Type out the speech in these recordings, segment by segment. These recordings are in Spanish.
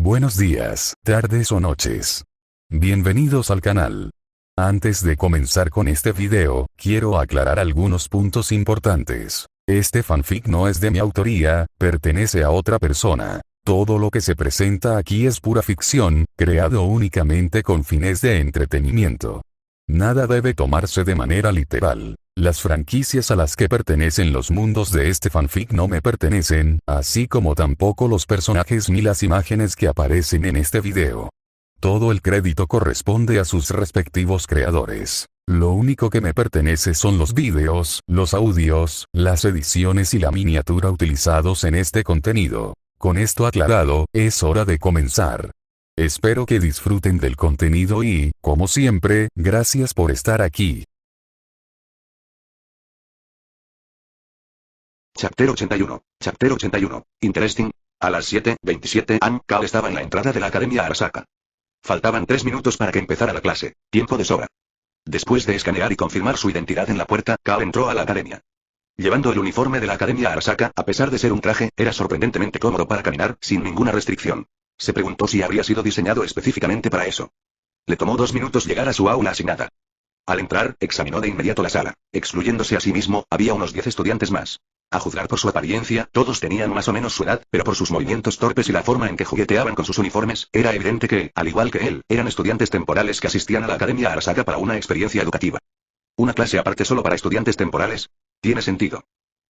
Buenos días, tardes o noches. Bienvenidos al canal. Antes de comenzar con este video, quiero aclarar algunos puntos importantes. Este fanfic no es de mi autoría, pertenece a otra persona. Todo lo que se presenta aquí es pura ficción, creado únicamente con fines de entretenimiento. Nada debe tomarse de manera literal. Las franquicias a las que pertenecen los mundos de este fanfic no me pertenecen, así como tampoco los personajes ni las imágenes que aparecen en este video. Todo el crédito corresponde a sus respectivos creadores. Lo único que me pertenece son los vídeos, los audios, las ediciones y la miniatura utilizados en este contenido. Con esto aclarado, es hora de comenzar. Espero que disfruten del contenido y, como siempre, gracias por estar aquí. Chapter 81. Chapter 81. Interesting. A las 7:27 am, Cal estaba en la entrada de la Academia Arasaka. Faltaban 3 minutos para que empezara la clase, tiempo de sobra. Después de escanear y confirmar su identidad en la puerta, Cal entró a la academia. Llevando el uniforme de la Academia Arasaka, a pesar de ser un traje, era sorprendentemente cómodo para caminar, sin ninguna restricción. Se preguntó si habría sido diseñado específicamente para eso. Le tomó 2 minutos llegar a su aula asignada. Al entrar, examinó de inmediato la sala. Excluyéndose a sí mismo, había unos 10 estudiantes más. A juzgar por su apariencia, todos tenían más o menos su edad, pero por sus movimientos torpes y la forma en que jugueteaban con sus uniformes, era evidente que, al igual que él, eran estudiantes temporales que asistían a la Academia Arasaka para una experiencia educativa. ¿Una clase aparte solo para estudiantes temporales? Tiene sentido.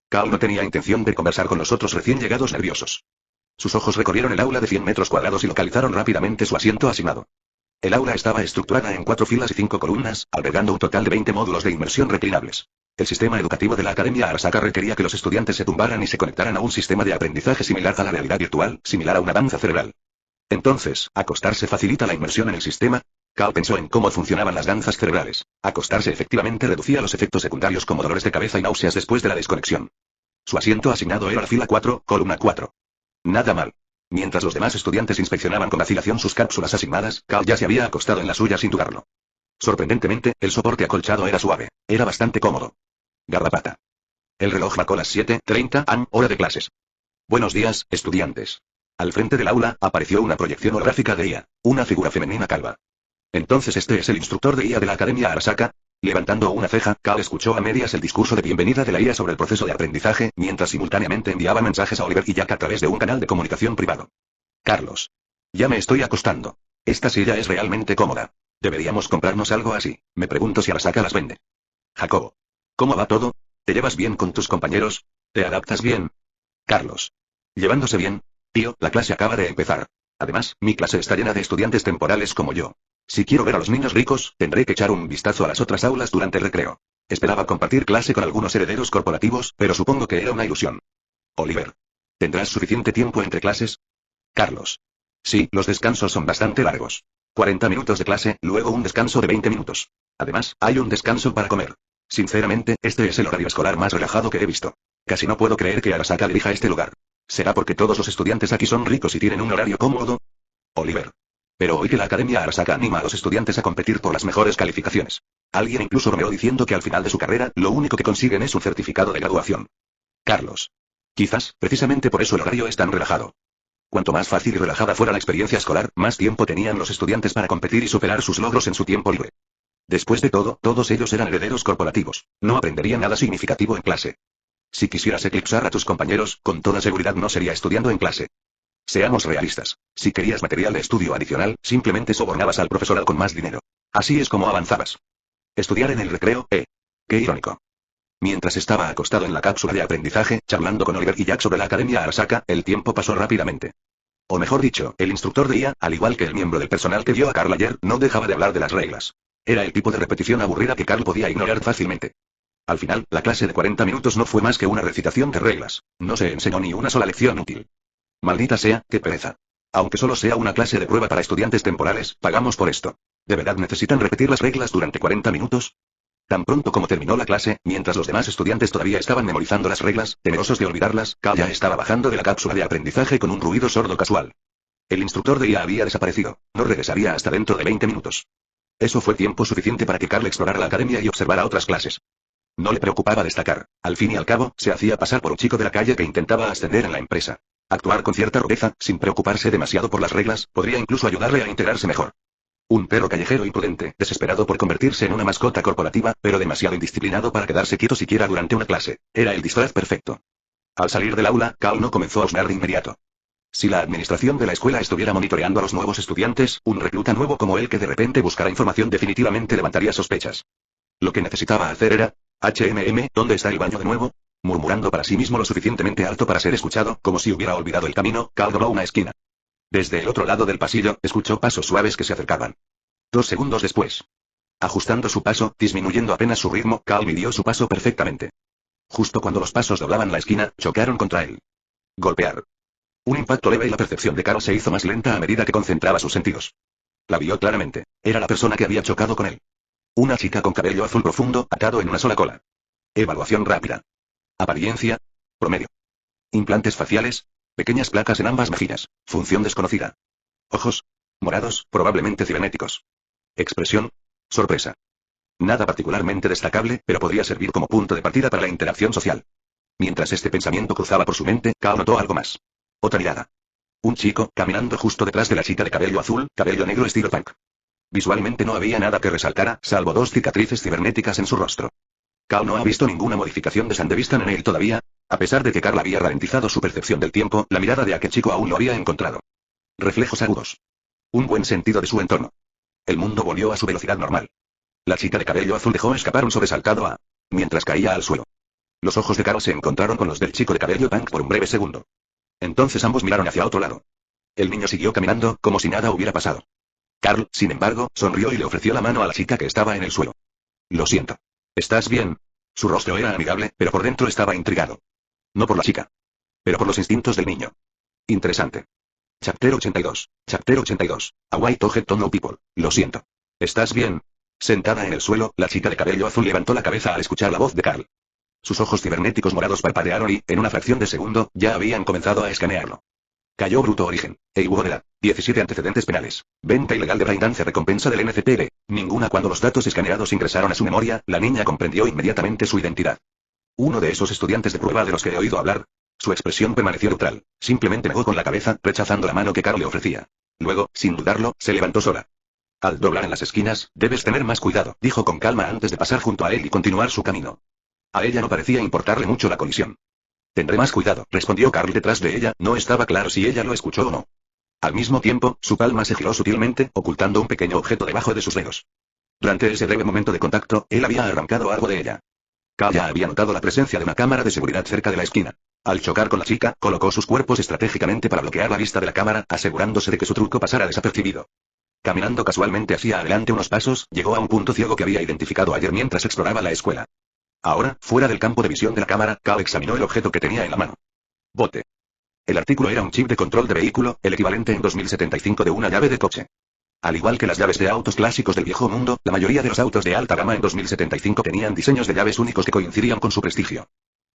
Cal no tenía intención de conversar con los otros recién llegados nerviosos. Sus ojos recorrieron el aula de 100 metros cuadrados y localizaron rápidamente su asiento asignado. El aula estaba estructurada en 4 filas y 5 columnas, albergando un total de 20 módulos de inmersión reclinables. El sistema educativo de la Academia Arasaka requería que los estudiantes se tumbaran y se conectaran a un sistema de aprendizaje similar a la realidad virtual, similar a una danza cerebral. Entonces, ¿acostarse facilita la inmersión en el sistema? Cal pensó en cómo funcionaban las danzas cerebrales. Acostarse efectivamente reducía los efectos secundarios como dolores de cabeza y náuseas después de la desconexión. Su asiento asignado era la fila 4, columna 4. Nada mal. Mientras los demás estudiantes inspeccionaban con vacilación sus cápsulas asignadas, Cal ya se había acostado en la suya sin dudarlo. Sorprendentemente, el soporte acolchado era suave. Era bastante cómodo. Garrapata. El reloj marcó las 7:30 am, hora de clases. Buenos días, estudiantes. Al frente del aula, apareció una proyección holográfica de IA, una figura femenina calva. Entonces este es el instructor de IA de la Academia Arasaka. Levantando una ceja, Cal escuchó a medias el discurso de bienvenida de la IA sobre el proceso de aprendizaje, mientras simultáneamente enviaba mensajes a Oliver y Jack a través de un canal de comunicación privado. Carlos. Ya me estoy acostando. Esta silla es realmente cómoda. Deberíamos comprarnos algo así. Me pregunto si Arasaka las vende. Jacobo. ¿Cómo va todo? ¿Te llevas bien con tus compañeros? ¿Te adaptas bien? Carlos. Llevándose bien. Tío, la clase acaba de empezar. Además, mi clase está llena de estudiantes temporales como yo. Si quiero ver a los niños ricos, tendré que echar un vistazo a las otras aulas durante el recreo. Esperaba compartir clase con algunos herederos corporativos, pero supongo que era una ilusión. Oliver. ¿Tendrás suficiente tiempo entre clases? Carlos. Sí, los descansos son bastante largos. 40 minutos de clase, luego un descanso de 20 minutos. Además, hay un descanso para comer. Sinceramente, este es el horario escolar más relajado que he visto. Casi no puedo creer que Arasaka dirija este lugar. ¿Será porque todos los estudiantes aquí son ricos y tienen un horario cómodo? Oliver. Pero oí que la Academia Arasaka anima a los estudiantes a competir por las mejores calificaciones. Alguien incluso bromeó diciendo que al final de su carrera, lo único que consiguen es un certificado de graduación. Carlos. Quizás, precisamente por eso el horario es tan relajado. Cuanto más fácil y relajada fuera la experiencia escolar, más tiempo tenían los estudiantes para competir y superar sus logros en su tiempo libre. Después de todo, todos ellos eran herederos corporativos. No aprenderían nada significativo en clase. Si quisieras eclipsar a tus compañeros, con toda seguridad no sería estudiando en clase. Seamos realistas. Si querías material de estudio adicional, simplemente sobornabas al profesorado con más dinero. Así es como avanzabas. Estudiar en el recreo, Qué irónico. Mientras estaba acostado en la cápsula de aprendizaje, charlando con Oliver y Jack sobre la Academia Arasaka, el tiempo pasó rápidamente. O mejor dicho, el instructor de IA, al igual que el miembro del personal que vio a Carl ayer, no dejaba de hablar de las reglas. Era el tipo de repetición aburrida que Carl podía ignorar fácilmente. Al final, la clase de 40 minutos no fue más que una recitación de reglas. No se enseñó ni una sola lección útil. Maldita sea, qué pereza. Aunque solo sea una clase de prueba para estudiantes temporales, pagamos por esto. ¿De verdad necesitan repetir las reglas durante 40 minutos? Tan pronto como terminó la clase, mientras los demás estudiantes todavía estaban memorizando las reglas, temerosos de olvidarlas, Cal ya estaba bajando de la cápsula de aprendizaje con un ruido sordo casual. El instructor de IA había desaparecido. No regresaría hasta dentro de 20 minutos. Eso fue tiempo suficiente para que Carl explorara la academia y observara otras clases. No le preocupaba destacar. Al fin y al cabo, se hacía pasar por un chico de la calle que intentaba ascender en la empresa. Actuar con cierta rudeza, sin preocuparse demasiado por las reglas, podría incluso ayudarle a integrarse mejor. Un perro callejero imprudente, desesperado por convertirse en una mascota corporativa, pero demasiado indisciplinado para quedarse quieto siquiera durante una clase. Era el disfraz perfecto. Al salir del aula, Cal no comenzó a usar de inmediato. Si la administración de la escuela estuviera monitoreando a los nuevos estudiantes, un recluta nuevo como él que de repente buscara información definitivamente levantaría sospechas. Lo que necesitaba hacer era, ¿dónde está el baño de nuevo? Murmurando para sí mismo lo suficientemente alto para ser escuchado, como si hubiera olvidado el camino, Cal dobló una esquina. Desde el otro lado del pasillo, escuchó pasos suaves que se acercaban. 2 segundos después. Ajustando su paso, disminuyendo apenas su ritmo, Cal midió su paso perfectamente. Justo cuando los pasos doblaban la esquina, chocaron contra él. Golpear. Un impacto leve y la percepción de Cal se hizo más lenta a medida que concentraba sus sentidos. La vio claramente. Era la persona que había chocado con él. Una chica con cabello azul profundo, atado en una sola cola. Evaluación rápida. Apariencia. Promedio. Implantes faciales. Pequeñas placas en ambas mejillas. Función desconocida. Ojos. Morados, probablemente cibernéticos. Expresión. Sorpresa. Nada particularmente destacable, pero podría servir como punto de partida para la interacción social. Mientras este pensamiento cruzaba por su mente, Cal notó algo más. Otra mirada. Un chico, caminando justo detrás de la chica de cabello azul, cabello negro estilo punk. Visualmente no había nada que resaltara, salvo 2 cicatrices cibernéticas en su rostro. Cal no ha visto ninguna modificación de Sandevistan en él todavía, a pesar de que Carl había ralentizado su percepción del tiempo, la mirada de aquel chico aún lo había encontrado. Reflejos agudos. Un buen sentido de su entorno. El mundo volvió a su velocidad normal. La chica de cabello azul dejó escapar un sobresaltado mientras caía al suelo. Los ojos de Carl se encontraron con los del chico de cabello punk por un breve segundo. Entonces ambos miraron hacia otro lado. El niño siguió caminando, como si nada hubiera pasado. Carl, sin embargo, sonrió y le ofreció la mano a la chica que estaba en el suelo. Lo siento. ¿Estás bien? Su rostro era amigable, pero por dentro estaba intrigado. No por la chica. Pero por los instintos del niño. Interesante. Chapter 82. Chapter 82. A White Head to No People. Lo siento. ¿Estás bien? Sentada en el suelo, la chica de cabello azul levantó la cabeza al escuchar la voz de Carl. Sus ojos cibernéticos morados parpadearon y, en una fracción de segundo, ya habían comenzado a escanearlo. Cayó bruto origen. Hubo de edad. 17 antecedentes penales. Venta ilegal de Braindance recompensa del NCPD. Ninguna. Cuando los datos escaneados ingresaron a su memoria, la niña comprendió inmediatamente su identidad. Uno de esos estudiantes de prueba de los que he oído hablar. Su expresión permaneció neutral. Simplemente negó con la cabeza, rechazando la mano que Carl le ofrecía. Luego, sin dudarlo, se levantó sola. Al doblar en las esquinas, debes tener más cuidado, dijo con calma antes de pasar junto a él y continuar su camino. A ella no parecía importarle mucho la colisión. Tendré más cuidado, respondió Carl detrás de ella, no estaba claro si ella lo escuchó o no. Al mismo tiempo, su palma se giró sutilmente, ocultando un pequeño objeto debajo de sus dedos. Durante ese breve momento de contacto, él había arrancado algo de ella. Carl ya había notado la presencia de una cámara de seguridad cerca de la esquina. Al chocar con la chica, colocó sus cuerpos estratégicamente para bloquear la vista de la cámara, asegurándose de que su truco pasara desapercibido. Caminando casualmente hacia adelante unos pasos, llegó a un punto ciego que había identificado ayer mientras exploraba la escuela. Ahora, fuera del campo de visión de la cámara, Carl examinó el objeto que tenía en la mano. Bote. El artículo era un chip de control de vehículo, el equivalente en 2075 de una llave de coche. Al igual que las llaves de autos clásicos del viejo mundo, la mayoría de los autos de alta gama en 2075 tenían diseños de llaves únicos que coincidían con su prestigio.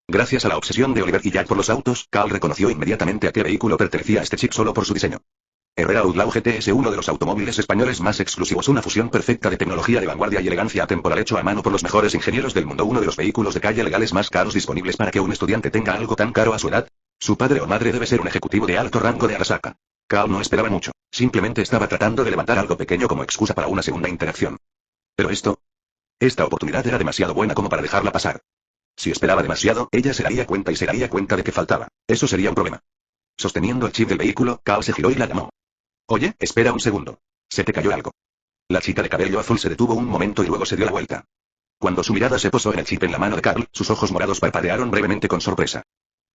Gracias a la obsesión de Oliver y Jack por los autos, Carl reconoció inmediatamente a qué vehículo pertenecía este chip solo por su diseño. Herrera Outlaw GTS, uno de los automóviles españoles más exclusivos, una fusión perfecta de tecnología de vanguardia y elegancia atemporal hecho a mano por los mejores ingenieros del mundo, uno de los vehículos de calle legales más caros disponibles para que un estudiante tenga algo tan caro a su edad. Su padre o madre debe ser un ejecutivo de alto rango de Arasaka. Carl no esperaba mucho, simplemente estaba tratando de levantar algo pequeño como excusa para una segunda interacción. Pero esta oportunidad era demasiado buena como para dejarla pasar. Si esperaba demasiado, ella se daría cuenta y se daría cuenta de que faltaba. Eso sería un problema. Sosteniendo el chip del vehículo, Carl se giró y la llamó. Oye, espera un segundo. Se te cayó algo. La chica de cabello azul se detuvo un momento y luego se dio la vuelta. Cuando su mirada se posó en el chip en la mano de Carl, sus ojos morados parpadearon brevemente con sorpresa.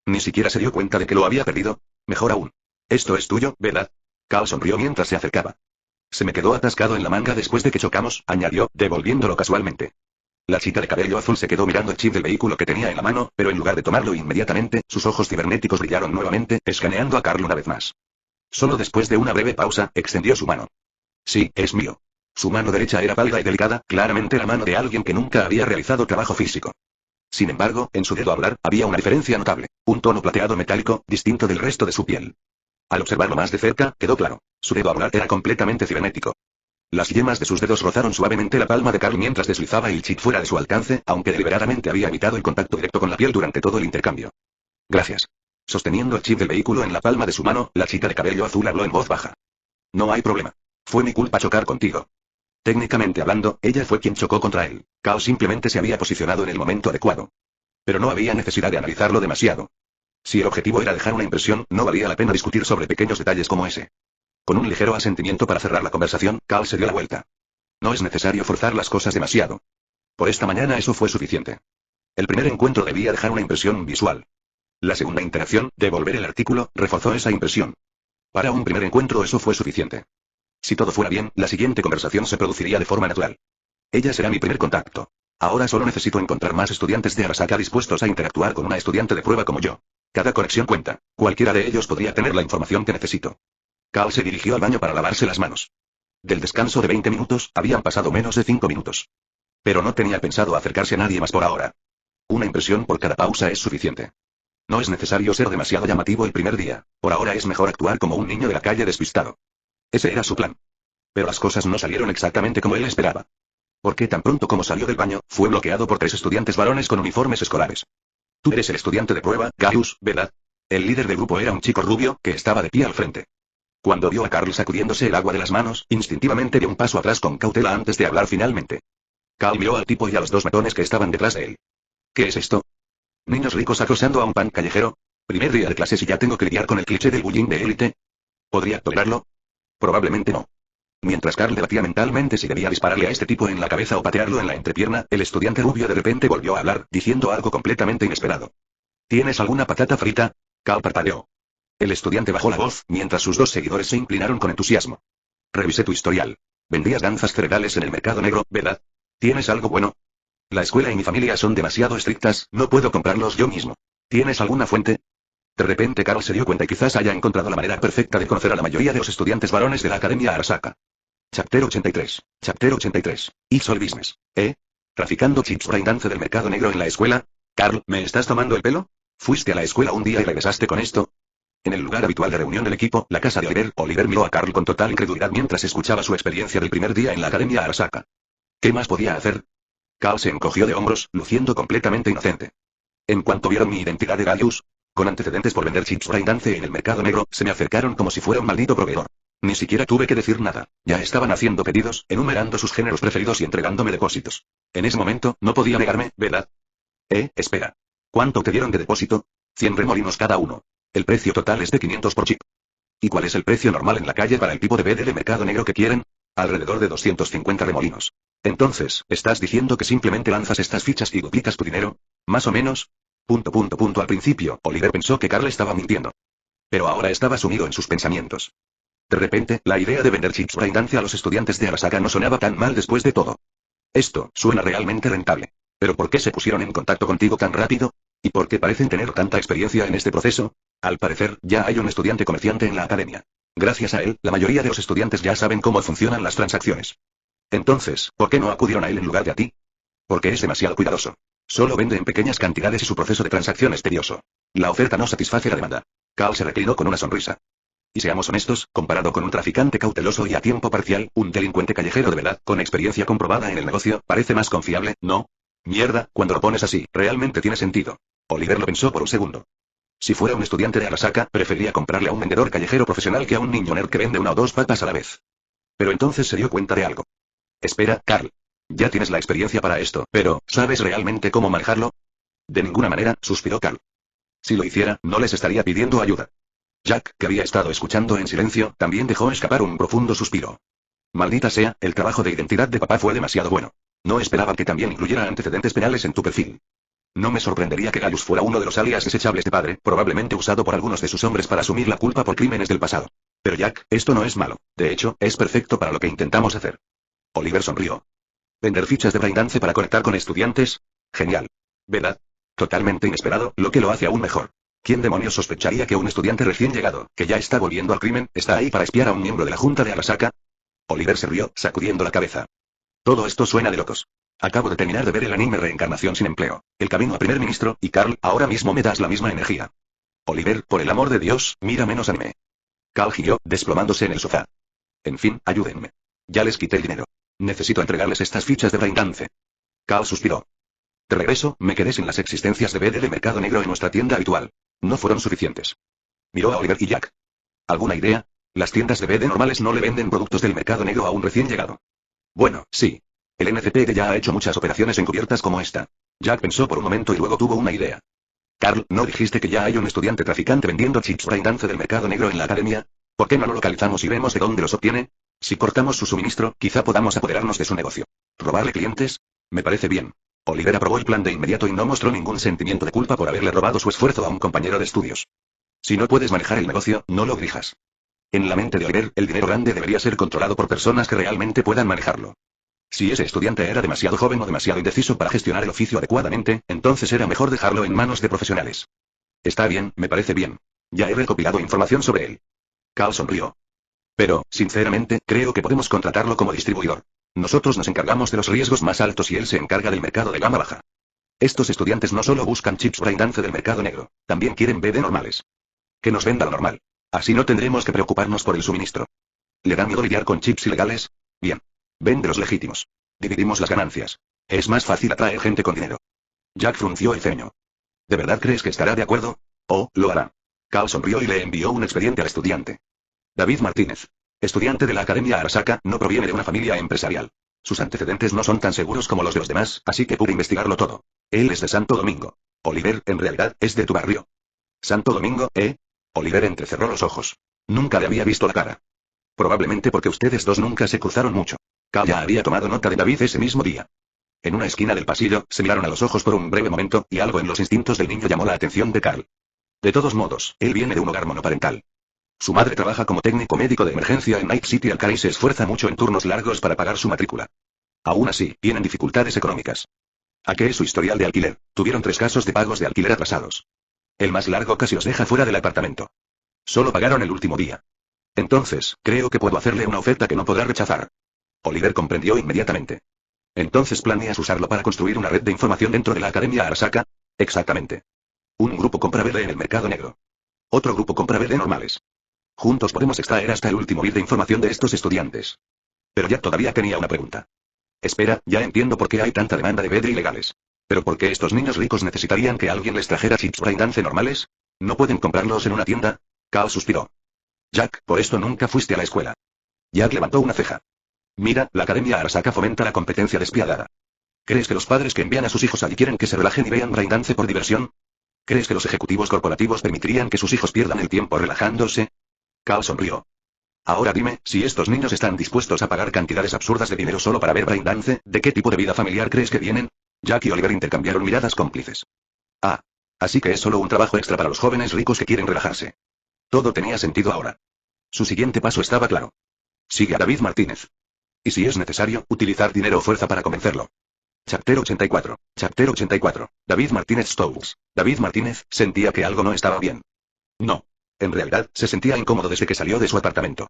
Ni siquiera se dio cuenta de que lo había perdido. Mejor aún. Esto es tuyo, ¿verdad? Carl sonrió mientras se acercaba. Se me quedó atascado en la manga después de que chocamos, añadió, devolviéndolo casualmente. La chica de cabello azul se quedó mirando el chip del vehículo que tenía en la mano, pero en lugar de tomarlo inmediatamente, sus ojos cibernéticos brillaron nuevamente, escaneando a Carl una vez más. Solo después de una breve pausa, extendió su mano. Sí, es mío. Su mano derecha era pálida y delicada, claramente la mano de alguien que nunca había realizado trabajo físico. Sin embargo, en su dedo hablar, había una diferencia notable, un tono plateado metálico, distinto del resto de su piel. Al observarlo más de cerca, quedó claro, su dedo hablar era completamente cibernético. Las yemas de sus dedos rozaron suavemente la palma de Carl mientras deslizaba el chip fuera de su alcance, aunque deliberadamente había evitado el contacto directo con la piel durante todo el intercambio. Gracias. Sosteniendo el chip del vehículo en la palma de su mano, la chica de cabello azul habló en voz baja. No hay problema. Fue mi culpa chocar contigo. Técnicamente hablando, ella fue quien chocó contra él. Cal simplemente se había posicionado en el momento adecuado. Pero no había necesidad de analizarlo demasiado. Si el objetivo era dejar una impresión, no valía la pena discutir sobre pequeños detalles como ese. Con un ligero asentimiento para cerrar la conversación, Cal se dio la vuelta. No es necesario forzar las cosas demasiado. Por esta mañana eso fue suficiente. El primer encuentro debía dejar una impresión visual. La segunda interacción, devolver el artículo, reforzó esa impresión. Para un primer encuentro eso fue suficiente. Si todo fuera bien, la siguiente conversación se produciría de forma natural. Ella será mi primer contacto. Ahora solo necesito encontrar más estudiantes de Arasaka dispuestos a interactuar con una estudiante de prueba como yo. Cada conexión cuenta. Cualquiera de ellos podría tener la información que necesito. Cal se dirigió al baño para lavarse las manos. Del descanso de 20 minutos, habían pasado menos de 5 minutos. Pero no tenía pensado acercarse a nadie más por ahora. Una impresión por cada pausa es suficiente. No es necesario ser demasiado llamativo el primer día. Por ahora es mejor actuar como un niño de la calle despistado. Ese era su plan. Pero las cosas no salieron exactamente como él esperaba. Porque tan pronto como salió del baño, fue bloqueado por 3 estudiantes varones con uniformes escolares. Tú eres el estudiante de prueba, Gaius, ¿verdad? El líder del grupo era un chico rubio, que estaba de pie al frente. Cuando vio a Carl sacudiéndose el agua de las manos, instintivamente dio un paso atrás con cautela antes de hablar finalmente. Carl miró al tipo y a los 2 matones que estaban detrás de él. ¿Qué es esto? ¿Niños ricos acosando a un pan callejero? ¿Primer día de clases y ya tengo que lidiar con el cliché del bullying de élite? ¿Podría tolerarlo? Probablemente no. Mientras Carl debatía mentalmente si debía dispararle a este tipo en la cabeza o patearlo en la entrepierna, el estudiante rubio de repente volvió a hablar, diciendo algo completamente inesperado. ¿Tienes alguna patata frita? Carl parpadeó. El estudiante bajó la voz, mientras sus 2 seguidores se inclinaron con entusiasmo. Revisé tu historial. Vendías ganzas cerebrales en el mercado negro, ¿verdad? ¿Tienes algo bueno? La escuela y mi familia son demasiado estrictas, no puedo comprarlos yo mismo. ¿Tienes alguna fuente? De repente Carl se dio cuenta y quizás haya encontrado la manera perfecta de conocer a la mayoría de los estudiantes varones de la Academia Arasaka. Chapter 83. Chapter 83. Isol Business. ¿Traficando chips braindance del mercado negro en la escuela? Carl, ¿me estás tomando el pelo? ¿Fuiste a la escuela un día y regresaste con esto? En el lugar habitual de reunión del equipo, la casa de Oliver miró a Carl con total incredulidad mientras escuchaba su experiencia del primer día en la Academia Arasaka. ¿Qué más podía hacer? Carl se encogió de hombros, luciendo completamente inocente. En cuanto vieron mi identidad de Gaius, con antecedentes por vender chips braindance en el mercado negro, se me acercaron como si fuera un maldito proveedor. Ni siquiera tuve que decir nada. Ya estaban haciendo pedidos, enumerando sus géneros preferidos y entregándome depósitos. En ese momento, no podía negarme, ¿verdad? Espera. ¿Cuánto te dieron de depósito? 100 remolinos cada uno. El precio total es de 500 por chip. ¿Y cuál es el precio normal en la calle para el tipo de BD de mercado negro que quieren? Alrededor de 250 remolinos. Entonces, ¿estás diciendo que simplemente lanzas estas fichas y duplicas tu dinero? ¿Más o menos? Al principio, Oliver pensó que Carl estaba mintiendo. Pero ahora estaba sumido en sus pensamientos. De repente, la idea de vender chips braindance a los estudiantes de Arasaka no sonaba tan mal después de todo. Esto suena realmente rentable. ¿Pero por qué se pusieron en contacto contigo tan rápido? ¿Y por qué parecen tener tanta experiencia en este proceso? Al parecer, ya hay un estudiante comerciante en la academia. Gracias a él, la mayoría de los estudiantes ya saben cómo funcionan las transacciones. Entonces, ¿por qué no acudieron a él en lugar de a ti? Porque es demasiado cuidadoso. Solo vende en pequeñas cantidades y su proceso de transacción es tedioso. La oferta no satisface la demanda. Carl se reclinó con una sonrisa. Y seamos honestos, comparado con un traficante cauteloso y a tiempo parcial, un delincuente callejero de verdad, con experiencia comprobada en el negocio, parece más confiable, ¿no? Mierda, cuando lo pones así, realmente tiene sentido. Oliver lo pensó por un segundo. Si fuera un estudiante de Arasaka, preferiría comprarle a un vendedor callejero profesional que a un niño nerd que vende 1 o 2 papas a la vez. Pero entonces se dio cuenta de algo. Espera, Carl. Ya tienes la experiencia para esto, pero, ¿sabes realmente cómo manejarlo? De ninguna manera, suspiró Carl. Si lo hiciera, no les estaría pidiendo ayuda. Jack, que había estado escuchando en silencio, también dejó escapar un profundo suspiro. Maldita sea, el trabajo de identidad de papá fue demasiado bueno. No esperaba que también incluyera antecedentes penales en tu perfil. No me sorprendería que Gaius fuera uno de los alias desechables de padre, probablemente usado por algunos de sus hombres para asumir la culpa por crímenes del pasado. Pero Jack, esto no es malo. De hecho, es perfecto para lo que intentamos hacer. Oliver sonrió. ¿Vender fichas de braindance para conectar con estudiantes? Genial. ¿Verdad? Totalmente inesperado, lo que lo hace aún mejor. ¿Quién demonios sospecharía que un estudiante recién llegado, que ya está volviendo al crimen, está ahí para espiar a un miembro de la Junta de Arasaka? Oliver se rió, sacudiendo la cabeza. Todo esto suena de locos. Acabo de terminar de ver el anime Reencarnación sin empleo, El camino a primer ministro, y Carl, ahora mismo me das la misma energía. Oliver, por el amor de Dios, mira menos anime. Carl gimió, desplomándose en el sofá. En fin, ayúdenme. Ya les quité el dinero. Necesito entregarles estas fichas de braindance. Carl suspiró. De regreso, me quedé sin las existencias de BD de mercado negro en nuestra tienda habitual. No fueron suficientes. Miró a Oliver y Jack. ¿Alguna idea? Las tiendas de BD normales no le venden productos del mercado negro a un recién llegado. Bueno, sí. El NCPD ya ha hecho muchas operaciones encubiertas como esta. Jack pensó por un momento y luego tuvo una idea. Carl, ¿no dijiste que ya hay un estudiante traficante vendiendo chips braindance del mercado negro en la academia? ¿Por qué no lo localizamos y vemos de dónde los obtiene? Si cortamos su suministro, quizá podamos apoderarnos de su negocio. ¿Robarle clientes? Me parece bien. Oliver aprobó el plan de inmediato y no mostró ningún sentimiento de culpa por haberle robado su esfuerzo a un compañero de estudios. Si no puedes manejar el negocio, no lo dirijas. En la mente de Oliver, el dinero grande debería ser controlado por personas que realmente puedan manejarlo. Si ese estudiante era demasiado joven o demasiado indeciso para gestionar el oficio adecuadamente, entonces era mejor dejarlo en manos de profesionales. Está bien, me parece bien. Ya he recopilado información sobre él. Carl sonrió. Pero, sinceramente, creo que podemos contratarlo como distribuidor. Nosotros nos encargamos de los riesgos más altos y él se encarga del mercado de gama baja. Estos estudiantes no solo buscan chips braindance del mercado negro, también quieren BD normales. Que nos venda lo normal. Así no tendremos que preocuparnos por el suministro. ¿Le da miedo lidiar con chips ilegales? Bien. Vende los legítimos. Dividimos las ganancias. Es más fácil atraer gente con dinero. Jack frunció el ceño. ¿De verdad crees que estará de acuerdo? Oh, lo hará. Carl sonrió y le envió un expediente al estudiante. David Martínez. Estudiante de la Academia Arasaka, no proviene de una familia empresarial. Sus antecedentes no son tan seguros como los de los demás, así que pude investigarlo todo. Él es de Santo Domingo. Oliver, en realidad, es de tu barrio. ¿Santo Domingo, eh? Oliver entrecerró los ojos. Nunca le había visto la cara. Probablemente porque ustedes dos nunca se cruzaron mucho. Carl ya había tomado nota de David ese mismo día. En una esquina del pasillo, se miraron a los ojos por un breve momento, y algo en los instintos del niño llamó la atención de Carl. De todos modos, él viene de un hogar monoparental. Su madre trabaja como técnico médico de emergencia en Night City Alcalá y se esfuerza mucho en turnos largos para pagar su matrícula. Aún así, tienen dificultades económicas. ¿A qué es su historial de alquiler? Tuvieron 3 casos de pagos de alquiler atrasados. El más largo casi los deja fuera del apartamento. Solo pagaron el último día. Entonces, creo que puedo hacerle una oferta que no podrá rechazar. Oliver comprendió inmediatamente. ¿Entonces planeas usarlo para construir una red de información dentro de la Academia Arasaka? Exactamente. Un grupo compra BD en el mercado negro. Otro grupo compra BD normales. Juntos podemos extraer hasta el último bit de información de estos estudiantes. Pero Jack todavía tenía una pregunta. Espera, ya entiendo por qué hay tanta demanda de BD ilegales. ¿Pero por qué estos niños ricos necesitarían que alguien les trajera chips braindance normales? ¿No pueden comprarlos en una tienda? Carl suspiró. Jack, por esto nunca fuiste a la escuela. Jack levantó una ceja. Mira, la Academia Arasaka fomenta la competencia despiadada. ¿Crees que los padres que envían a sus hijos allí quieren que se relajen y vean braindance por diversión? ¿Crees que los ejecutivos corporativos permitirían que sus hijos pierdan el tiempo relajándose? Carl sonrió. Ahora dime, si estos niños están dispuestos a pagar cantidades absurdas de dinero solo para ver braindance, ¿de qué tipo de vida familiar crees que vienen? Jack y Oliver intercambiaron miradas cómplices. Ah. Así que es solo un trabajo extra para los jóvenes ricos que quieren relajarse. Todo tenía sentido ahora. Su siguiente paso estaba claro. Sigue a David Martínez. Y si es necesario, utilizar dinero o fuerza para convencerlo. Chapter 84. Chapter 84. David Martínez Stowes. David Martínez sentía que algo no estaba bien. No. En realidad, se sentía incómodo desde que salió de su apartamento.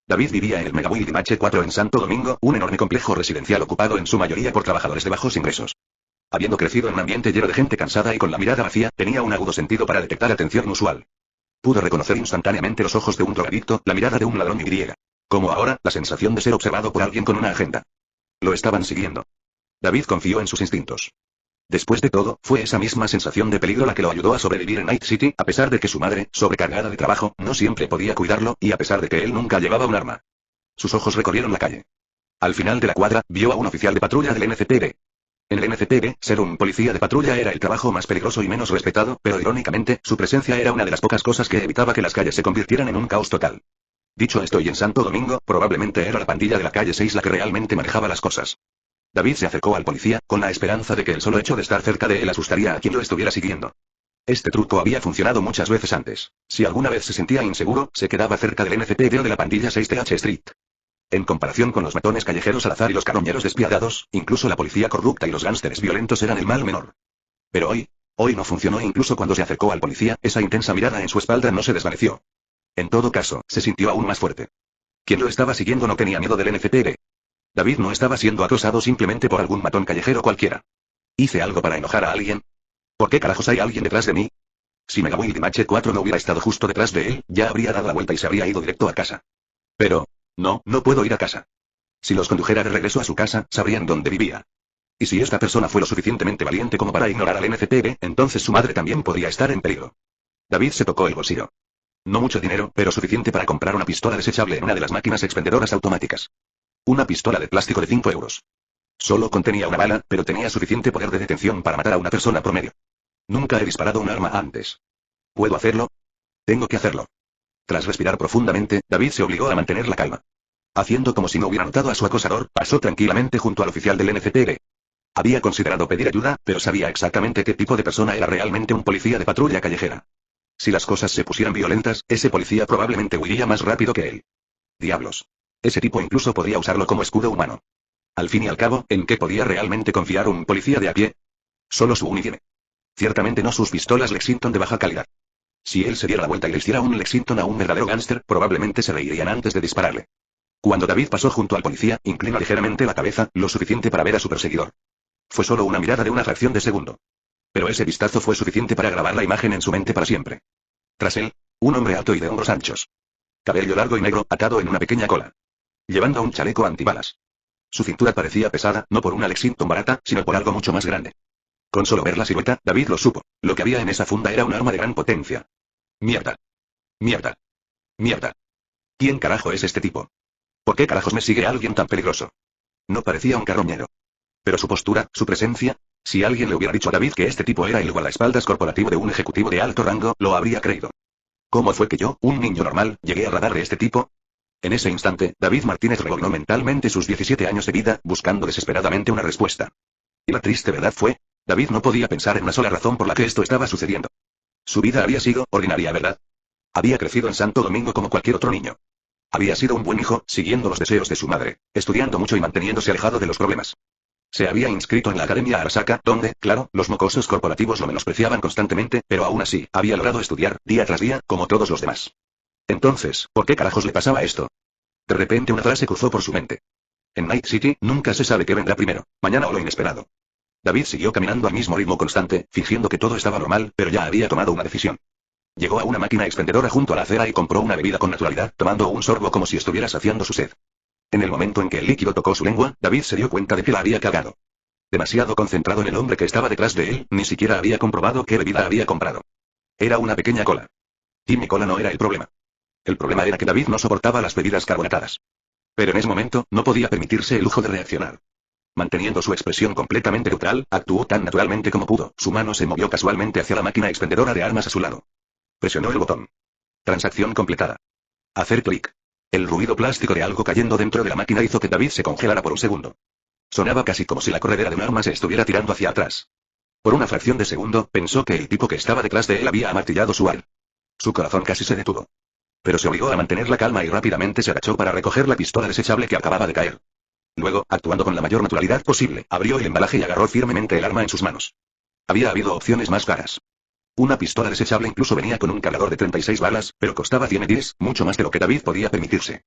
David vivía en el Mega Building H4 en Santo Domingo, un enorme complejo residencial ocupado en su mayoría por trabajadores de bajos ingresos. Habiendo crecido en un ambiente lleno de gente cansada y con la mirada vacía, tenía un agudo sentido para detectar atención inusual. Pudo reconocer instantáneamente los ojos de un drogadicto, la mirada de un ladrón y como ahora, la sensación de ser observado por alguien con una agenda. Lo estaban siguiendo. David confió en sus instintos. Después de todo, fue esa misma sensación de peligro la que lo ayudó a sobrevivir en Night City, a pesar de que su madre, sobrecargada de trabajo, no siempre podía cuidarlo, y a pesar de que él nunca llevaba un arma. Sus ojos recorrieron la calle. Al final de la cuadra, vio a un oficial de patrulla del NCPD. En el NCPD, ser un policía de patrulla era el trabajo más peligroso y menos respetado, pero irónicamente, su presencia era una de las pocas cosas que evitaba que las calles se convirtieran en un caos total. Dicho esto y en Santo Domingo, probablemente era la pandilla de la calle 6 la que realmente manejaba las cosas. David se acercó al policía, con la esperanza de que el solo hecho de estar cerca de él asustaría a quien lo estuviera siguiendo. Este truco había funcionado muchas veces antes. Si alguna vez se sentía inseguro, se quedaba cerca del NCPD o de la pandilla 6TH Street. En comparación con los matones callejeros al azar y los carroñeros despiadados, incluso la policía corrupta y los gánsteres violentos eran el mal menor. Pero hoy no funcionó e incluso cuando se acercó al policía, esa intensa mirada en su espalda no se desvaneció. En todo caso, se sintió aún más fuerte. Quien lo estaba siguiendo no tenía miedo del NCPD. David no estaba siendo acosado simplemente por algún matón callejero cualquiera. ¿Hice algo para enojar a alguien? ¿Por qué carajos hay alguien detrás de mí? Si Megabuilding H4 no hubiera estado justo detrás de él, ya habría dado la vuelta y se habría ido directo a casa. Pero, no puedo ir a casa. Si los condujera de regreso a su casa, sabrían dónde vivía. Y si esta persona fue lo suficientemente valiente como para ignorar al NCPD, entonces su madre también podría estar en peligro. David se tocó el bolsillo. No mucho dinero, pero suficiente para comprar una pistola desechable en una de las máquinas expendedoras automáticas. Una pistola de plástico de 5 euros. Solo contenía una bala, pero tenía suficiente poder de detención para matar a una persona promedio. Nunca he disparado un arma antes. ¿Puedo hacerlo? Tengo que hacerlo. Tras respirar profundamente, David se obligó a mantener la calma. Haciendo como si no hubiera notado a su acosador, pasó tranquilamente junto al oficial del NCPD. Había considerado pedir ayuda, pero sabía exactamente qué tipo de persona era realmente un policía de patrulla callejera. Si las cosas se pusieran violentas, ese policía probablemente huiría más rápido que él. Diablos. Ese tipo incluso podía usarlo como escudo humano. Al fin y al cabo, ¿en qué podía realmente confiar un policía de a pie? Solo su uniforme. Ciertamente no sus pistolas Lexington de baja calidad. Si él se diera la vuelta y le hiciera un Lexington a un verdadero gángster, probablemente se reirían antes de dispararle. Cuando David pasó junto al policía, inclinó ligeramente la cabeza, lo suficiente para ver a su perseguidor. Fue solo una mirada de una fracción de segundo. Pero ese vistazo fue suficiente para grabar la imagen en su mente para siempre. Tras él, un hombre alto y de hombros anchos. Cabello largo y negro, atado en una pequeña cola. Llevando un chaleco antibalas. Su cintura parecía pesada, no por una Lexington barata, sino por algo mucho más grande. Con solo ver la silueta, David lo supo. Lo que había en esa funda era un arma de gran potencia. Mierda. Mierda. Mierda. ¿Quién carajo es este tipo? ¿Por qué carajos me sigue alguien tan peligroso? No parecía un carroñero. Pero su postura, su presencia, si alguien le hubiera dicho a David que este tipo era el guardaespaldas corporativo de un ejecutivo de alto rango, lo habría creído. ¿Cómo fue que yo, un niño normal, llegué a radar de este tipo? En ese instante, David Martínez regognó mentalmente sus 17 años de vida, buscando desesperadamente una respuesta. Y la triste verdad fue, David no podía pensar en una sola razón por la que esto estaba sucediendo. Su vida había sido ordinaria, ¿verdad? Había crecido en Santo Domingo como cualquier otro niño. Había sido un buen hijo, siguiendo los deseos de su madre, estudiando mucho y manteniéndose alejado de los problemas. Se había inscrito en la Academia Arasaka, donde, claro, los mocosos corporativos lo menospreciaban constantemente, pero aún así, había logrado estudiar, día tras día, como todos los demás. Entonces, ¿por qué carajos le pasaba esto? De repente una frase cruzó por su mente. En Night City, nunca se sabe qué vendrá primero, mañana o lo inesperado. David siguió caminando al mismo ritmo constante, fingiendo que todo estaba normal, pero ya había tomado una decisión. Llegó a una máquina expendedora junto a la acera y compró una bebida con naturalidad, tomando un sorbo como si estuviera saciando su sed. En el momento en que el líquido tocó su lengua, David se dio cuenta de que la había cagado. Demasiado concentrado en el hombre que estaba detrás de él, ni siquiera había comprobado qué bebida había comprado. Era una pequeña cola. Y mi cola no era el problema. El problema era que David no soportaba las bebidas carbonatadas. Pero en ese momento, no podía permitirse el lujo de reaccionar. Manteniendo su expresión completamente neutral, actuó tan naturalmente como pudo. Su mano se movió casualmente hacia la máquina expendedora de armas a su lado. Presionó el botón. Transacción completada. Hacer clic. El ruido plástico de algo cayendo dentro de la máquina hizo que David se congelara por un segundo. Sonaba casi como si la corredera de un arma se estuviera tirando hacia atrás. Por una fracción de segundo, pensó que el tipo que estaba detrás de él había amartillado su arma. Su corazón casi se detuvo. Pero se obligó a mantener la calma y rápidamente se agachó para recoger la pistola desechable que acababa de caer. Luego, actuando con la mayor naturalidad posible, abrió el embalaje y agarró firmemente el arma en sus manos. Había habido opciones más caras. Una pistola desechable incluso venía con un cargador de 36 balas, pero costaba 100 EDIs, mucho más de lo que David podía permitirse.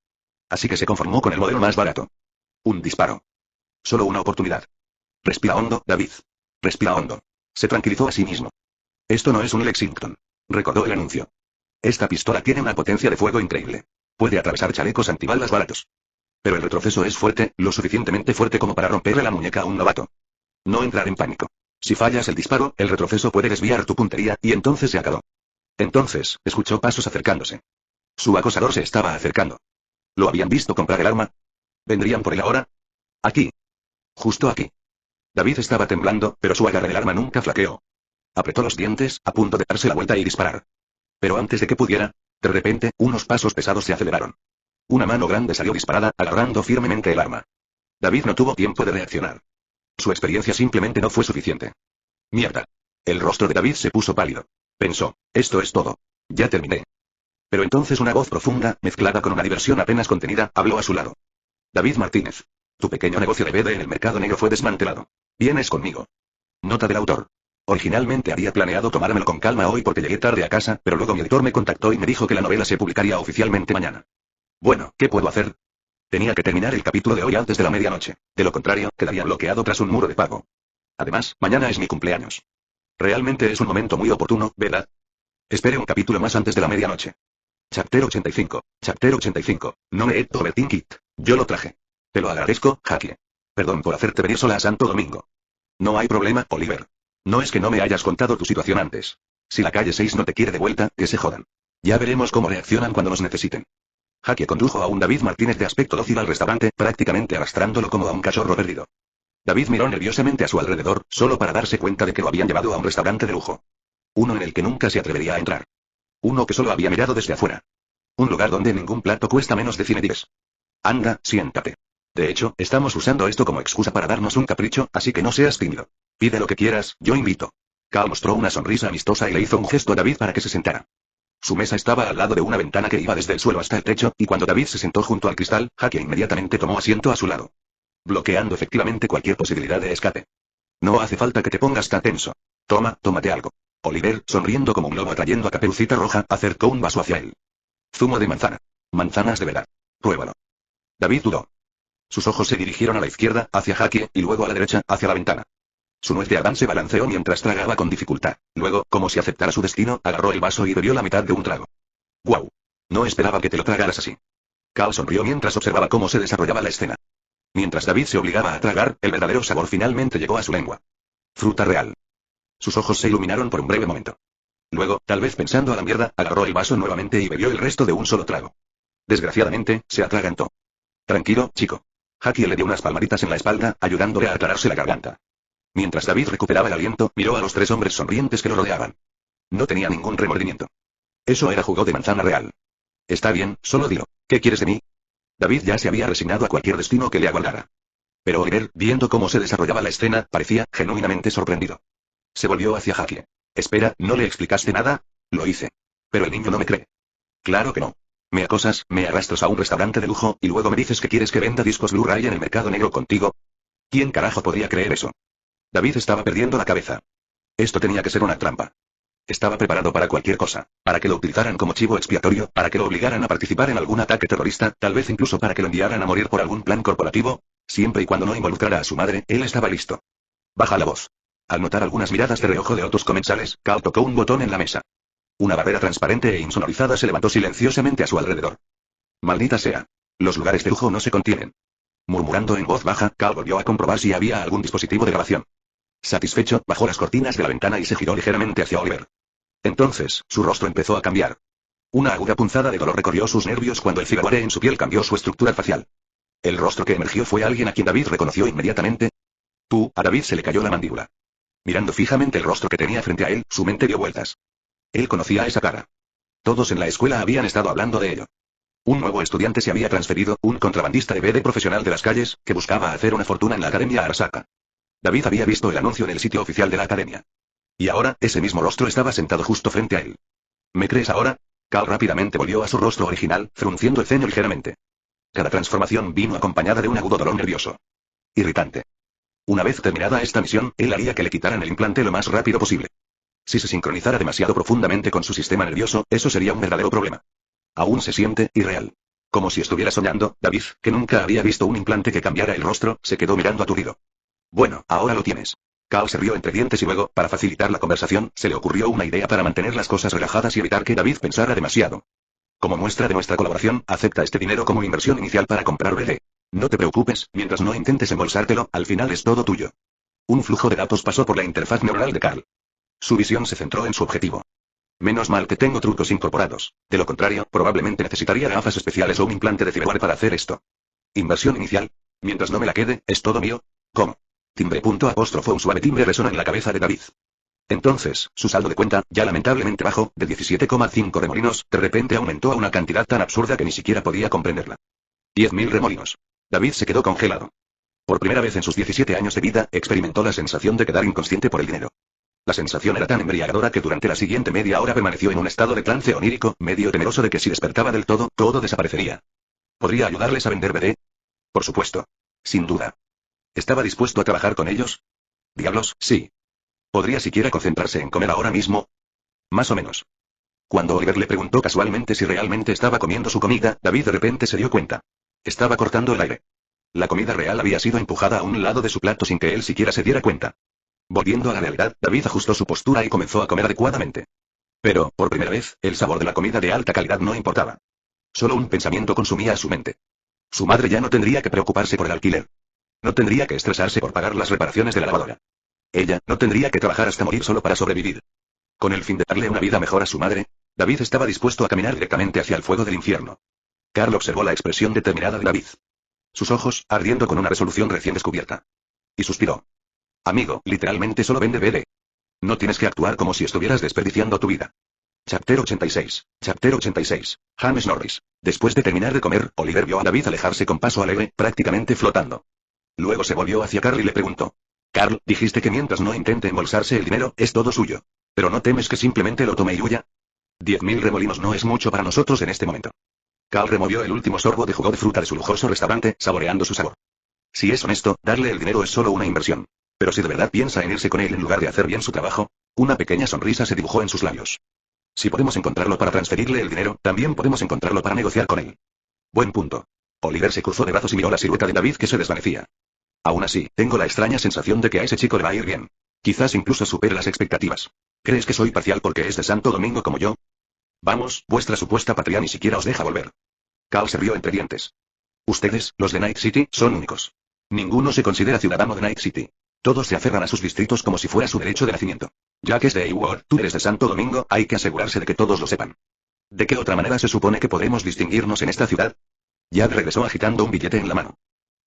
Así que se conformó con el modelo más barato. Un disparo. Solo una oportunidad. Respira hondo, David. Respira hondo. Se tranquilizó a sí mismo. Esto no es un Lexington. Recordó el anuncio. Esta pistola tiene una potencia de fuego increíble. Puede atravesar chalecos antibalas baratos. Pero el retroceso es fuerte, lo suficientemente fuerte como para romperle la muñeca a un novato. No entrar en pánico. Si fallas el disparo, el retroceso puede desviar tu puntería, y entonces se acabó. Entonces, escuchó pasos acercándose. Su acosador se estaba acercando. ¿Lo habían visto comprar el arma? ¿Vendrían por él ahora? Aquí. Justo aquí. David estaba temblando, pero su agarre del arma nunca flaqueó. Apretó los dientes, a punto de darse la vuelta y disparar. Pero antes de que pudiera, de repente, unos pasos pesados se aceleraron. Una mano grande salió disparada, agarrando firmemente el arma. David no tuvo tiempo de reaccionar. Su experiencia simplemente no fue suficiente. Mierda. El rostro de David se puso pálido. Pensó, esto es todo. Ya terminé. Pero entonces una voz profunda, mezclada con una diversión apenas contenida, habló a su lado. David Martínez. Tu pequeño negocio de BD en el mercado negro fue desmantelado. Vienes conmigo. Nota del autor. Originalmente había planeado tomármelo con calma hoy porque llegué tarde a casa, pero luego mi editor me contactó y me dijo que la novela se publicaría oficialmente mañana. Bueno, ¿qué puedo hacer? Tenía que terminar el capítulo de hoy antes de la medianoche. De lo contrario, quedaría bloqueado tras un muro de pago. Además, mañana es mi cumpleaños. Realmente es un momento muy oportuno, ¿verdad? Espere un capítulo más antes de la medianoche. Chapter 85. Chapter 85. No me he overthink it. Yo lo traje. Te lo agradezco, Jackie. Perdón por hacerte venir sola a Santo Domingo. No hay problema, Oliver. No es que no me hayas contado tu situación antes. Si la calle 6 no te quiere de vuelta, que se jodan. Ya veremos cómo reaccionan cuando nos necesiten. Jackie condujo a un David Martínez de aspecto dócil al restaurante, prácticamente arrastrándolo como a un cachorro perdido. David miró nerviosamente a su alrededor, solo para darse cuenta de que lo habían llevado a un restaurante de lujo. Uno en el que nunca se atrevería a entrar. Uno que solo había mirado desde afuera. Un lugar donde ningún plato cuesta menos de 100 dólares. Anda, siéntate. De hecho, estamos usando esto como excusa para darnos un capricho, así que no seas tímido. Pide lo que quieras, yo invito. Cal mostró una sonrisa amistosa y le hizo un gesto a David para que se sentara. Su mesa estaba al lado de una ventana que iba desde el suelo hasta el techo, y cuando David se sentó junto al cristal, Jackie inmediatamente tomó asiento a su lado. Bloqueando efectivamente cualquier posibilidad de escape. No hace falta que te pongas tan tenso. Tómate algo. Oliver, sonriendo como un lobo atrayendo a Caperucita Roja, acercó un vaso hacia él. Zumo de manzana. Manzanas de verdad. Pruébalo. David dudó. Sus ojos se dirigieron a la izquierda, hacia Jackie, y luego a la derecha, hacia la ventana. Su nuez de Adán se balanceó mientras tragaba con dificultad. Luego, como si aceptara su destino, agarró el vaso y bebió la mitad de un trago. ¡Guau! No esperaba que te lo tragaras así. Cal sonrió mientras observaba cómo se desarrollaba la escena. Mientras David se obligaba a tragar, el verdadero sabor finalmente llegó a su lengua. Fruta real. Sus ojos se iluminaron por un breve momento. Luego, tal vez pensando a la mierda, agarró el vaso nuevamente y bebió el resto de un solo trago. Desgraciadamente, se atragantó. Tranquilo, chico. Jackie le dio unas palmaditas en la espalda, ayudándole a aclararse la garganta. Mientras David recuperaba el aliento, miró a los tres hombres sonrientes que lo rodeaban. No tenía ningún remordimiento. Eso era jugo de manzana real. Está bien, solo dilo. ¿Qué quieres de mí? David ya se había resignado a cualquier destino que le aguardara. Pero Oliver, viendo cómo se desarrollaba la escena, parecía genuinamente sorprendido. Se volvió hacia Jackie. Espera, ¿no le explicaste nada? Lo hice. Pero el niño no me cree. Claro que no. Me acosas, me arrastras a un restaurante de lujo, y luego me dices que quieres que venda discos Blu-ray en el mercado negro contigo. ¿Quién carajo podría creer eso? David estaba perdiendo la cabeza. Esto tenía que ser una trampa. Estaba preparado para cualquier cosa, para que lo utilizaran como chivo expiatorio, para que lo obligaran a participar en algún ataque terrorista, tal vez incluso para que lo enviaran a morir por algún plan corporativo. Siempre y cuando no involucrara a su madre, él estaba listo. Baja la voz. Al notar algunas miradas de reojo de otros comensales, Cal tocó un botón en la mesa. Una barrera transparente e insonorizada se levantó silenciosamente a su alrededor. Maldita sea. Los lugares de lujo no se contienen. Murmurando en voz baja, Cal volvió a comprobar si había algún dispositivo de grabación. Satisfecho, bajó las cortinas de la ventana y se giró ligeramente hacia Oliver. Entonces, su rostro empezó a cambiar. Una aguda punzada de dolor recorrió sus nervios cuando el fibroare en su piel cambió su estructura facial. El rostro que emergió fue alguien a quien David reconoció inmediatamente. A David se le cayó la mandíbula. Mirando fijamente el rostro que tenía frente a él, su mente dio vueltas. Él conocía esa cara. Todos en la escuela habían estado hablando de ello. Un nuevo estudiante se había transferido, un contrabandista de BD profesional de las calles, que buscaba hacer una fortuna en la Academia Arasaka. David había visto el anuncio en el sitio oficial de la academia. Y ahora, ese mismo rostro estaba sentado justo frente a él. ¿Me crees ahora? Cal rápidamente volvió a su rostro original, frunciendo el ceño ligeramente. Cada transformación vino acompañada de un agudo dolor nervioso. Irritante. Una vez terminada esta misión, él haría que le quitaran el implante lo más rápido posible. Si se sincronizara demasiado profundamente con su sistema nervioso, eso sería un verdadero problema. Aún se siente irreal. Como si estuviera soñando, David, que nunca había visto un implante que cambiara el rostro, se quedó mirando aturdido. Bueno, ahora lo tienes. Cal se rió entre dientes y luego, para facilitar la conversación, se le ocurrió una idea para mantener las cosas relajadas y evitar que David pensara demasiado. Como muestra de nuestra colaboración, acepta este dinero como inversión inicial para comprar BD. No te preocupes, mientras no intentes embolsártelo, al final es todo tuyo. Un flujo de datos pasó por la interfaz neuronal de Cal. Su visión se centró en su objetivo. Menos mal que tengo trucos incorporados. De lo contrario, probablemente necesitaría gafas especiales o un implante de fibroare para hacer esto. Inversión inicial. Mientras no me la quede, es todo mío. ¿Cómo? Timbre. Un suave timbre resonó en la cabeza de David. Entonces, su saldo de cuenta, ya lamentablemente bajo, de 17,5 remolinos, de repente aumentó a una cantidad tan absurda que ni siquiera podía comprenderla. 10.000 remolinos. David se quedó congelado. Por primera vez en sus 17 años de vida, experimentó la sensación de quedar inconsciente por el dinero. La sensación era tan embriagadora que durante la siguiente media hora permaneció en un estado de trance onírico, medio temeroso de que si despertaba del todo, todo desaparecería. ¿Podría ayudarles a vender BD? Por supuesto. Sin duda. ¿Estaba dispuesto a trabajar con ellos? Diablos, sí. ¿Podría siquiera concentrarse en comer ahora mismo? Más o menos. Cuando Oliver le preguntó casualmente si realmente estaba comiendo su comida, David de repente se dio cuenta. Estaba cortando el aire. La comida real había sido empujada a un lado de su plato sin que él siquiera se diera cuenta. Volviendo a la realidad, David ajustó su postura y comenzó a comer adecuadamente. Pero, por primera vez, el sabor de la comida de alta calidad no importaba. Solo un pensamiento consumía a su mente. Su madre ya no tendría que preocuparse por el alquiler. No tendría que estresarse por pagar las reparaciones de la lavadora. Ella no tendría que trabajar hasta morir solo para sobrevivir. Con el fin de darle una vida mejor a su madre, David estaba dispuesto a caminar directamente hacia el fuego del infierno. Carl observó la expresión determinada de David. Sus ojos, ardiendo con una resolución recién descubierta. Y suspiró. Amigo, literalmente solo ven DVD. No tienes que actuar como si estuvieras desperdiciando tu vida. Chapter 86. Chapter 86. James Norris. Después de terminar de comer, Oliver vio a David alejarse con paso alegre, prácticamente flotando. Luego se volvió hacia Carl y le preguntó. Carl, dijiste que mientras no intente embolsarse el dinero, es todo suyo. ¿Pero no temes que simplemente lo tome y huya? 10.000 remolinos no es mucho para nosotros en este momento. Carl removió el último sorbo de jugo de fruta de su lujoso restaurante, saboreando su sabor. Si es honesto, darle el dinero es solo una inversión. Pero si de verdad piensa en irse con él en lugar de hacer bien su trabajo, una pequeña sonrisa se dibujó en sus labios. Si podemos encontrarlo para transferirle el dinero, también podemos encontrarlo para negociar con él. Buen punto. Oliver se cruzó de brazos y miró la silueta de David que se desvanecía. Aún así, tengo la extraña sensación de que a ese chico le va a ir bien. Quizás incluso supere las expectativas. ¿Crees que soy parcial porque es de Santo Domingo como yo? Vamos, vuestra supuesta patria ni siquiera os deja volver. Carl se rió entre dientes. Ustedes, los de Night City, son únicos. Ninguno se considera ciudadano de Night City. Todos se aferran a sus distritos como si fuera su derecho de nacimiento. Ya que es de Hayward, tú eres de Santo Domingo, hay que asegurarse de que todos lo sepan. ¿De qué otra manera se supone que podemos distinguirnos en esta ciudad? Jack regresó agitando un billete en la mano.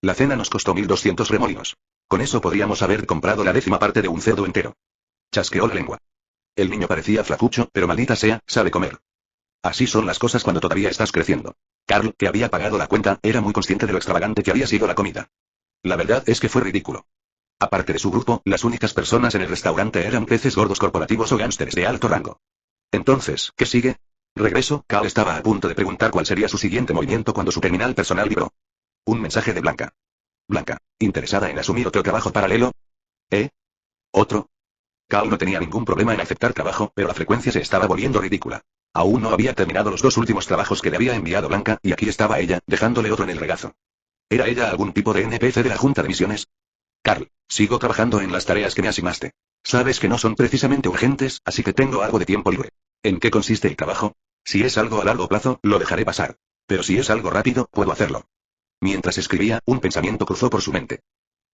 La cena nos costó 1.200 remolinos. Con eso podríamos haber comprado la 10ª parte de un cerdo entero. Chasqueó la lengua. El niño parecía flacucho, pero maldita sea, sabe comer. Así son las cosas cuando todavía estás creciendo. Carl, que había pagado la cuenta, era muy consciente de lo extravagante que había sido la comida. La verdad es que fue ridículo. Aparte de su grupo, las únicas personas en el restaurante eran peces gordos corporativos o gángsters de alto rango. Entonces, ¿qué sigue? Regreso. Carl estaba a punto de preguntar cuál sería su siguiente movimiento cuando su terminal personal vibró. Un mensaje de Blanca. Blanca, ¿interesada en asumir otro trabajo paralelo? ¿Eh? ¿Otro? Carl no tenía ningún problema en aceptar trabajo, pero la frecuencia se estaba volviendo ridícula. Aún no había terminado los 2 últimos trabajos que le había enviado Blanca, y aquí estaba ella, dejándole otro en el regazo. ¿Era ella algún tipo de NPC de la Junta de Misiones? Carl, sigo trabajando en las tareas que me asignaste. Sabes que no son precisamente urgentes, así que tengo algo de tiempo libre. ¿En qué consiste el trabajo? Si es algo a largo plazo, lo dejaré pasar. Pero si es algo rápido, puedo hacerlo. Mientras escribía, un pensamiento cruzó por su mente.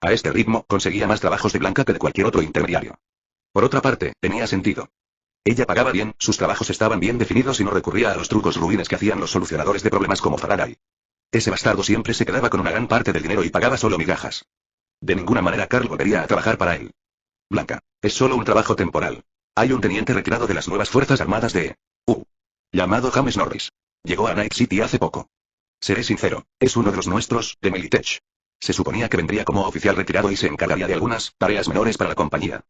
A este ritmo, conseguía más trabajos de Blanca que de cualquier otro intermediario. Por otra parte, tenía sentido. Ella pagaba bien, sus trabajos estaban bien definidos y no recurría a los trucos ruines que hacían los solucionadores de problemas como Faraday. Ese bastardo siempre se quedaba con una gran parte del dinero y pagaba solo migajas. De ninguna manera Carl volvería a trabajar para él. Blanca, es solo un trabajo temporal. Hay un teniente retirado de las nuevas Fuerzas Armadas de llamado James Norris. Llegó a Night City hace poco. Seré sincero, es uno de los nuestros, de Militech. Se suponía que vendría como oficial retirado y se encargaría de algunas tareas menores para la compañía.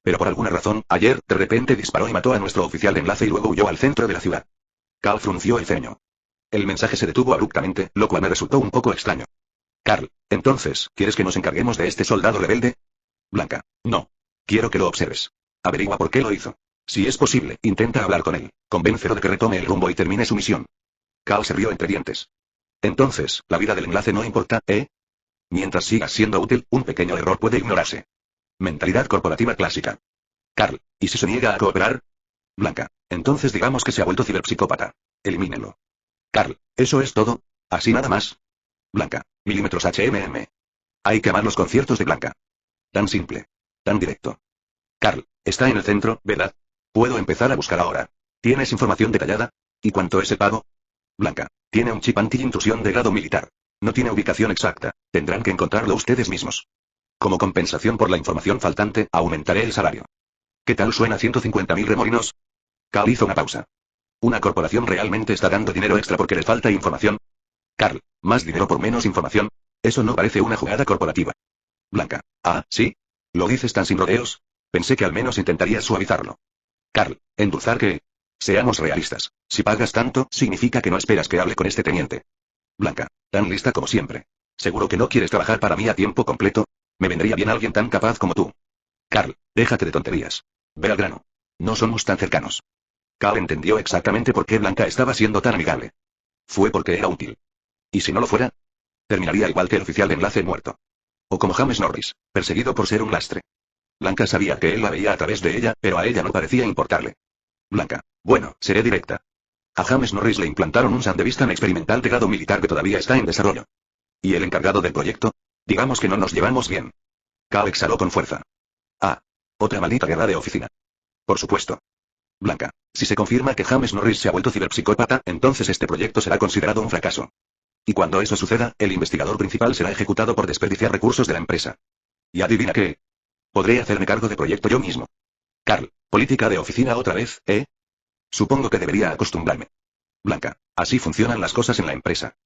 Pero por alguna razón, ayer, de repente disparó y mató a nuestro oficial de enlace y luego huyó al centro de la ciudad. Carl frunció el ceño. El mensaje se detuvo abruptamente, lo cual me resultó un poco extraño. Carl, entonces, ¿quieres que nos encarguemos de este soldado rebelde? Blanca, no. Quiero que lo observes. Averigua por qué lo hizo. Si es posible, intenta hablar con él. Convéncelo de que retome el rumbo y termine su misión. Carl se rió entre dientes. Entonces, la vida del enlace no importa, ¿eh? Mientras sigas siendo útil, un pequeño error puede ignorarse. Mentalidad corporativa clásica. Carl, ¿y si se niega a cooperar? Blanca, entonces digamos que se ha vuelto ciberpsicópata. Elimínelo. Carl, ¿eso es todo? ¿Así nada más? Blanca, milímetros HMM. Hay que amar los conciertos de Blanca. Tan simple. Tan directo. Carl, está en el centro, ¿verdad? Puedo empezar a buscar ahora. ¿Tienes información detallada? ¿Y cuánto es el pago? Blanca, tiene un chip anti-intrusión de grado militar. No tiene ubicación exacta, tendrán que encontrarlo ustedes mismos. Como compensación por la información faltante, aumentaré el salario. ¿Qué tal suena 150.000 remolinos? Carl hizo una pausa. ¿Una corporación realmente está dando dinero extra porque les falta información? Carl, ¿más dinero por menos información? Eso no parece una jugada corporativa. Blanca, ah, ¿sí? ¿Lo dices tan sin rodeos? Pensé que al menos intentarías suavizarlo. Carl, ¿endulzar qué? Seamos realistas. Si pagas tanto, significa que no esperas que hable con este teniente. Blanca, tan lista como siempre. ¿Seguro que no quieres trabajar para mí a tiempo completo? Me vendría bien alguien tan capaz como tú. Carl, déjate de tonterías. Ve al grano. No somos tan cercanos. Carl entendió exactamente por qué Blanca estaba siendo tan amigable. Fue porque era útil. ¿Y si no lo fuera? Terminaría igual que el oficial de enlace muerto. O como James Norris, perseguido por ser un lastre. Blanca sabía que él la veía a través de ella, pero a ella no parecía importarle. Blanca, bueno, seré directa. A James Norris le implantaron un Sandevistan experimental de grado militar que todavía está en desarrollo. ¿Y el encargado del proyecto? Digamos que no nos llevamos bien. Carl exhaló con fuerza. Ah, otra maldita guerra de oficina. Por supuesto. Blanca. Si se confirma que James Norris se ha vuelto ciberpsicópata, entonces este proyecto será considerado un fracaso. Y cuando eso suceda, el investigador principal será ejecutado por desperdiciar recursos de la empresa. ¿Y adivina qué? Podré hacerme cargo del proyecto yo mismo. Carl, política de oficina otra vez, ¿eh? Supongo que debería acostumbrarme. Blanca. Así funcionan las cosas en la empresa.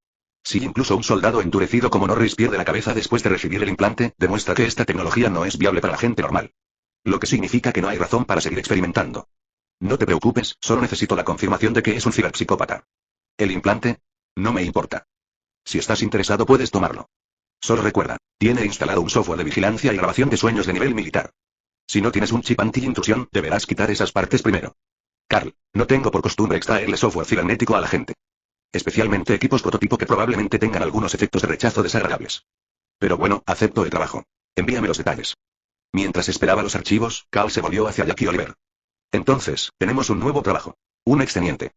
Si incluso un soldado endurecido como Norris pierde la cabeza después de recibir el implante, demuestra que esta tecnología no es viable para la gente normal. Lo que significa que no hay razón para seguir experimentando. No te preocupes, solo necesito la confirmación de que es un ciberpsicópata. ¿El implante? No me importa. Si estás interesado puedes tomarlo. Solo recuerda, tiene instalado un software de vigilancia y grabación de sueños de nivel militar. Si no tienes un chip anti-intrusión, deberás quitar esas partes primero. Carl, no tengo por costumbre extraerle software cibernético a la gente. Especialmente equipos prototipo que probablemente tengan algunos efectos de rechazo desagradables. Pero bueno, acepto el trabajo. Envíame los detalles. Mientras esperaba los archivos, Carl se volvió hacia Jack y Oliver. Entonces, tenemos un nuevo trabajo. Un exteniente.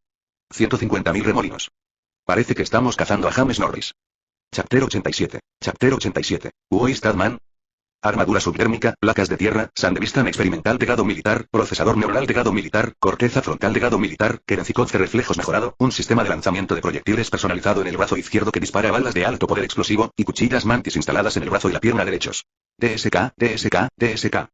150.000 remolinos. Parece que estamos cazando a James Norris. Chapter 87. Chapter 87. Who is that man? Armadura subdérmica, placas de tierra, Sandevistan experimental de grado militar, procesador neuronal de grado militar, corteza frontal de grado militar, Kerencicot de reflejos mejorado, un sistema de lanzamiento de proyectiles personalizado en el brazo izquierdo que dispara balas de alto poder explosivo, y cuchillas mantis instaladas en el brazo y la pierna derechos. DSK, DSK, DSK.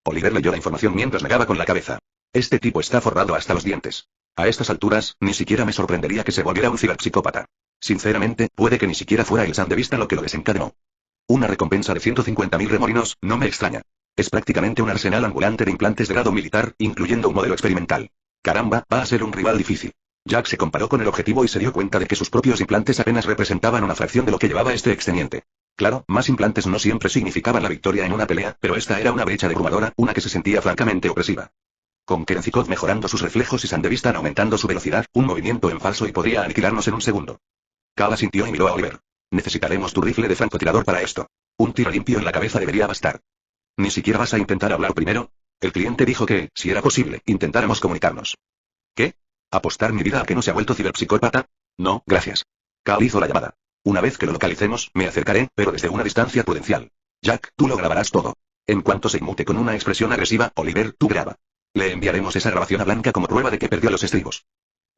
Oliver leyó la información mientras negaba con la cabeza. Este tipo está forrado hasta los dientes. A estas alturas, ni siquiera me sorprendería que se volviera un ciberpsicópata. Sinceramente, puede que ni siquiera fuera el Sandevista lo que lo desencadenó. Una recompensa de 150.000 remolinos, no me extraña. Es prácticamente un arsenal ambulante de implantes de grado militar, incluyendo un modelo experimental. Caramba, va a ser un rival difícil. Jack se comparó con el objetivo y se dio cuenta de que sus propios implantes apenas representaban una fracción de lo que llevaba este exteniente. Claro, más implantes no siempre significaban la victoria en una pelea, pero esta era una brecha abrumadora, una que se sentía francamente opresiva. Con Kerencicot mejorando sus reflejos y Sandevistan aumentando su velocidad, un movimiento en falso y podría aniquilarnos en un segundo. Carl asintió y miró a Oliver. Necesitaremos tu rifle de francotirador para esto. Un tiro limpio en la cabeza debería bastar. ¿Ni siquiera vas a intentar hablar primero? El cliente dijo que, si era posible, intentáramos comunicarnos. ¿Qué? ¿Apostar mi vida a que no se ha vuelto ciberpsicópata? No, gracias. Carl hizo la llamada. Una vez que lo localicemos, me acercaré, pero desde una distancia prudencial. Jack, tú lo grabarás todo. En cuanto se inmute con una expresión agresiva, Oliver, tú graba. Le enviaremos esa grabación a Blanca como prueba de que perdió los estribos.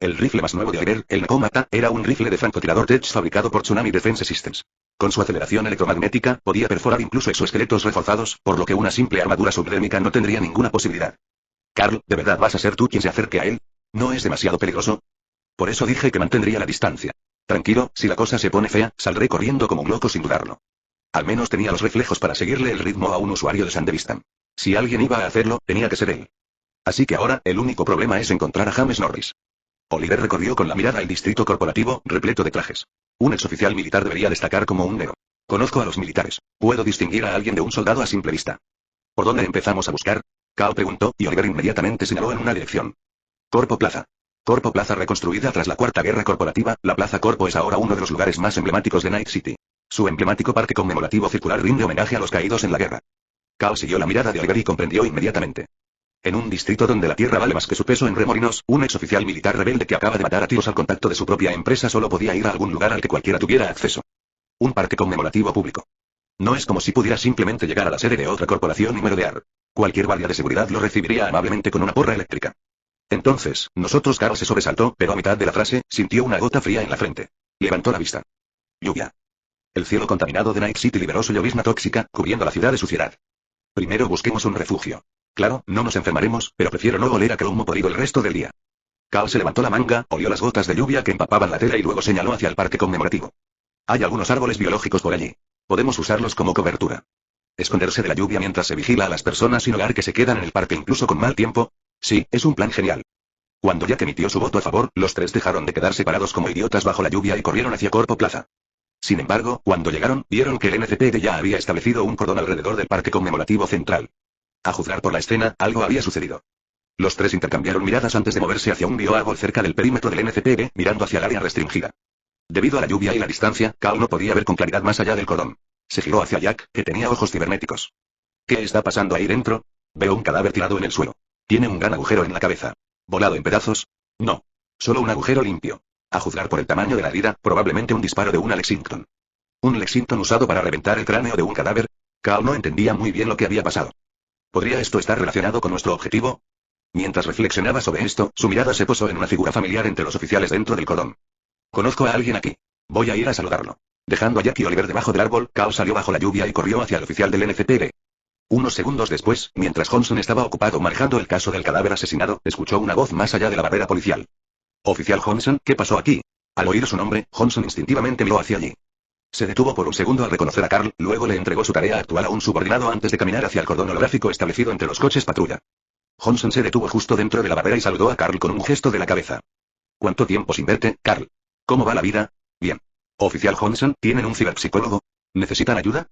El rifle más nuevo de Oliver, el Nakomata, era un rifle de francotirador Tech fabricado por Tsunami Defense Systems. Con su aceleración electromagnética, podía perforar incluso exoesqueletos reforzados, por lo que una simple armadura subdérmica no tendría ninguna posibilidad. Carl, ¿de verdad vas a ser tú quien se acerque a él? ¿No es demasiado peligroso? Por eso dije que mantendría la distancia. Tranquilo, si la cosa se pone fea, saldré corriendo como un loco sin dudarlo. Al menos tenía los reflejos para seguirle el ritmo a un usuario de Sandevistan. Si alguien iba a hacerlo, tenía que ser él. Así que ahora, el único problema es encontrar a James Norris. Oliver recorrió con la mirada el distrito corporativo, repleto de trajes. Un exoficial militar debería destacar como un negro. Conozco a los militares. Puedo distinguir a alguien de un soldado a simple vista. ¿Por dónde empezamos a buscar? Carl preguntó, y Oliver inmediatamente señaló en una dirección. Corpo Plaza. Corpo Plaza reconstruida tras la Cuarta Guerra Corporativa, la Plaza Corpo es ahora uno de los lugares más emblemáticos de Night City. Su emblemático parque conmemorativo circular rinde homenaje a los caídos en la guerra. Carl siguió la mirada de Oliver y comprendió inmediatamente. En un distrito donde la tierra vale más que su peso en remolinos, un exoficial militar rebelde que acaba de matar a tiros al contacto de su propia empresa solo podía ir a algún lugar al que cualquiera tuviera acceso. Un parque conmemorativo público. No es como si pudiera simplemente llegar a la sede de otra corporación y merodear. Cualquier guardia de seguridad lo recibiría amablemente con una porra eléctrica. Entonces, nosotros. Carl se sobresaltó, pero a mitad de la frase, sintió una gota fría en la frente. Levantó la vista. Lluvia. El cielo contaminado de Night City liberó su llovizna tóxica, cubriendo la ciudad de suciedad. Primero busquemos un refugio. Claro, no nos enfermaremos, pero prefiero no oler a cromo podrido el resto del día. Carl se levantó la manga, olió las gotas de lluvia que empapaban la tela y luego señaló hacia el parque conmemorativo. Hay algunos árboles biológicos por allí. Podemos usarlos como cobertura. Esconderse de la lluvia mientras se vigila a las personas sin hogar que se quedan en el parque incluso con mal tiempo. Sí, es un plan genial. Cuando Jack emitió su voto a favor, los tres dejaron de quedar separados como idiotas bajo la lluvia y corrieron hacia Corpo Plaza. Sin embargo, cuando llegaron, vieron que el NCPD ya había establecido un cordón alrededor del parque conmemorativo central. A juzgar por la escena, algo había sucedido. Los tres intercambiaron miradas antes de moverse hacia un bioárbol cerca del perímetro del NCPD, mirando hacia el área restringida. Debido a la lluvia y la distancia, Carl no podía ver con claridad más allá del cordón. Se giró hacia Jack, que tenía ojos cibernéticos. ¿Qué está pasando ahí dentro? Veo un cadáver tirado en el suelo. Tiene un gran agujero en la cabeza. ¿Volado en pedazos? No. Solo un agujero limpio. A juzgar por el tamaño de la herida, probablemente un disparo de una Lexington. ¿Un Lexington usado para reventar el cráneo de un cadáver? Carl no entendía muy bien lo que había pasado. ¿Podría esto estar relacionado con nuestro objetivo? Mientras reflexionaba sobre esto, su mirada se posó en una figura familiar entre los oficiales dentro del cordón. Conozco a alguien aquí. Voy a ir a saludarlo. Dejando a Jack y Oliver debajo del árbol, Cal salió bajo la lluvia y corrió hacia el oficial del NCPD. Unos segundos después, mientras Johnson estaba ocupado manejando el caso del cadáver asesinado, escuchó una voz más allá de la barrera policial. Oficial Johnson, ¿qué pasó aquí? Al oír su nombre, Johnson instintivamente miró hacia allí. Se detuvo por un segundo al reconocer a Carl, luego le entregó su tarea actual a un subordinado antes de caminar hacia el cordón holográfico establecido entre los coches patrulla. Johnson se detuvo justo dentro de la barrera y saludó a Carl con un gesto de la cabeza. ¿Cuánto tiempo sin verte, Carl? ¿Cómo va la vida? Bien. Oficial Johnson, ¿tienen un ciberpsicólogo? ¿Necesitan ayuda?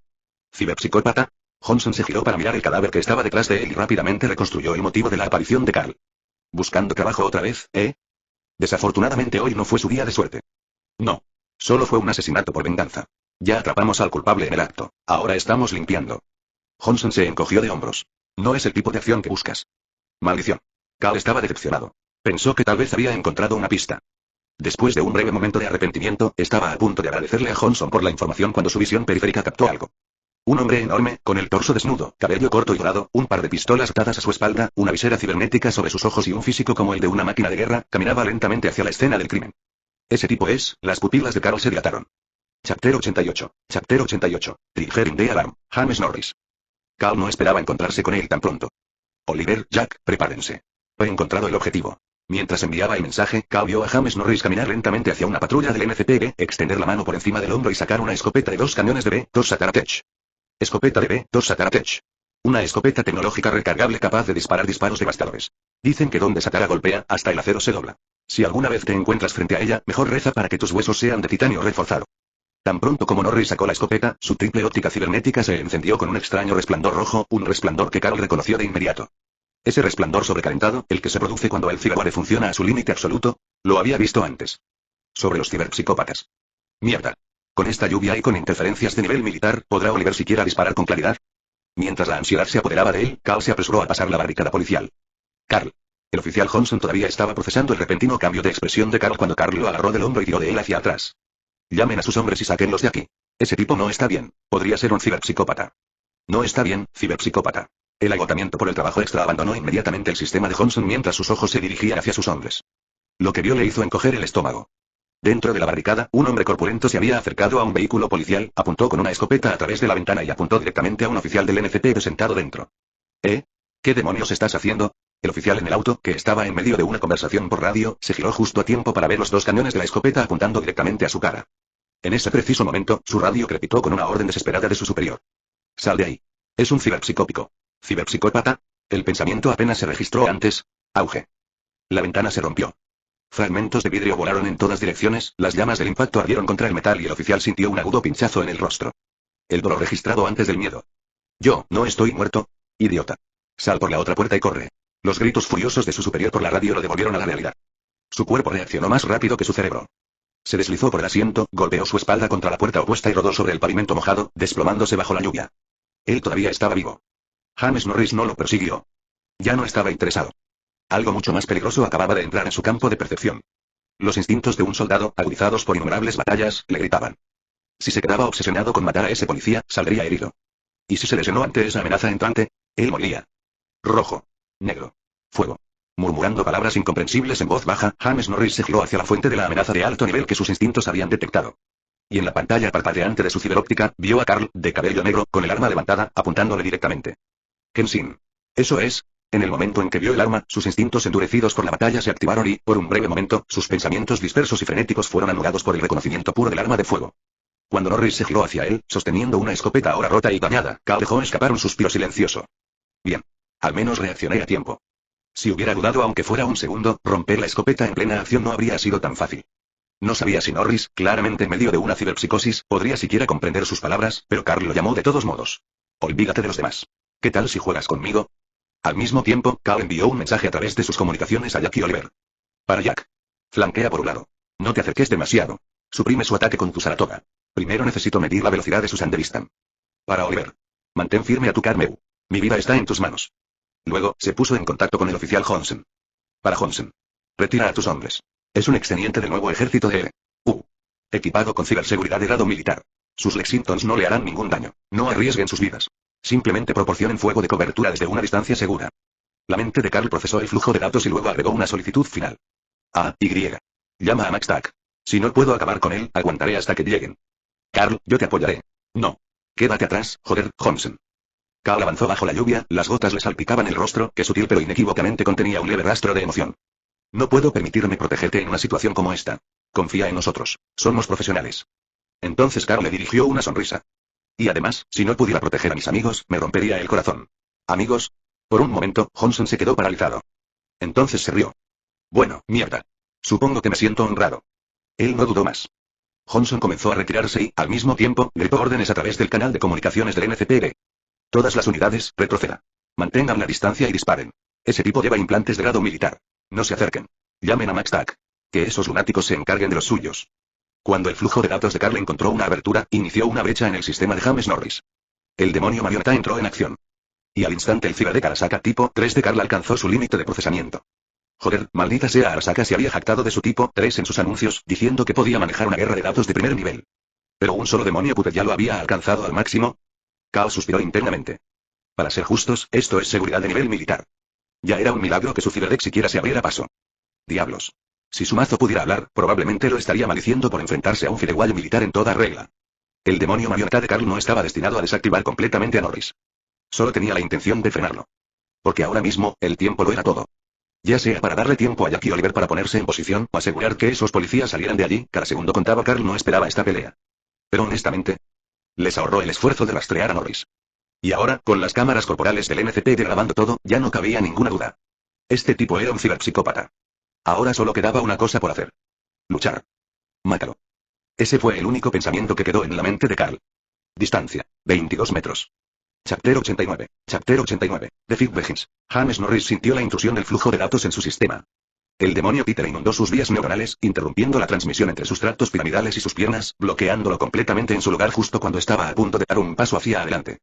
¿Ciberpsicópata? Johnson se giró para mirar el cadáver que estaba detrás de él y rápidamente reconstruyó el motivo de la aparición de Carl. ¿Buscando trabajo otra vez, eh? Desafortunadamente hoy no fue su día de suerte. No. Solo fue un asesinato por venganza. Ya atrapamos al culpable en el acto. Ahora estamos limpiando. Johnson se encogió de hombros. No es el tipo de acción que buscas. Maldición. Carl estaba decepcionado. Pensó que tal vez había encontrado una pista. Después de un breve momento de arrepentimiento, estaba a punto de agradecerle a Johnson por la información cuando su visión periférica captó algo. Un hombre enorme, con el torso desnudo, cabello corto y dorado, un par de pistolas atadas a su espalda, una visera cibernética sobre sus ojos y un físico como el de una máquina de guerra, caminaba lentamente hacia la escena del crimen. Ese tipo es. Las pupilas de Carl se dilataron. Chapter 88. Chapter 88. Triggering the alarm. James Norris. Carl no esperaba encontrarse con él tan pronto. Oliver, Jack, prepárense. He encontrado el objetivo. Mientras enviaba el mensaje, Carl vio a James Norris caminar lentamente hacia una patrulla del NCPD, extender la mano por encima del hombro y sacar una escopeta de 2 cañones de B-2 Sakaratech. Escopeta de B-2 Sakaratech. Una escopeta tecnológica recargable capaz de disparar disparos devastadores. Dicen que donde Sakara golpea, hasta el acero se dobla. Si alguna vez te encuentras frente a ella, mejor reza para que tus huesos sean de titanio reforzado. Tan pronto como Norris sacó la escopeta, su triple óptica cibernética se encendió con un extraño resplandor rojo, un resplandor que Carl reconoció de inmediato. Ese resplandor sobrecalentado, el que se produce cuando el ciberware funciona a su límite absoluto, lo había visto antes. Sobre los ciberpsicópatas. Mierda. Con esta lluvia y con interferencias de nivel militar, ¿podrá Oliver siquiera disparar con claridad? Mientras la ansiedad se apoderaba de él, Carl se apresuró a pasar la barricada policial. Carl. El oficial Johnson todavía estaba procesando el repentino cambio de expresión de Carl cuando Carl lo agarró del hombro y tiró de él hacia atrás. Llamen a sus hombres y sáquenlos de aquí. Ese tipo no está bien. Podría ser un ciberpsicópata. No está bien, ciberpsicópata. El agotamiento por el trabajo extra abandonó inmediatamente el sistema de Johnson mientras sus ojos se dirigían hacia sus hombres. Lo que vio le hizo encoger el estómago. Dentro de la barricada, un hombre corpulento se había acercado a un vehículo policial, apuntó con una escopeta a través de la ventana y apuntó directamente a un oficial del NCPD sentado dentro. ¿Eh? ¿Qué demonios estás haciendo? El oficial en el auto, que estaba en medio de una conversación por radio, se giró justo a tiempo para ver los 2 cañones de la escopeta apuntando directamente a su cara. En ese preciso momento, su radio crepitó con una orden desesperada de su superior. Sal de ahí. Es un ciberpsicópico. ¿Ciberpsicópata? El pensamiento apenas se registró antes. Auge. La ventana se rompió. Fragmentos de vidrio volaron en todas direcciones, las llamas del impacto ardieron contra el metal y el oficial sintió un agudo pinchazo en el rostro. El dolor registrado antes del miedo. Yo, no estoy muerto. Idiota. Sal por la otra puerta y corre. Los gritos furiosos de su superior por la radio lo devolvieron a la realidad. Su cuerpo reaccionó más rápido que su cerebro. Se deslizó por el asiento, golpeó su espalda contra la puerta opuesta y rodó sobre el pavimento mojado, desplomándose bajo la lluvia. Él todavía estaba vivo. James Norris no lo persiguió. Ya no estaba interesado. Algo mucho más peligroso acababa de entrar en su campo de percepción. Los instintos de un soldado, agudizados por innumerables batallas, le gritaban. Si se quedaba obsesionado con matar a ese policía, saldría herido. Y si se lesionó ante esa amenaza entrante, él moriría. Rojo. Negro. Fuego. Murmurando palabras incomprensibles en voz baja, James Norris se giró hacia la fuente de la amenaza de alto nivel que sus instintos habían detectado. Y en la pantalla parpadeante de su ciberóptica, vio a Carl, de cabello negro, con el arma levantada, apuntándole directamente. Kenshin. Eso es. En el momento en que vio el arma, sus instintos endurecidos por la batalla se activaron y, por un breve momento, sus pensamientos dispersos y frenéticos fueron anulados por el reconocimiento puro del arma de fuego. Cuando Norris se giró hacia él, sosteniendo una escopeta ahora rota y dañada, Carl dejó escapar un suspiro silencioso. Bien. Al menos reaccioné a tiempo. Si hubiera dudado aunque fuera un segundo, romper la escopeta en plena acción no habría sido tan fácil. No sabía si Norris, claramente en medio de una ciberpsicosis, podría siquiera comprender sus palabras, pero Carl lo llamó de todos modos. Olvídate de los demás. ¿Qué tal si juegas conmigo? Al mismo tiempo, Carl envió un mensaje a través de sus comunicaciones a Jack y Oliver. Para Jack. Flanquea por un lado. No te acerques demasiado. Suprime su ataque con tu Saratoga. Primero necesito medir la velocidad de su Sandevistan. Para Oliver. Mantén firme a tu Carmeu. Mi vida está en tus manos. Luego, se puso en contacto con el oficial Johnson. Para Johnson. Retira a tus hombres. Es un exteniente del nuevo ejército de equipado con ciberseguridad de grado militar. Sus Lexingtons no le harán ningún daño. No arriesguen sus vidas. Simplemente proporcionen fuego de cobertura desde una distancia segura. La mente de Carl procesó el flujo de datos y luego agregó una solicitud final. Y. Llama a MaxTac. Si no puedo acabar con él, aguantaré hasta que lleguen. Carl, yo te apoyaré. No. Quédate atrás, joder, Johnson. Carl avanzó bajo la lluvia, las gotas le salpicaban el rostro, que sutil pero inequívocamente contenía un leve rastro de emoción. No puedo permitirme protegerte en una situación como esta. Confía en nosotros. Somos profesionales. Entonces Carl le dirigió una sonrisa. Y además, si no pudiera proteger a mis amigos, me rompería el corazón. ¿Amigos? Por un momento, Johnson se quedó paralizado. Entonces se rió. Bueno, mierda. Supongo que me siento honrado. Él no dudó más. Johnson comenzó a retirarse y, al mismo tiempo, gritó órdenes a través del canal de comunicaciones del NCPD. Todas las unidades, retroceda. Mantengan la distancia y disparen. Ese tipo lleva implantes de grado militar. No se acerquen. Llamen a MaxTac. Que esos lunáticos se encarguen de los suyos. Cuando el flujo de datos de Carl encontró una abertura, inició una brecha en el sistema de James Norris. El demonio marioneta entró en acción. Y al instante el ciberdeck Arasaka tipo 3 de Carl alcanzó su límite de procesamiento. Joder, maldita sea, Arasaka se había jactado de su tipo 3 en sus anuncios, diciendo que podía manejar una guerra de datos de primer nivel. Pero un solo demonio puppet ya lo había alcanzado al máximo. Kao suspiró internamente. Para ser justos, esto es seguridad de nivel militar. Ya era un milagro que su ciberdeck siquiera se abriera paso. Diablos. Si su mazo pudiera hablar, probablemente lo estaría maldiciendo por enfrentarse a un firewall militar en toda regla. El demonio marioneta de Carl no estaba destinado a desactivar completamente a Norris. Solo tenía la intención de frenarlo. Porque ahora mismo, el tiempo lo era todo. Ya sea para darle tiempo a Jack y Oliver para ponerse en posición, o asegurar que esos policías salieran de allí, cada segundo contaba. Carl no esperaba esta pelea. Pero honestamente, les ahorró el esfuerzo de rastrear a Norris. Y ahora, con las cámaras corporales del NCPD grabando todo, ya no cabía ninguna duda. Este tipo era un ciberpsicópata. Ahora solo quedaba una cosa por hacer. Luchar. Mátalo. Ese fue el único pensamiento que quedó en la mente de Carl. Distancia, 22 metros. Chapter 89. Chapter 89. The Fight Begins. James Norris sintió la intrusión del flujo de datos en su sistema. El demonio títere inundó sus vías neuronales, interrumpiendo la transmisión entre sus tractos piramidales y sus piernas, bloqueándolo completamente en su lugar justo cuando estaba a punto de dar un paso hacia adelante.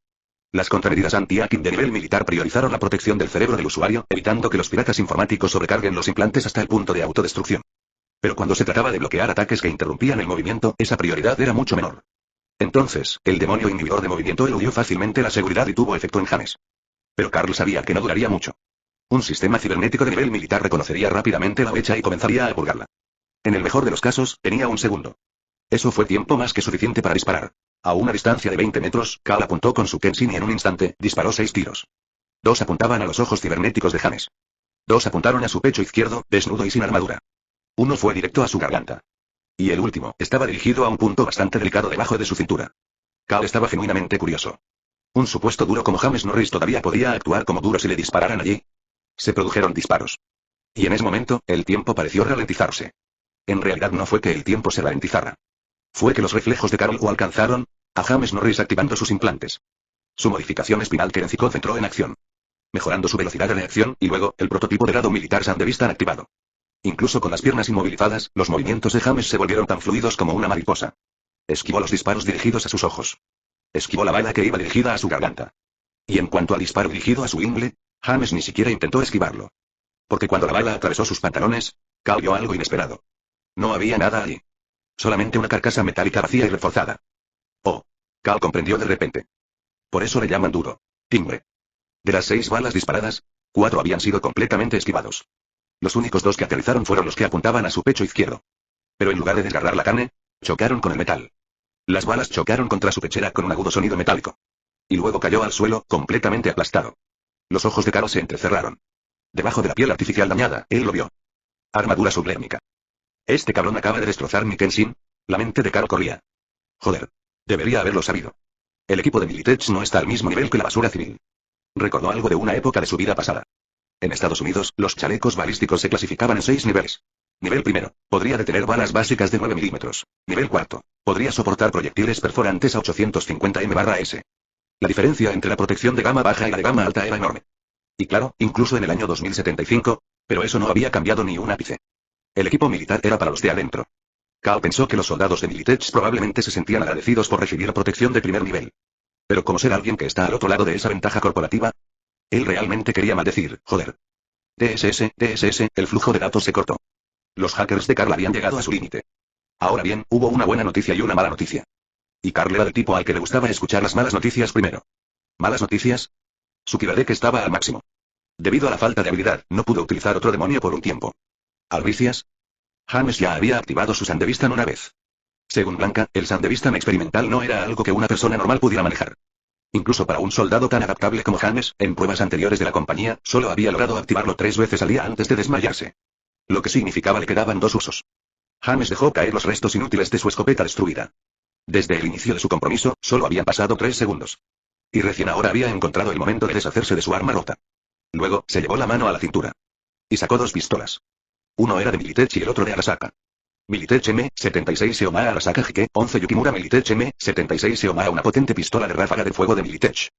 Las contramedidas anti-hacking de nivel militar priorizaron la protección del cerebro del usuario, evitando que los piratas informáticos sobrecarguen los implantes hasta el punto de autodestrucción. Pero cuando se trataba de bloquear ataques que interrumpían el movimiento, esa prioridad era mucho menor. Entonces, el demonio inhibidor de movimiento eludió fácilmente la seguridad y tuvo efecto en James. Pero Carl sabía que no duraría mucho. Un sistema cibernético de nivel militar reconocería rápidamente la brecha y comenzaría a purgarla. En el mejor de los casos, tenía un segundo. Eso fue tiempo más que suficiente para disparar. A una distancia de 20 metros, Carl apuntó con su Kenshin y en un instante, disparó 6 tiros. 2 apuntaban a los ojos cibernéticos de James. 2 apuntaron a su pecho izquierdo, desnudo y sin armadura. Uno fue directo a su garganta. Y el último, estaba dirigido a un punto bastante delicado debajo de su cintura. Carl estaba genuinamente curioso. Un supuesto duro como James Norris todavía podía actuar como duro si le dispararan allí. Se produjeron disparos. Y en ese momento, el tiempo pareció ralentizarse. En realidad no fue que el tiempo se ralentizara. Fue que los reflejos de Carl lo alcanzaron a James Norris activando sus implantes. Su modificación espinal Kerencikov entró en acción, mejorando su velocidad de reacción, y luego, el prototipo de grado militar Sandevista activado. Incluso con las piernas inmovilizadas, los movimientos de James se volvieron tan fluidos como una mariposa. Esquivó los disparos dirigidos a sus ojos. Esquivó la bala que iba dirigida a su garganta. Y en cuanto al disparo dirigido a su ingle, James ni siquiera intentó esquivarlo. Porque cuando la bala atravesó sus pantalones, Carl vio algo inesperado. No había nada allí. Solamente una carcasa metálica vacía y reforzada. Oh. Carl comprendió de repente. Por eso le llaman duro. Timbre. De las 6 balas disparadas, 4 habían sido completamente esquivados. Los únicos 2 que aterrizaron fueron los que apuntaban a su pecho izquierdo. Pero en lugar de desgarrar la carne, chocaron con el metal. Las balas chocaron contra su pechera con un agudo sonido metálico. Y luego cayó al suelo, completamente aplastado. Los ojos de Carl se entrecerraron. Debajo de la piel artificial dañada, él lo vio. Armadura sublérmica. Este cabrón acaba de destrozar mi Kenshin. La mente de Carl corría. Joder. Debería haberlo sabido. El equipo de Militech no está al mismo nivel que la basura civil. Recordó algo de una época de su vida pasada. En Estados Unidos, los chalecos balísticos se clasificaban en 6 niveles. Nivel primero, podría detener balas básicas de 9 milímetros. Nivel cuarto, podría soportar proyectiles perforantes a 850 m/s. La diferencia entre la protección de gama baja y la de gama alta era enorme. Y claro, incluso en el año 2075, pero eso no había cambiado ni un ápice. El equipo militar era para los de adentro. Carl pensó que los soldados de Militech probablemente se sentían agradecidos por recibir protección de primer nivel. Pero como ser alguien que está al otro lado de esa ventaja corporativa, él realmente quería maldecir, joder. TSS, el flujo de datos se cortó. Los hackers de Carl habían llegado a su límite. Ahora bien, hubo una buena noticia y una mala noticia. Y Carl era del tipo al que le gustaba escuchar las malas noticias primero. ¿Malas noticias? Su ciberdeck estaba al máximo. Debido a la falta de habilidad, no pudo utilizar otro demonio por un tiempo. ¿Albricias? James ya había activado su Sandevistan una vez. Según Blanca, el Sandevistan experimental no era algo que una persona normal pudiera manejar. Incluso para un soldado tan adaptable como James, en pruebas anteriores de la compañía, solo había logrado activarlo 3 veces al día antes de desmayarse. Lo que significaba le quedaban 2 usos. James dejó caer los restos inútiles de su escopeta destruida. Desde el inicio de su compromiso, solo habían pasado 3 segundos. Y recién ahora había encontrado el momento de deshacerse de su arma rota. Luego, se llevó la mano a la cintura. Y sacó 2 pistolas. Uno era de Militech y el otro de Arasaka. Militech M76 Seomaa Arasaka Jike 11 Yukimura Militech M76 Seomaa, una potente pistola de ráfaga de fuego de Militech.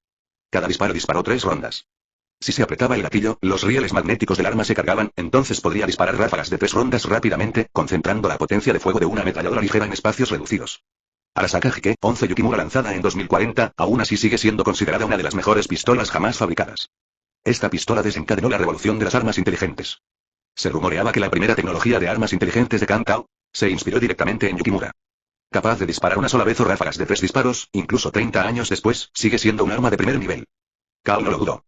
Cada disparo disparó 3 rondas. Si se apretaba el gatillo, los rieles magnéticos del arma se cargaban, entonces podría disparar ráfagas de 3 rondas rápidamente, concentrando la potencia de fuego de una ametralladora ligera en espacios reducidos. Arasaka Jike 11 Yukimura, lanzada en 2040, aún así sigue siendo considerada una de las mejores pistolas jamás fabricadas. Esta pistola desencadenó la revolución de las armas inteligentes. Se rumoreaba que la primera tecnología de armas inteligentes de Kankao se inspiró directamente en Yukimura. Capaz de disparar una sola vez o ráfagas de 3 disparos, incluso 30 años después, sigue siendo un arma de primer nivel. Kao no lo dudó.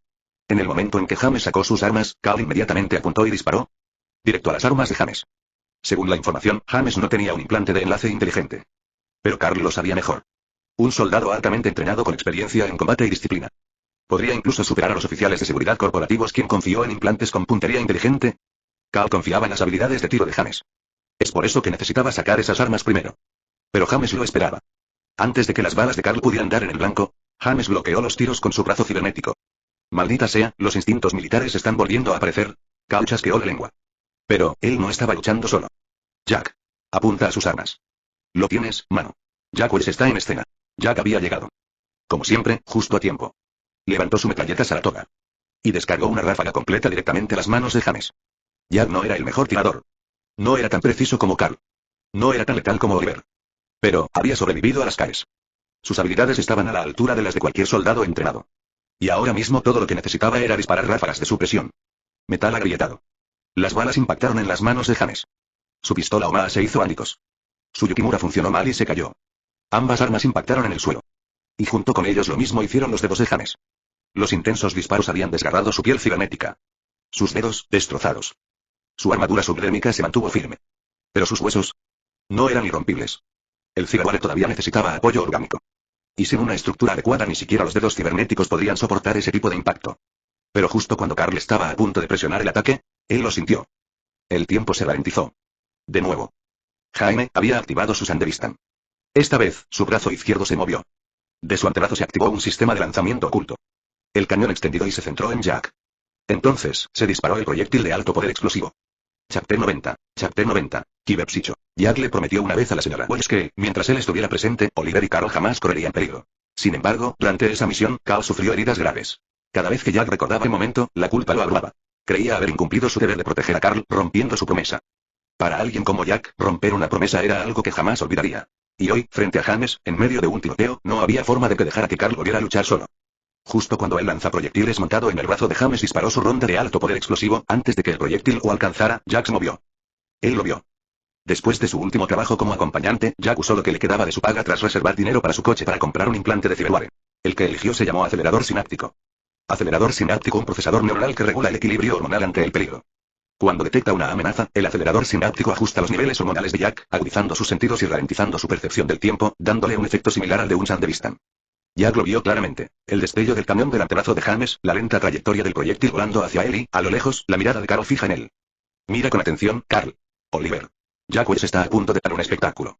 En el momento en que James sacó sus armas, Kao inmediatamente apuntó y disparó directo a las armas de James. Según la información, James no tenía un implante de enlace inteligente. Pero Carl lo sabía mejor. Un soldado altamente entrenado con experiencia en combate y disciplina. ¿Podría incluso superar a los oficiales de seguridad corporativos quien confió en implantes con puntería inteligente? Carl confiaba en las habilidades de tiro de James. Es por eso que necesitaba sacar esas armas primero. Pero James lo esperaba. Antes de que las balas de Carl pudieran dar en el blanco, James bloqueó los tiros con su brazo cibernético. Maldita sea, los instintos militares están volviendo a aparecer. Carl chasqueó la lengua. Pero, él no estaba luchando solo. Jack. Apunta a sus armas. Lo tienes, mano. Jack Wells está en escena. Jack había llegado. Como siempre, justo a tiempo. Levantó su metralleta Saratoga. Y descargó una ráfaga completa directamente a las manos de James. Jack no era el mejor tirador. No era tan preciso como Carl. No era tan letal como Oliver. Pero, había sobrevivido a las CAES. Sus habilidades estaban a la altura de las de cualquier soldado entrenado. Y ahora mismo todo lo que necesitaba era disparar ráfagas de supresión. Metal agrietado. Las balas impactaron en las manos de James. Su pistola Omaa se hizo ánicos. Su Yukimura funcionó mal y se cayó. Ambas armas impactaron en el suelo. Y junto con ellos lo mismo hicieron los dedos de James. Los intensos disparos habían desgarrado su piel cibernética. Sus dedos, destrozados. Su armadura subdérmica se mantuvo firme. Pero sus huesos no eran irrompibles. El ciberware todavía necesitaba apoyo orgánico. Y sin una estructura adecuada ni siquiera los dedos cibernéticos podrían soportar ese tipo de impacto. Pero justo cuando Carl estaba a punto de presionar el ataque, él lo sintió. El tiempo se ralentizó. De nuevo. Jaime había activado su Sandevistan. Esta vez, su brazo izquierdo se movió. De su antebrazo se activó un sistema de lanzamiento oculto. El cañón extendido y se centró en Jack. Entonces, se disparó el proyectil de alto poder explosivo. Chapter 90, Chapter 90, Kibepsicho. Jack le prometió una vez a la señora Wells que, mientras él estuviera presente, Oliver y Carl jamás correrían peligro. Sin embargo, durante esa misión, Carl sufrió heridas graves. Cada vez que Jack recordaba el momento, la culpa lo abrumaba. Creía haber incumplido su deber de proteger a Carl, rompiendo su promesa. Para alguien como Jack, romper una promesa era algo que jamás olvidaría. Y hoy, frente a James, en medio de un tiroteo, no había forma de que dejara que Carl volviera a luchar solo. Justo cuando el lanzaproyectiles montado en el brazo de James disparó su ronda de alto poder explosivo, antes de que el proyectil lo alcanzara, Jack se movió. Él lo vio. Después de su último trabajo como acompañante, Jack usó lo que le quedaba de su paga tras reservar dinero para su coche para comprar un implante de ciberware. El que eligió se llamó acelerador sináptico. Acelerador sináptico, un procesador neuronal que regula el equilibrio hormonal ante el peligro. Cuando detecta una amenaza, el acelerador sináptico ajusta los niveles hormonales de Jack, agudizando sus sentidos y ralentizando su percepción del tiempo, dándole un efecto similar al de un Sandevistan. Jack lo vio claramente. El destello del camión del antebrazo de James, la lenta trayectoria del proyectil volando hacia él y, a lo lejos, la mirada de Carl fija en él. Mira con atención, Carl. Oliver. Jack Wells está a punto de dar un espectáculo.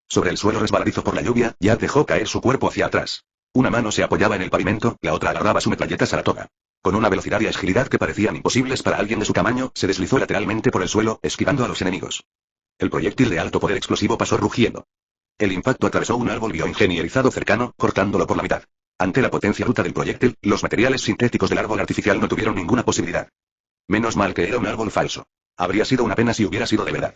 Sobre el suelo resbaladizo por la lluvia, Jack dejó caer su cuerpo hacia atrás. Una mano se apoyaba en el pavimento, la otra agarraba su metralleta Saratoga. Con una velocidad y agilidad que parecían imposibles para alguien de su tamaño, se deslizó lateralmente por el suelo, esquivando a los enemigos. El proyectil de alto poder explosivo pasó rugiendo. El impacto atravesó un árbol bioingenierizado cercano, cortándolo por la mitad. Ante la potencia bruta del proyectil, los materiales sintéticos del árbol artificial no tuvieron ninguna posibilidad. Menos mal que era un árbol falso. Habría sido una pena si hubiera sido de verdad.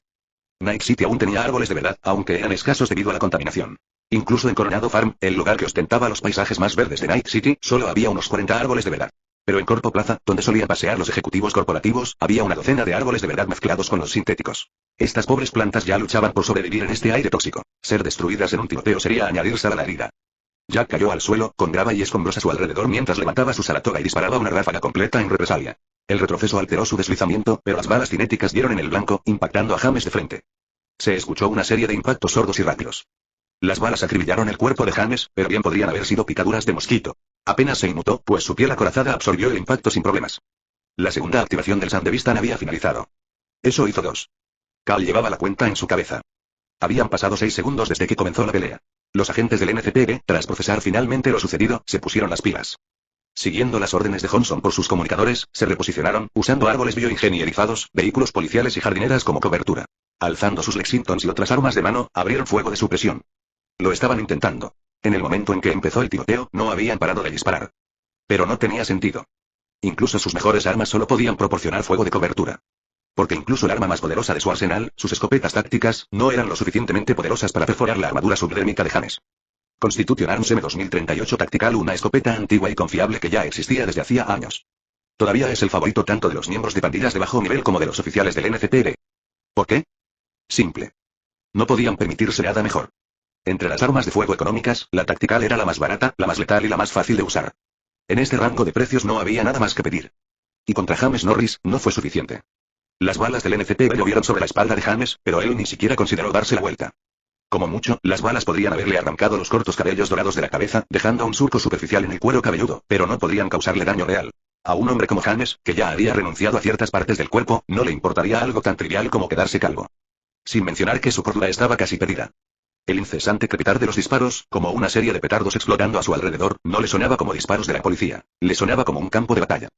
Night City aún tenía árboles de verdad, aunque eran escasos debido a la contaminación. Incluso en Coronado Farm, el lugar que ostentaba los paisajes más verdes de Night City, solo había unos 40 árboles de verdad. Pero en Corpo Plaza, donde solían pasear los ejecutivos corporativos, había una docena de árboles de verdad mezclados con los sintéticos. Estas pobres plantas ya luchaban por sobrevivir en este aire tóxico. Ser destruidas en un tiroteo sería añadir sal a la herida. Jack cayó al suelo, con grava y escombros a su alrededor mientras levantaba su Saratoga y disparaba una ráfaga completa en represalia. El retroceso alteró su deslizamiento, pero las balas cinéticas dieron en el blanco, impactando a James de frente. Se escuchó una serie de impactos sordos y rápidos. Las balas acribillaron el cuerpo de James, pero bien podrían haber sido picaduras de mosquito. Apenas se inmutó, pues su piel acorazada absorbió el impacto sin problemas. La segunda activación del Sandevistan había finalizado. Eso hizo 2. Cal llevaba la cuenta en su cabeza. Habían pasado 6 segundos desde que comenzó la pelea. Los agentes del NCPD, tras procesar finalmente lo sucedido, se pusieron las pilas. Siguiendo las órdenes de Johnson por sus comunicadores, se reposicionaron, usando árboles bioingenierizados, vehículos policiales y jardineras como cobertura. Alzando sus Lexingtons y otras armas de mano, abrieron fuego de supresión. Lo estaban intentando. En el momento en que empezó el tiroteo, no habían parado de disparar. Pero no tenía sentido. Incluso sus mejores armas solo podían proporcionar fuego de cobertura. Porque incluso el arma más poderosa de su arsenal, sus escopetas tácticas, no eran lo suficientemente poderosas para perforar la armadura subdérmica de James. Constitution Arms M2038 Tactical, una escopeta antigua y confiable que ya existía desde hacía años. Todavía es el favorito tanto de los miembros de pandillas de bajo nivel como de los oficiales del NCPD. ¿Por qué? Simple. No podían permitirse nada mejor. Entre las armas de fuego económicas, la Tactical era la más barata, la más letal y la más fácil de usar. En este rango de precios no había nada más que pedir. Y contra James Norris, no fue suficiente. Las balas del NCPD llovieron sobre la espalda de James, pero él ni siquiera consideró darse la vuelta. Como mucho, las balas podrían haberle arrancado los cortos cabellos dorados de la cabeza, dejando un surco superficial en el cuero cabelludo, pero no podrían causarle daño real. A un hombre como James, que ya había renunciado a ciertas partes del cuerpo, no le importaría algo tan trivial como quedarse calvo. Sin mencionar que su cordura estaba casi perdida. El incesante crepitar de los disparos, como una serie de petardos explotando a su alrededor, no le sonaba como disparos de la policía, le sonaba como un campo de batalla.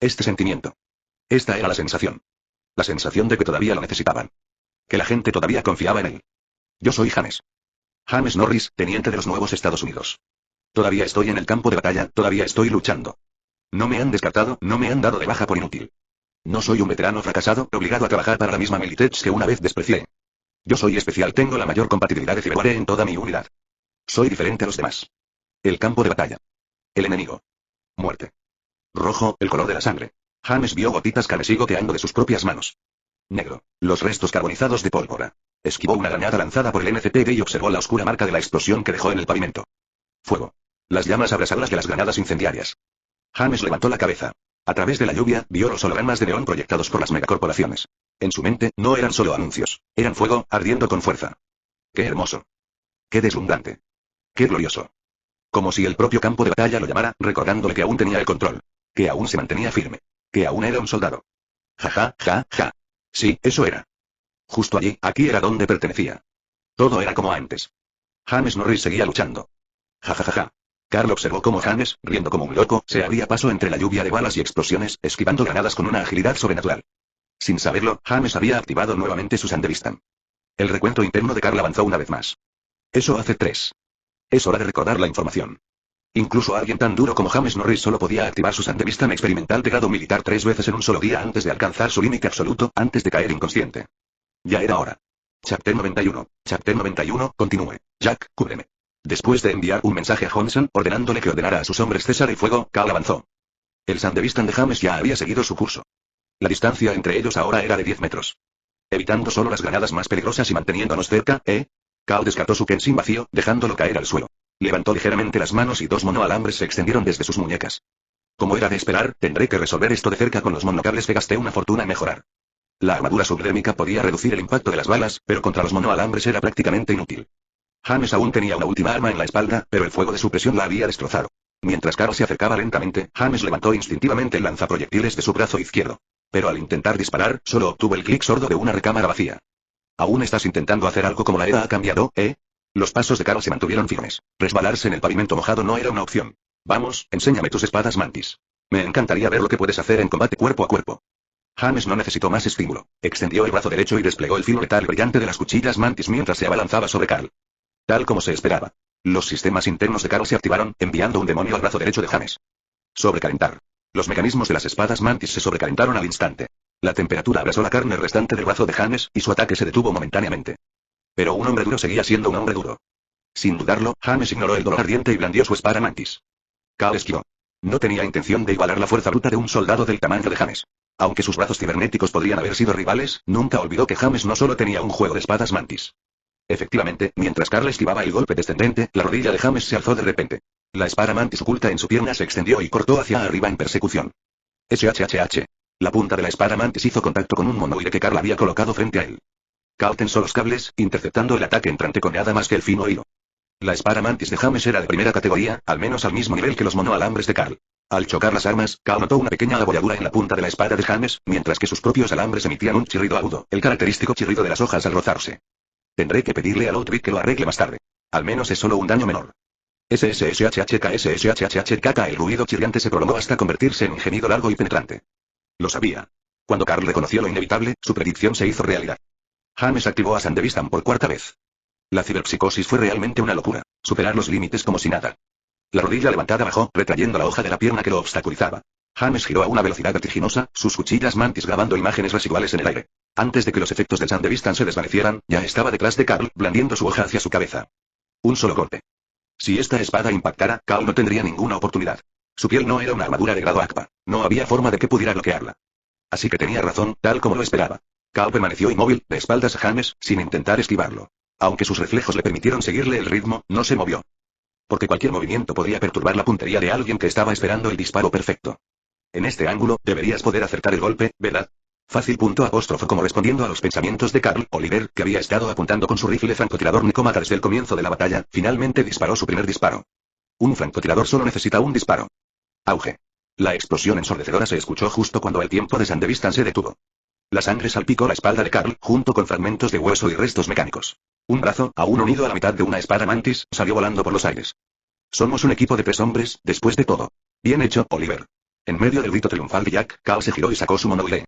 Este sentimiento. Esta era la sensación. La sensación de que todavía lo necesitaban. Que la gente todavía confiaba en él. Yo soy James. James Norris, teniente de los nuevos Estados Unidos. Todavía estoy en el campo de batalla, todavía estoy luchando. No me han descartado, no me han dado de baja por inútil. No soy un veterano fracasado, obligado a trabajar para la misma Militech que una vez desprecié. Yo soy especial, tengo la mayor compatibilidad de ciberware en toda mi unidad. Soy diferente a los demás. El campo de batalla. El enemigo. Muerte. Rojo, el color de la sangre. James vio gotitas carmesí goteando de sus propias manos. Negro. Los restos carbonizados de pólvora. Esquivó una granada lanzada por el NCPD y observó la oscura marca de la explosión que dejó en el pavimento. Fuego. Las llamas abrasadoras de las granadas incendiarias. James levantó la cabeza. A través de la lluvia, vio los hologramas de neón proyectados por las megacorporaciones. En su mente, no eran solo anuncios. Eran fuego, ardiendo con fuerza. ¡Qué hermoso! ¡Qué deslumbrante! ¡Qué glorioso! Como si el propio campo de batalla lo llamara, recordándole que aún tenía el control. Que aún se mantenía firme. Que aún era un soldado. Ja ja, ja, ja. Sí, eso era. Justo allí, aquí era donde pertenecía. Todo era como antes. James Norris seguía luchando. Ja ja ja ja. Carl observó cómo James, riendo como un loco, se abría paso entre la lluvia de balas y explosiones, esquivando granadas con una agilidad sobrenatural. Sin saberlo, James había activado nuevamente su Sandevistan. El recuento interno de Carl avanzó una vez más. Eso hace 3. Es hora de recordar la información. Incluso alguien tan duro como James Norris solo podía activar su Sandevistan experimental de grado militar 3 veces en un solo día antes de alcanzar su límite absoluto, antes de caer inconsciente. Ya era hora. Chapter 91. Chapter 91, continúe. Jack, cúbreme. Después de enviar un mensaje a Johnson, ordenándole que ordenara a sus hombres cesar el fuego, Cal avanzó. El Sandevistan de James ya había seguido su curso. La distancia entre ellos ahora era de 10 metros. Evitando solo las granadas más peligrosas y manteniéndonos cerca, Cal descartó su Kensin vacío, dejándolo caer al suelo. Levantó ligeramente las manos y 2 monoalambres se extendieron desde sus muñecas. Como era de esperar, tendré que resolver esto de cerca con los monocables que gasté una fortuna en mejorar. La armadura subdérmica podía reducir el impacto de las balas, pero contra los monoalambres era prácticamente inútil. James aún tenía una última arma en la espalda, pero el fuego de supresión la había destrozado. Mientras Carl se acercaba lentamente, James levantó instintivamente el lanzaproyectiles de su brazo izquierdo. Pero al intentar disparar, solo obtuvo el clic sordo de una recámara vacía. ¿Aún estás intentando hacer algo como la era ha cambiado, Los pasos de Carl se mantuvieron firmes. Resbalarse en el pavimento mojado no era una opción. Vamos, enséñame tus espadas mantis. Me encantaría ver lo que puedes hacer en combate cuerpo a cuerpo. James no necesitó más estímulo. Extendió el brazo derecho y desplegó el filo letal brillante de las cuchillas mantis mientras se abalanzaba sobre Carl. Tal como se esperaba. Los sistemas internos de Carl se activaron, enviando un demonio al brazo derecho de James. Sobrecalentar. Los mecanismos de las espadas mantis se sobrecalentaron al instante. La temperatura abrasó la carne restante del brazo de James, y su ataque se detuvo momentáneamente. Pero un hombre duro seguía siendo un hombre duro. Sin dudarlo, James ignoró el dolor ardiente y blandió su espada mantis. Cal esquivó. No tenía intención de igualar la fuerza bruta de un soldado del tamaño de James. Aunque sus brazos cibernéticos podrían haber sido rivales, nunca olvidó que James no solo tenía un juego de espadas mantis. Efectivamente, mientras Carl esquivaba el golpe descendente, la rodilla de James se alzó de repente. La espada mantis oculta en su pierna se extendió y cortó hacia arriba en persecución. SHHH. La punta de la espada mantis hizo contacto con un monoide que Carl había colocado frente a él. Carl tensó los cables, interceptando el ataque entrante con nada más que el fino hilo. La espada mantis de James era de primera categoría, al menos al mismo nivel que los monoalambres de Carl. Al chocar las armas, Carl notó una pequeña abolladura en la punta de la espada de James, mientras que sus propios alambres emitían un chirrido agudo, el característico chirrido de las hojas al rozarse. Tendré que pedirle a Ludwig que lo arregle más tarde. Al menos es solo un daño menor. SSSHHK. El ruido chirriante se prolongó hasta convertirse en un gemido largo y penetrante. Lo sabía. Cuando Carl reconoció lo inevitable, su predicción se hizo realidad. James activó a Sandevistan por cuarta vez. La ciberpsicosis fue realmente una locura, superar los límites como si nada. La rodilla levantada bajó, retrayendo la hoja de la pierna que lo obstaculizaba. James giró a una velocidad vertiginosa, sus cuchillas mantis grabando imágenes residuales en el aire. Antes de que los efectos del Sandevistan se desvanecieran, ya estaba detrás de Carl, blandiendo su hoja hacia su cabeza. Un solo golpe. Si esta espada impactara, Carl no tendría ninguna oportunidad. Su piel no era una armadura de grado ACPA, no había forma de que pudiera bloquearla. Así que tenía razón, tal como lo esperaba. Carl permaneció inmóvil, de espaldas a James, sin intentar esquivarlo. Aunque sus reflejos le permitieron seguirle el ritmo, no se movió. Porque cualquier movimiento podría perturbar la puntería de alguien que estaba esperando el disparo perfecto. En este ángulo, deberías poder acertar el golpe, ¿verdad? Fácil. Como respondiendo a los pensamientos de Carl, Oliver, que había estado apuntando con su rifle francotirador Nicomata desde el comienzo de la batalla, finalmente disparó su primer disparo. Un francotirador solo necesita un disparo. Auge. La explosión ensordecedora se escuchó justo cuando el tiempo de Sandevistan se detuvo. La sangre salpicó la espalda de Carl, junto con fragmentos de hueso y restos mecánicos. Un brazo, aún unido a la mitad de una espada mantis, salió volando por los aires. Somos un equipo de 3 hombres, después de todo. Bien hecho, Oliver. En medio del grito triunfal de Jack, Carl se giró y sacó su monoide.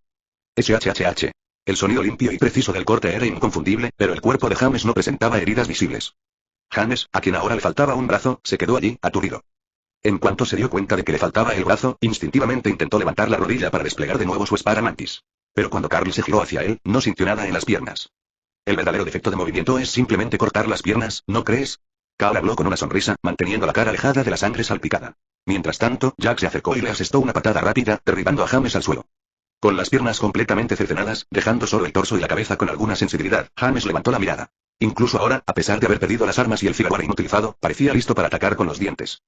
SHHH. El sonido limpio y preciso del corte era inconfundible, pero el cuerpo de James no presentaba heridas visibles. James, a quien ahora le faltaba un brazo, se quedó allí, aturdido. En cuanto se dio cuenta de que le faltaba el brazo, instintivamente intentó levantar la rodilla para desplegar de nuevo su espada mantis. Pero cuando Carl se giró hacia él, no sintió nada en las piernas. El verdadero defecto de movimiento es simplemente cortar las piernas, ¿no crees? Carl habló con una sonrisa, manteniendo la cara alejada de la sangre salpicada. Mientras tanto, Jack se acercó y le asestó una patada rápida, derribando a James al suelo. Con las piernas completamente cercenadas, dejando solo el torso y la cabeza con alguna sensibilidad, James levantó la mirada. Incluso ahora, a pesar de haber perdido las armas y el firmware inutilizado, parecía listo para atacar con los dientes.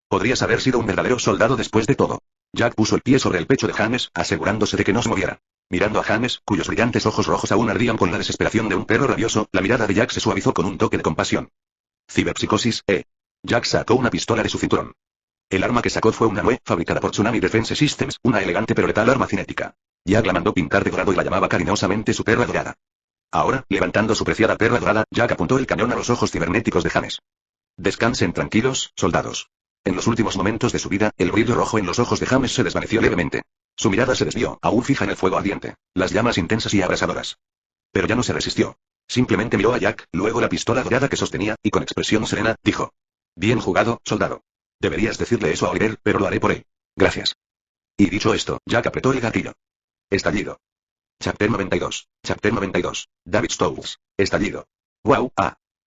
Podrías haber sido un verdadero soldado después de todo. Jack puso el pie sobre el pecho de James, asegurándose de que no se moviera. Mirando a James, cuyos brillantes ojos rojos aún ardían con la desesperación de un perro rabioso, la mirada de Jack se suavizó con un toque de compasión. Ciberpsicosis, Jack sacó una pistola de su cinturón. El arma que sacó fue una Nue, fabricada por Tsunami Defense Systems, una elegante pero letal arma cinética. Jack la mandó pintar de dorado y la llamaba cariñosamente su perra dorada. Ahora, levantando su preciada perra dorada, Jack apuntó el cañón a los ojos cibernéticos de James. Descansen tranquilos, soldados. En los últimos momentos de su vida, el brillo rojo en los ojos de James se desvaneció levemente. Su mirada se desvió, aún fija en el fuego ardiente, las llamas intensas y abrasadoras. Pero ya no se resistió. Simplemente miró a Jack, luego la pistola dorada que sostenía, y con expresión serena, dijo: Bien jugado, soldado. Deberías decirle eso a Oliver, pero lo haré por él. Gracias. Y dicho esto, Jack apretó el gatillo. Estallido. Chapter 92. Chapter 92. David Stowles. Estallido. ¡Wow!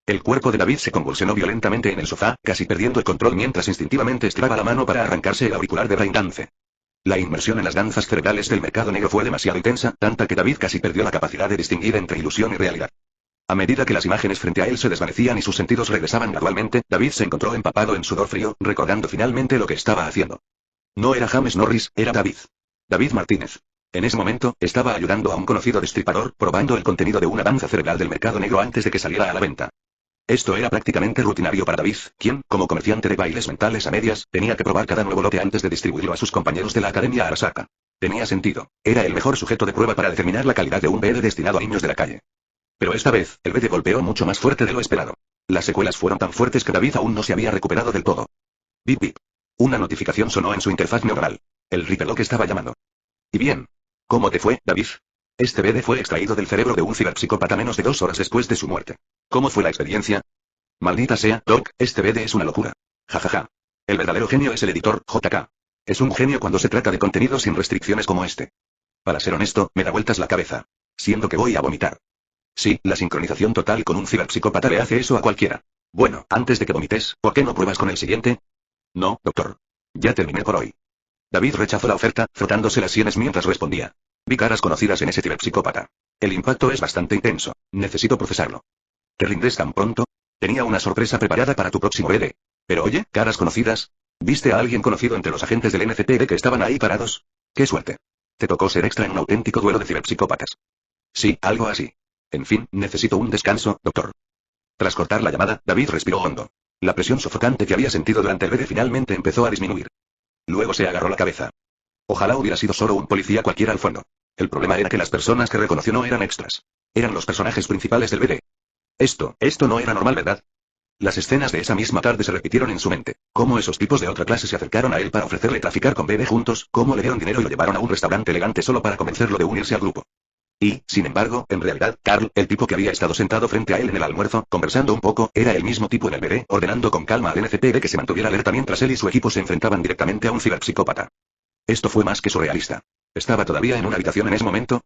El cuerpo de David se convulsionó violentamente en el sofá, casi perdiendo el control mientras instintivamente estiraba la mano para arrancarse el auricular de Braindance. La inmersión en las danzas cerebrales del mercado negro fue demasiado intensa, tanta que David casi perdió la capacidad de distinguir entre ilusión y realidad. A medida que las imágenes frente a él se desvanecían y sus sentidos regresaban gradualmente, David se encontró empapado en sudor frío, recordando finalmente lo que estaba haciendo. No era James Norris, era David. David Martínez. En ese momento, estaba ayudando a un conocido destripador, probando el contenido de una danza cerebral del mercado negro antes de que saliera a la venta. Esto era prácticamente rutinario para David, quien, como comerciante de bailes mentales a medias, tenía que probar cada nuevo lote antes de distribuirlo a sus compañeros de la Academia Arasaka. Tenía sentido. Era el mejor sujeto de prueba para determinar la calidad de un BD destinado a niños de la calle. Pero esta vez, el BD golpeó mucho más fuerte de lo esperado. Las secuelas fueron tan fuertes que David aún no se había recuperado del todo. Bip bip. Una notificación sonó en su interfaz neuronal. El Ripperlock estaba llamando. ¿Y bien? ¿Cómo te fue, David? Este BD fue extraído del cerebro de un ciberpsicópata menos de 2 horas después de su muerte. ¿Cómo fue la experiencia? Maldita sea, Doc, este BD es una locura. Jajaja. El verdadero genio es el editor, JK. Es un genio cuando se trata de contenido sin restricciones como este. Para ser honesto, me da vueltas la cabeza. Siento que voy a vomitar. Sí, la sincronización total con un ciberpsicópata le hace eso a cualquiera. Bueno, antes de que vomites, ¿por qué no pruebas con el siguiente? No, doctor. Ya terminé por hoy. David rechazó la oferta, frotándose las sienes mientras respondía. Vi caras conocidas en ese ciberpsicópata. El impacto es bastante intenso. Necesito procesarlo. ¿Te rindes tan pronto? Tenía una sorpresa preparada para tu próximo BD. Pero oye, caras conocidas. ¿Viste a alguien conocido entre los agentes del NCPD que estaban ahí parados? ¡Qué suerte! Te tocó ser extra en un auténtico duelo de ciberpsicópatas. Sí, algo así. En fin, necesito un descanso, doctor. Tras cortar la llamada, David respiró hondo. La presión sofocante que había sentido durante el BD finalmente empezó a disminuir. Luego se agarró la cabeza. Ojalá hubiera sido solo un policía cualquiera al fondo. El problema era que las personas que reconoció no eran extras. Eran los personajes principales del BD. Esto no era normal, ¿verdad? Las escenas de esa misma tarde se repitieron en su mente. Cómo esos tipos de otra clase se acercaron a él para ofrecerle traficar con BD juntos, cómo le dieron dinero y lo llevaron a un restaurante elegante solo para convencerlo de unirse al grupo. Y, sin embargo, en realidad, Carl, el tipo que había estado sentado frente a él en el almuerzo, conversando un poco, era el mismo tipo en el BD, ordenando con calma al NCPD que se mantuviera alerta mientras él y su equipo se enfrentaban directamente a un ciberpsicópata. Esto fue más que surrealista. ¿Estaba todavía en una habitación en ese momento?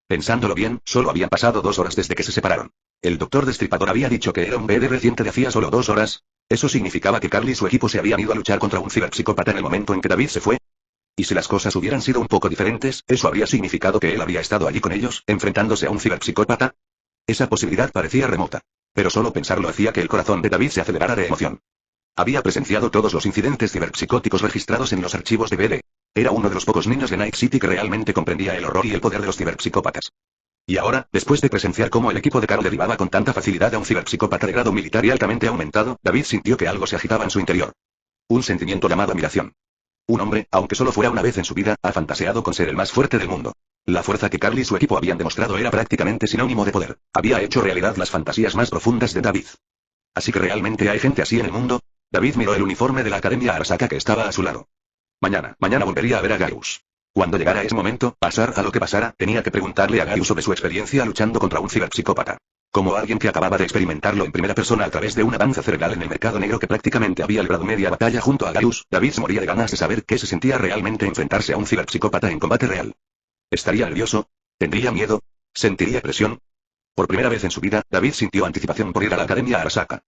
Pensándolo bien, solo habían pasado 2 horas desde que se separaron. El doctor Destripador había dicho que era un BD reciente de hacía solo 2 horas. ¿Eso significaba que Carl y su equipo se habían ido a luchar contra un ciberpsicópata en el momento en que David se fue? Y si las cosas hubieran sido un poco diferentes, ¿eso habría significado que él había estado allí con ellos, enfrentándose a un ciberpsicópata? Esa posibilidad parecía remota. Pero solo pensarlo hacía que el corazón de David se acelerara de emoción. Había presenciado todos los incidentes ciberpsicóticos registrados en los archivos de BD. Era uno de los pocos niños de Night City que realmente comprendía el horror y el poder de los ciberpsicópatas. Y ahora, después de presenciar cómo el equipo de Carl derribaba con tanta facilidad a un ciberpsicópata de grado militar y altamente aumentado, David sintió que algo se agitaba en su interior. Un sentimiento llamado admiración. Un hombre, aunque solo fuera una vez en su vida, ha fantaseado con ser el más fuerte del mundo. La fuerza que Carl y su equipo habían demostrado era prácticamente sinónimo de poder. Había hecho realidad las fantasías más profundas de David. ¿Así que realmente hay gente así en el mundo? David miró el uniforme de la Academia Arasaka que estaba a su lado. Mañana volvería a ver a Gaius. Cuando llegara ese momento, pasara lo que pasara, tenía que preguntarle a Gaius sobre su experiencia luchando contra un ciberpsicópata. Como alguien que acababa de experimentarlo en primera persona a través de una danza cerebral en el mercado negro que prácticamente había librado media batalla junto a Gaius, David se moría de ganas de saber qué se sentía realmente enfrentarse a un ciberpsicópata en combate real. ¿Estaría nervioso? ¿Tendría miedo? ¿Sentiría presión? Por primera vez en su vida, David sintió anticipación por ir a la Academia Arasaka.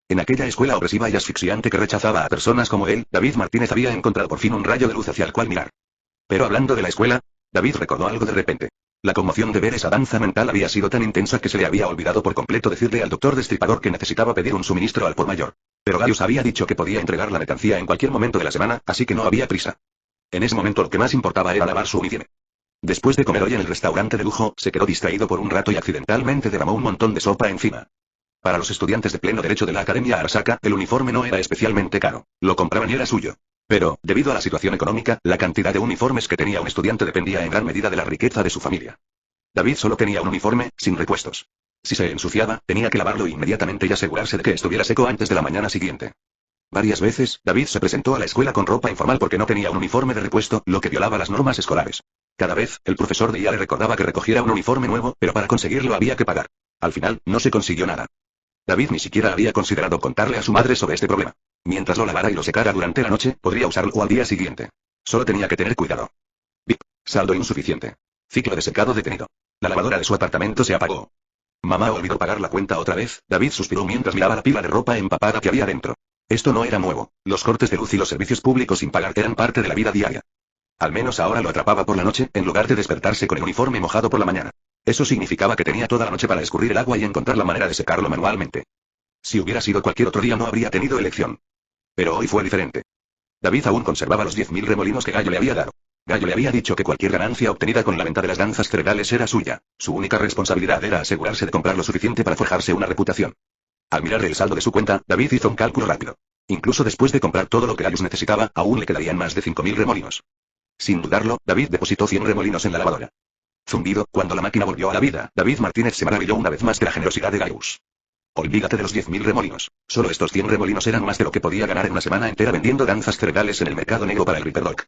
En aquella escuela opresiva y asfixiante que rechazaba a personas como él, David Martínez había encontrado por fin un rayo de luz hacia el cual mirar. Pero hablando de la escuela, David recordó algo de repente. La conmoción de ver esa danza mental había sido tan intensa que se le había olvidado por completo decirle al doctor Destripador que necesitaba pedir un suministro al por mayor. Pero Gaius había dicho que podía entregar la mercancía en cualquier momento de la semana, así que no había prisa. En ese momento lo que más importaba era lavar su uniforme. Después de comer hoy en el restaurante de lujo, se quedó distraído por un rato y accidentalmente derramó un montón de sopa encima. Para los estudiantes de pleno derecho de la Academia Arasaka, el uniforme no era especialmente caro. Lo compraban y era suyo. Pero, debido a la situación económica, la cantidad de uniformes que tenía un estudiante dependía en gran medida de la riqueza de su familia. David solo tenía un uniforme, sin repuestos. Si se ensuciaba, tenía que lavarlo inmediatamente y asegurarse de que estuviera seco antes de la mañana siguiente. Varias veces, David se presentó a la escuela con ropa informal porque no tenía un uniforme de repuesto, lo que violaba las normas escolares. Cada vez, el profesor de IA le recordaba que recogiera un uniforme nuevo, pero para conseguirlo había que pagar. Al final, no se consiguió nada. David ni siquiera había considerado contarle a su madre sobre este problema. Mientras lo lavara y lo secara durante la noche, podría usarlo al día siguiente. Solo tenía que tener cuidado. Bip. Saldo insuficiente. Ciclo de secado detenido. La lavadora de su apartamento se apagó. Mamá olvidó pagar la cuenta otra vez. David suspiró mientras miraba la pila de ropa empapada que había dentro. Esto no era nuevo. Los cortes de luz y los servicios públicos sin pagar eran parte de la vida diaria. Al menos ahora lo atrapaba por la noche, en lugar de despertarse con el uniforme mojado por la mañana. Eso significaba que tenía toda la noche para escurrir el agua y encontrar la manera de secarlo manualmente. Si hubiera sido cualquier otro día no habría tenido elección. Pero hoy fue diferente. David aún conservaba los 10.000 remolinos que Gallo le había dado. Gallo le había dicho que cualquier ganancia obtenida con la venta de las danzas cerebrales era suya. Su única responsabilidad era asegurarse de comprar lo suficiente para forjarse una reputación. Al mirar el saldo de su cuenta, David hizo un cálculo rápido. Incluso después de comprar todo lo que Gallus necesitaba, aún le quedarían más de 5.000 remolinos. Sin dudarlo, David depositó 100 remolinos en la lavadora. Zumbido, cuando la máquina volvió a la vida, David Martínez se maravilló una vez más de la generosidad de Gaius. Olvídate de los 10.000 remolinos. Solo estos 100 remolinos eran más de lo que podía ganar en una semana entera vendiendo danzas cerebrales en el mercado negro para el Ripperdoc.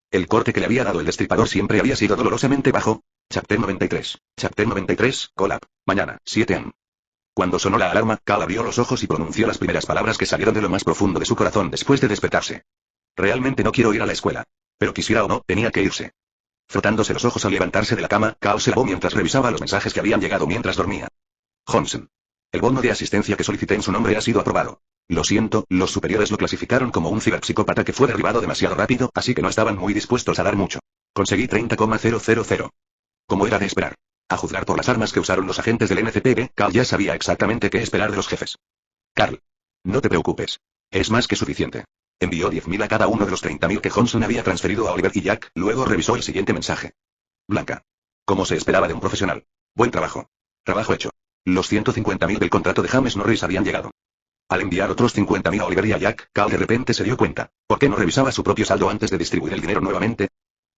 El corte que le había dado el destripador siempre había sido dolorosamente bajo. Chapter 93. Chapter 93, Collab. Mañana, 7 am. Cuando sonó la alarma, Cal abrió los ojos y pronunció las primeras palabras que salieron de lo más profundo de su corazón después de despertarse. Realmente no quiero ir a la escuela. Pero quisiera o no, tenía que irse. Frotándose los ojos al levantarse de la cama, Cal se lavó mientras revisaba los mensajes que habían llegado mientras dormía. Johnson. El bono de asistencia que solicité en su nombre ha sido aprobado. Lo siento, los superiores lo clasificaron como un ciberpsicópata que fue derribado demasiado rápido, así que no estaban muy dispuestos a dar mucho. Conseguí 30,000. Como era de esperar. A juzgar por las armas que usaron los agentes del NCPD, Cal ya sabía exactamente qué esperar de los jefes. Carl. No te preocupes. Es más que suficiente. Envió 10.000 a cada uno de los 30.000 que Johnson había transferido a Oliver y Jack, luego revisó el siguiente mensaje. Blanca. Como se esperaba de un profesional. Buen trabajo. Trabajo hecho. Los 150.000 del contrato de James Norris habían llegado. Al enviar otros 50.000 a Oliver y a Jack, Cal de repente se dio cuenta. ¿Por qué no revisaba su propio saldo antes de distribuir el dinero nuevamente?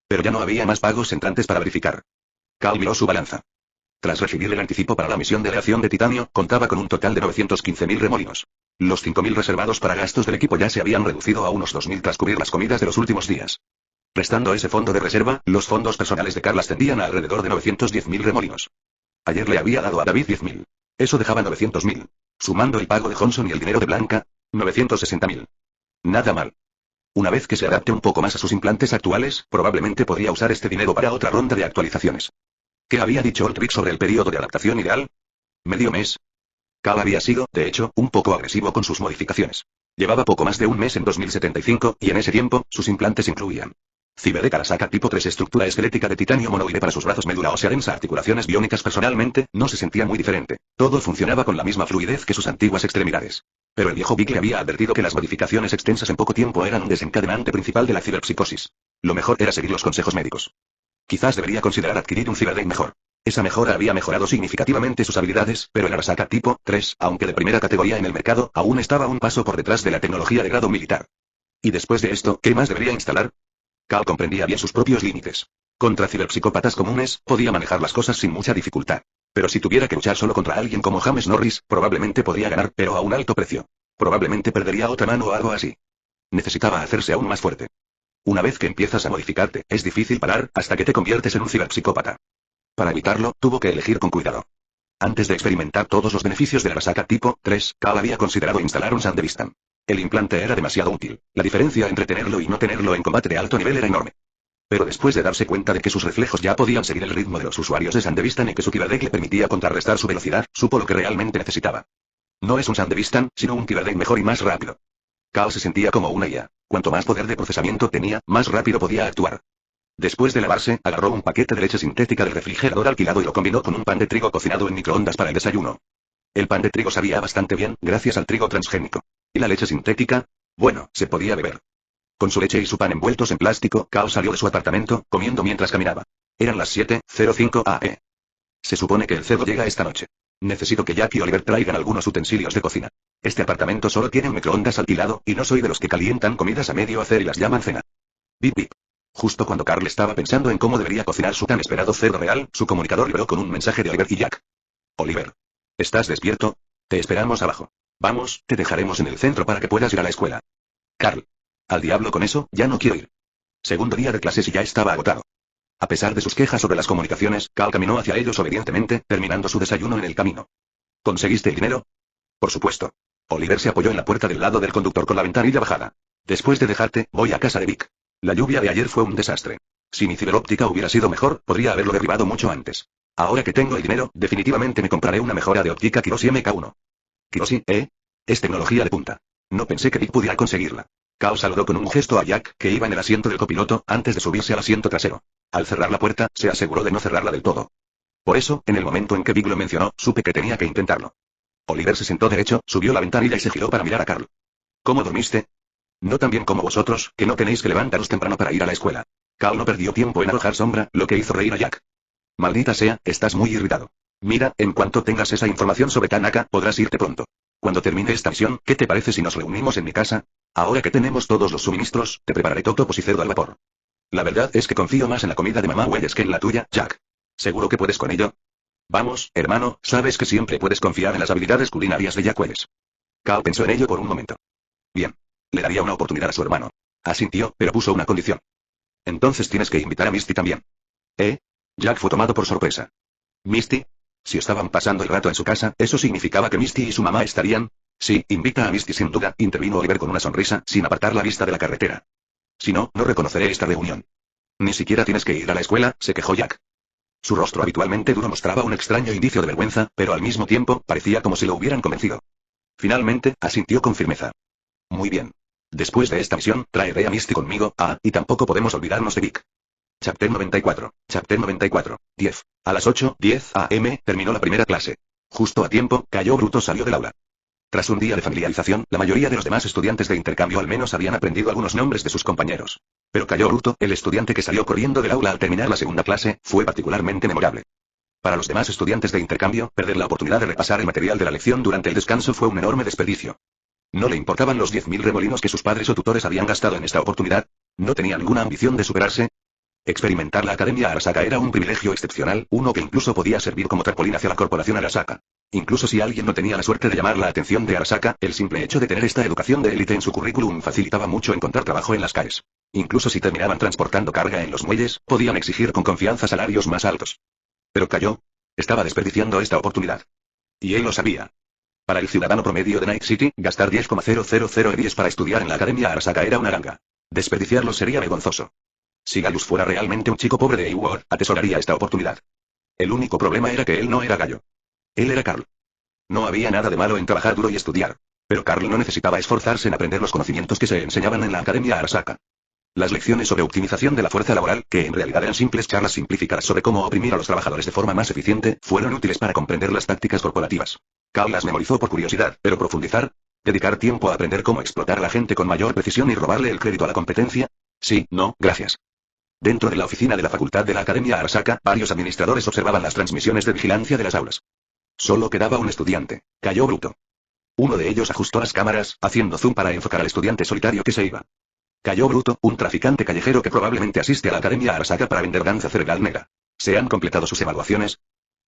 Pero ya no había más pagos entrantes para verificar. Cal miró su balanza. Tras recibir el anticipo para la misión de aleación de titanio, contaba con un total de 915.000 remolinos. Los 5.000 reservados para gastos del equipo ya se habían reducido a unos 2.000 tras cubrir las comidas de los últimos días. Restando ese fondo de reserva, los fondos personales de Carl ascendían a alrededor de 910.000 remolinos. Ayer le había dado a David 10.000. Eso dejaba 900.000. Sumando el pago de Johnson y el dinero de Blanca, 960.000. Nada mal. Una vez que se adapte un poco más a sus implantes actuales, probablemente podría usar este dinero para otra ronda de actualizaciones. ¿Qué había dicho Oltrich sobre el periodo de adaptación ideal? ¿Medio mes? Cal había sido, de hecho, un poco agresivo con sus modificaciones. Llevaba poco más de un mes en 2075, y en ese tiempo, sus implantes incluían Cyberdeck Arasaka tipo 3 estructura esquelética de titanio monoide para sus brazos médula ósea densa articulaciones biónicas. Personalmente, no se sentía muy diferente. Todo funcionaba con la misma fluidez que sus antiguas extremidades. Pero el viejo Vic le había advertido que las modificaciones extensas en poco tiempo eran un desencadenante principal de la ciberpsicosis. Lo mejor era seguir los consejos médicos. Quizás debería considerar adquirir un Cyberdeck mejor. Esa mejora había mejorado significativamente sus habilidades, pero el Arasaka tipo 3, aunque de primera categoría en el mercado, aún estaba un paso por detrás de la tecnología de grado militar. Y después de esto, ¿qué más debería instalar? Cal comprendía bien sus propios límites. Contra ciberpsicópatas comunes, podía manejar las cosas sin mucha dificultad. Pero si tuviera que luchar solo contra alguien como James Norris, probablemente podría ganar, pero a un alto precio. Probablemente perdería otra mano o algo así. Necesitaba hacerse aún más fuerte. Una vez que empiezas a modificarte, es difícil parar, hasta que te conviertes en un ciberpsicópata. Para evitarlo, tuvo que elegir con cuidado. Antes de experimentar todos los beneficios de la Arasaka tipo 3, Cal había considerado instalar un Sandevistan. El implante era demasiado útil. La diferencia entre tenerlo y no tenerlo en combate de alto nivel era enorme. Pero después de darse cuenta de que sus reflejos ya podían seguir el ritmo de los usuarios de Sandevistan y que su Cyberdeck le permitía contrarrestar su velocidad, supo lo que realmente necesitaba. No es un Sandevistan, sino un Cyberdeck mejor y más rápido. Cal se sentía como una IA. Cuanto más poder de procesamiento tenía, más rápido podía actuar. Después de lavarse, agarró un paquete de leche sintética del refrigerador alquilado y lo combinó con un pan de trigo cocinado en microondas para el desayuno. El pan de trigo sabía bastante bien, gracias al trigo transgénico. ¿Y la leche sintética? Bueno, se podía beber. Con su leche y su pan envueltos en plástico, Cal salió de su apartamento, comiendo mientras caminaba. Eran las 7:05 am. Se supone que el cerdo llega esta noche. Necesito que Jack y Oliver traigan algunos utensilios de cocina. Este apartamento solo tiene un microondas alquilado, y no soy de los que calientan comidas a medio hacer y las llaman cena. Bip bip. Justo cuando Carl estaba pensando en cómo debería cocinar su tan esperado cerdo real, su comunicador vibró con un mensaje de Oliver y Jack. Oliver. ¿Estás despierto? Te esperamos abajo. Vamos, te dejaremos en el centro para que puedas ir a la escuela. Carl. Al diablo con eso, ya no quiero ir. Segundo día de clases y ya estaba agotado. A pesar de sus quejas sobre las comunicaciones, Cal caminó hacia ellos obedientemente, terminando su desayuno en el camino. ¿Conseguiste el dinero? Por supuesto. Oliver se apoyó en la puerta del lado del conductor con la ventanilla bajada. Después de dejarte, voy a casa de Vic. La lluvia de ayer fue un desastre. Si mi ciberóptica hubiera sido mejor, podría haberlo derribado mucho antes. Ahora que tengo el dinero, definitivamente me compraré una mejora de óptica Kiroshi MK1. Kiroshi, ¿eh? Es tecnología de punta. No pensé que Vic pudiera conseguirla. Cal saludó con un gesto a Jack, que iba en el asiento del copiloto, antes de subirse al asiento trasero. Al cerrar la puerta, se aseguró de no cerrarla del todo. Por eso, en el momento en que Vic lo mencionó, supe que tenía que intentarlo. Oliver se sentó derecho, subió la ventanilla y se giró para mirar a Carl. ¿Cómo dormiste? No tan bien como vosotros, que no tenéis que levantaros temprano para ir a la escuela. Cal no perdió tiempo en arrojar sombra, lo que hizo reír a Jack. Maldita sea, estás muy irritado. Mira, en cuanto tengas esa información sobre Tanaka, podrás irte pronto. Cuando termine esta misión, ¿qué te parece si nos reunimos en mi casa? Ahora que tenemos todos los suministros, te prepararé totopos y cerdo al vapor. La verdad es que confío más en la comida de mamá Welles que en la tuya, Jack. ¿Seguro que puedes con ello? Vamos, hermano, sabes que siempre puedes confiar en las habilidades culinarias de Jack Welles. Cal pensó en ello por un momento. Bien. Le daría una oportunidad a su hermano. Asintió, pero puso una condición. Entonces tienes que invitar a Misty también. ¿Eh? Jack fue tomado por sorpresa. ¿Misty? Si estaban pasando el rato en su casa, ¿eso significaba que Misty y su mamá estarían? Sí, invita a Misty sin duda, intervino Oliver con una sonrisa, sin apartar la vista de la carretera. Si no, no reconoceré esta reunión. Ni siquiera tienes que ir a la escuela, se quejó Jack. Su rostro habitualmente duro mostraba un extraño indicio de vergüenza, pero al mismo tiempo, parecía como si lo hubieran convencido. Finalmente, asintió con firmeza. Muy bien. Después de esta misión, traeré a Misty conmigo, y tampoco podemos olvidarnos de Vic. Chapter 94. Chapter 94. 10. A las 8:10 am, terminó la primera clase. Justo a tiempo, Cayo Bruto salió del aula. Tras un día de familiarización, la mayoría de los demás estudiantes de intercambio al menos habían aprendido algunos nombres de sus compañeros. Pero Cayo Bruto, el estudiante que salió corriendo del aula al terminar la segunda clase, fue particularmente memorable. Para los demás estudiantes de intercambio, perder la oportunidad de repasar el material de la lección durante el descanso fue un enorme desperdicio. No le importaban los 10.000 remolinos que sus padres o tutores habían gastado en esta oportunidad. No tenía ninguna ambición de superarse. Experimentar la Academia Arasaka era un privilegio excepcional, uno que incluso podía servir como trampolín hacia la corporación Arasaka. Incluso si alguien no tenía la suerte de llamar la atención de Arasaka, el simple hecho de tener esta educación de élite en su currículum facilitaba mucho encontrar trabajo en las CAEs. Incluso si terminaban transportando carga en los muelles, podían exigir con confianza salarios más altos. Pero Cayo estaba desperdiciando esta oportunidad. Y él lo sabía. Para el ciudadano promedio de Night City, gastar 10,000 EDIES para estudiar en la Academia Arasaka era una ganga. Desperdiciarlo sería vergonzoso. Si Gallus fuera realmente un chico pobre de Eworld, atesoraría esta oportunidad. El único problema era que él no era Gallo. Él era Carl. No había nada de malo en trabajar duro y estudiar. Pero Carl no necesitaba esforzarse en aprender los conocimientos que se enseñaban en la Academia Arasaka. Las lecciones sobre optimización de la fuerza laboral, que en realidad eran simples charlas simplificadas sobre cómo oprimir a los trabajadores de forma más eficiente, fueron útiles para comprender las tácticas corporativas. Carl las memorizó por curiosidad, pero profundizar, dedicar tiempo a aprender cómo explotar a la gente con mayor precisión y robarle el crédito a la competencia. Sí, no, gracias. Dentro de la oficina de la facultad de la Academia Arasaka, varios administradores observaban las transmisiones de vigilancia de las aulas. Solo quedaba un estudiante, Cayo Bruto. Uno de ellos ajustó las cámaras, haciendo zoom para enfocar al estudiante solitario que se iba. Cayo Bruto, un traficante callejero que probablemente asiste a la Academia Arasaka para vender danza cerebral negra. ¿Se han completado sus evaluaciones?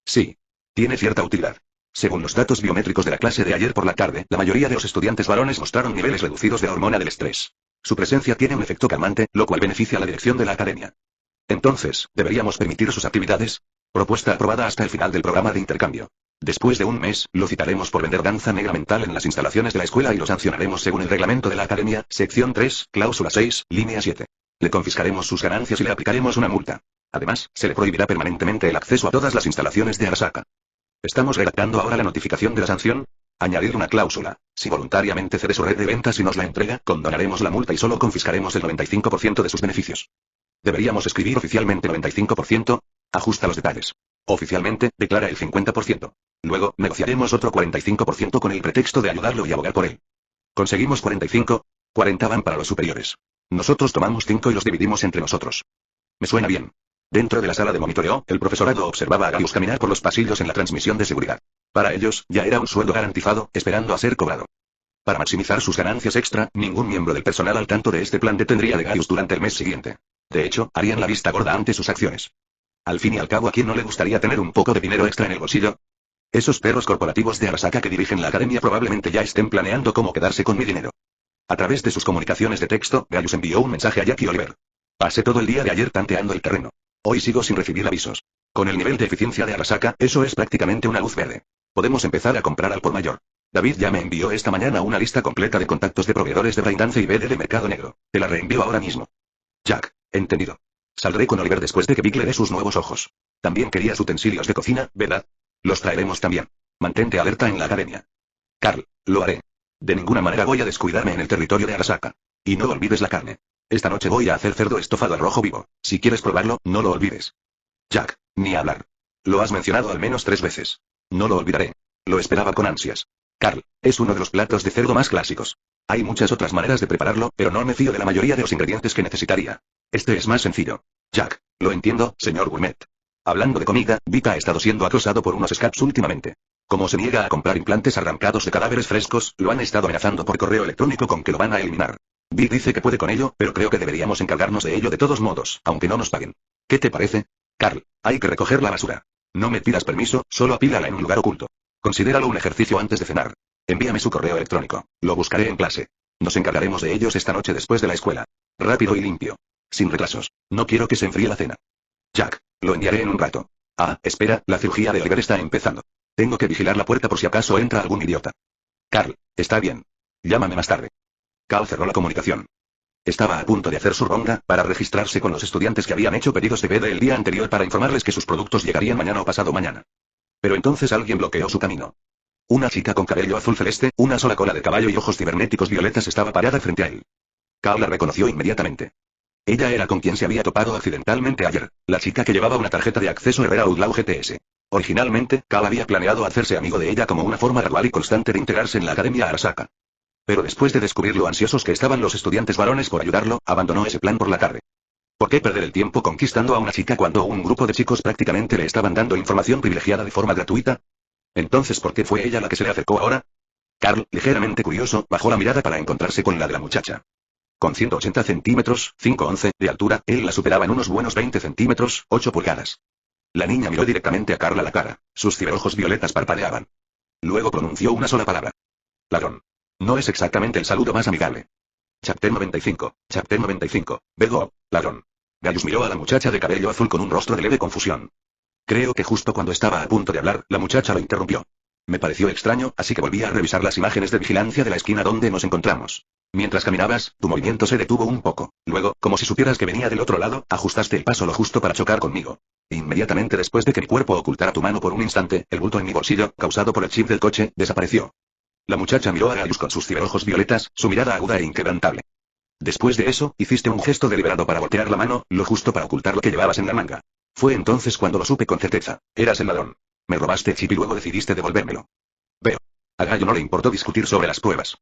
Sí. Tiene cierta utilidad. Según los datos biométricos de la clase de ayer por la tarde, la mayoría de los estudiantes varones mostraron niveles reducidos de la hormona del estrés. Su presencia tiene un efecto calmante, lo cual beneficia a la dirección de la academia. Entonces, ¿deberíamos permitir sus actividades? Propuesta aprobada hasta el final del programa de intercambio. Después de un mes, lo citaremos por vender danza negra mental en las instalaciones de la escuela y lo sancionaremos según el reglamento de la academia, sección 3, cláusula 6, línea 7. Le confiscaremos sus ganancias y le aplicaremos una multa. Además, se le prohibirá permanentemente el acceso a todas las instalaciones de Arasaka. Estamos redactando ahora la notificación de la sanción. Añadir una cláusula. Si voluntariamente cede su red de ventas y nos la entrega, condonaremos la multa y solo confiscaremos el 95% de sus beneficios. Deberíamos escribir oficialmente 95%. Ajusta los detalles. Oficialmente, declara el 50%. Luego, negociaremos otro 45% con el pretexto de ayudarlo y abogar por él. ¿Conseguimos 45? 40 van para los superiores. Nosotros tomamos 5 y los dividimos entre nosotros. Me suena bien. Dentro de la sala de monitoreo, el profesorado observaba a Gallus caminar por los pasillos en la transmisión de seguridad. Para ellos, ya era un sueldo garantizado, esperando a ser cobrado. Para maximizar sus ganancias extra, ningún miembro del personal al tanto de este plan detendría de Gallus durante el mes siguiente. De hecho, harían la vista gorda ante sus acciones. Al fin y al cabo, ¿a quién no le gustaría tener un poco de dinero extra en el bolsillo? Esos perros corporativos de Arasaka que dirigen la academia probablemente ya estén planeando cómo quedarse con mi dinero. A través de sus comunicaciones de texto, Gallus envió un mensaje a Jackie Oliver. Pasé todo el día de ayer tanteando el terreno. Hoy sigo sin recibir avisos. Con el nivel de eficiencia de Arasaka, eso es prácticamente una luz verde. Podemos empezar a comprar al por mayor. David ya me envió esta mañana una lista completa de contactos de proveedores de braindance y BD de mercado negro. Te la reenvío ahora mismo. Jack, entendido. Saldré con Oliver después de que Vic le dé sus nuevos ojos. También querías utensilios de cocina, ¿verdad? Los traeremos también. Mantente alerta en la academia. Carl, lo haré. De ninguna manera voy a descuidarme en el territorio de Arasaka. Y no olvides la carne. Esta noche voy a hacer cerdo estofado al rojo vivo. Si quieres probarlo, no lo olvides. Jack, ni hablar. Lo has mencionado al menos 3 veces. No lo olvidaré. Lo esperaba con ansias. Carl, es uno de los platos de cerdo más clásicos. Hay muchas otras maneras de prepararlo, pero no me fío de la mayoría de los ingredientes que necesitaría. Este es más sencillo. Jack, lo entiendo, señor Gourmet. Hablando de comida, Vic ha estado siendo acosado por unos scabs últimamente. Como se niega a comprar implantes arrancados de cadáveres frescos, lo han estado amenazando por correo electrónico con que lo van a eliminar. Vic dice que puede con ello, pero creo que deberíamos encargarnos de ello de todos modos, aunque no nos paguen. ¿Qué te parece? Carl, hay que recoger la basura. No me pidas permiso, solo apílala en un lugar oculto. Considéralo un ejercicio antes de cenar. Envíame su correo electrónico. Lo buscaré en clase. Nos encargaremos de ellos esta noche después de la escuela. Rápido y limpio. Sin retrasos. No quiero que se enfríe la cena. Jack, lo enviaré en un rato. Ah, espera, la cirugía de Oliver está empezando. Tengo que vigilar la puerta por si acaso entra algún idiota. Carl, está bien. Llámame más tarde. Carl cerró la comunicación. Estaba a punto de hacer su ronda, para registrarse con los estudiantes que habían hecho pedidos de BD el día anterior para informarles que sus productos llegarían mañana o pasado mañana. Pero entonces alguien bloqueó su camino. Una chica con cabello azul celeste, una sola cola de caballo y ojos cibernéticos violetas estaba parada frente a él. Carl la reconoció inmediatamente. Ella era con quien se había topado accidentalmente ayer, la chica que llevaba una tarjeta de acceso Herrera Outlaw GTS. Originalmente, Cal había planeado hacerse amigo de ella como una forma gradual y constante de integrarse en la Academia Arasaka. Pero después de descubrir lo ansiosos que estaban los estudiantes varones por ayudarlo, abandonó ese plan por la tarde. ¿Por qué perder el tiempo conquistando a una chica cuando un grupo de chicos prácticamente le estaban dando información privilegiada de forma gratuita? Entonces, ¿por qué fue ella la que se le acercó ahora? Carl, ligeramente curioso, bajó la mirada para encontrarse con la de la muchacha. Con 180 centímetros, 5'11", de altura, él la superaba en unos buenos 20 centímetros, 8 pulgadas. La niña miró directamente a Carl a la cara, sus ciberojos violetas parpadeaban. Luego pronunció una sola palabra. Ladrón. No es exactamente el saludo más amigable. Chapter 95, Chapter 95, Bego, ladrón. Gaius miró a la muchacha de cabello azul con un rostro de leve confusión. Creo que justo cuando estaba a punto de hablar, la muchacha lo interrumpió. Me pareció extraño, así que volví a revisar las imágenes de vigilancia de la esquina donde nos encontramos. Mientras caminabas, tu movimiento se detuvo un poco. Luego, como si supieras que venía del otro lado, ajustaste el paso lo justo para chocar conmigo. Inmediatamente después de que mi cuerpo ocultara tu mano por un instante, el bulto en mi bolsillo, causado por el chip del coche, desapareció. La muchacha miró a Gaius con sus ciberojos violetas, su mirada aguda e inquebrantable. Después de eso, hiciste un gesto deliberado para voltear la mano, lo justo para ocultar lo que llevabas en la manga. Fue entonces cuando lo supe con certeza. Eras el ladrón. Me robaste el chip y luego decidiste devolvérmelo. Veo. A Gallo no le importó discutir sobre las pruebas.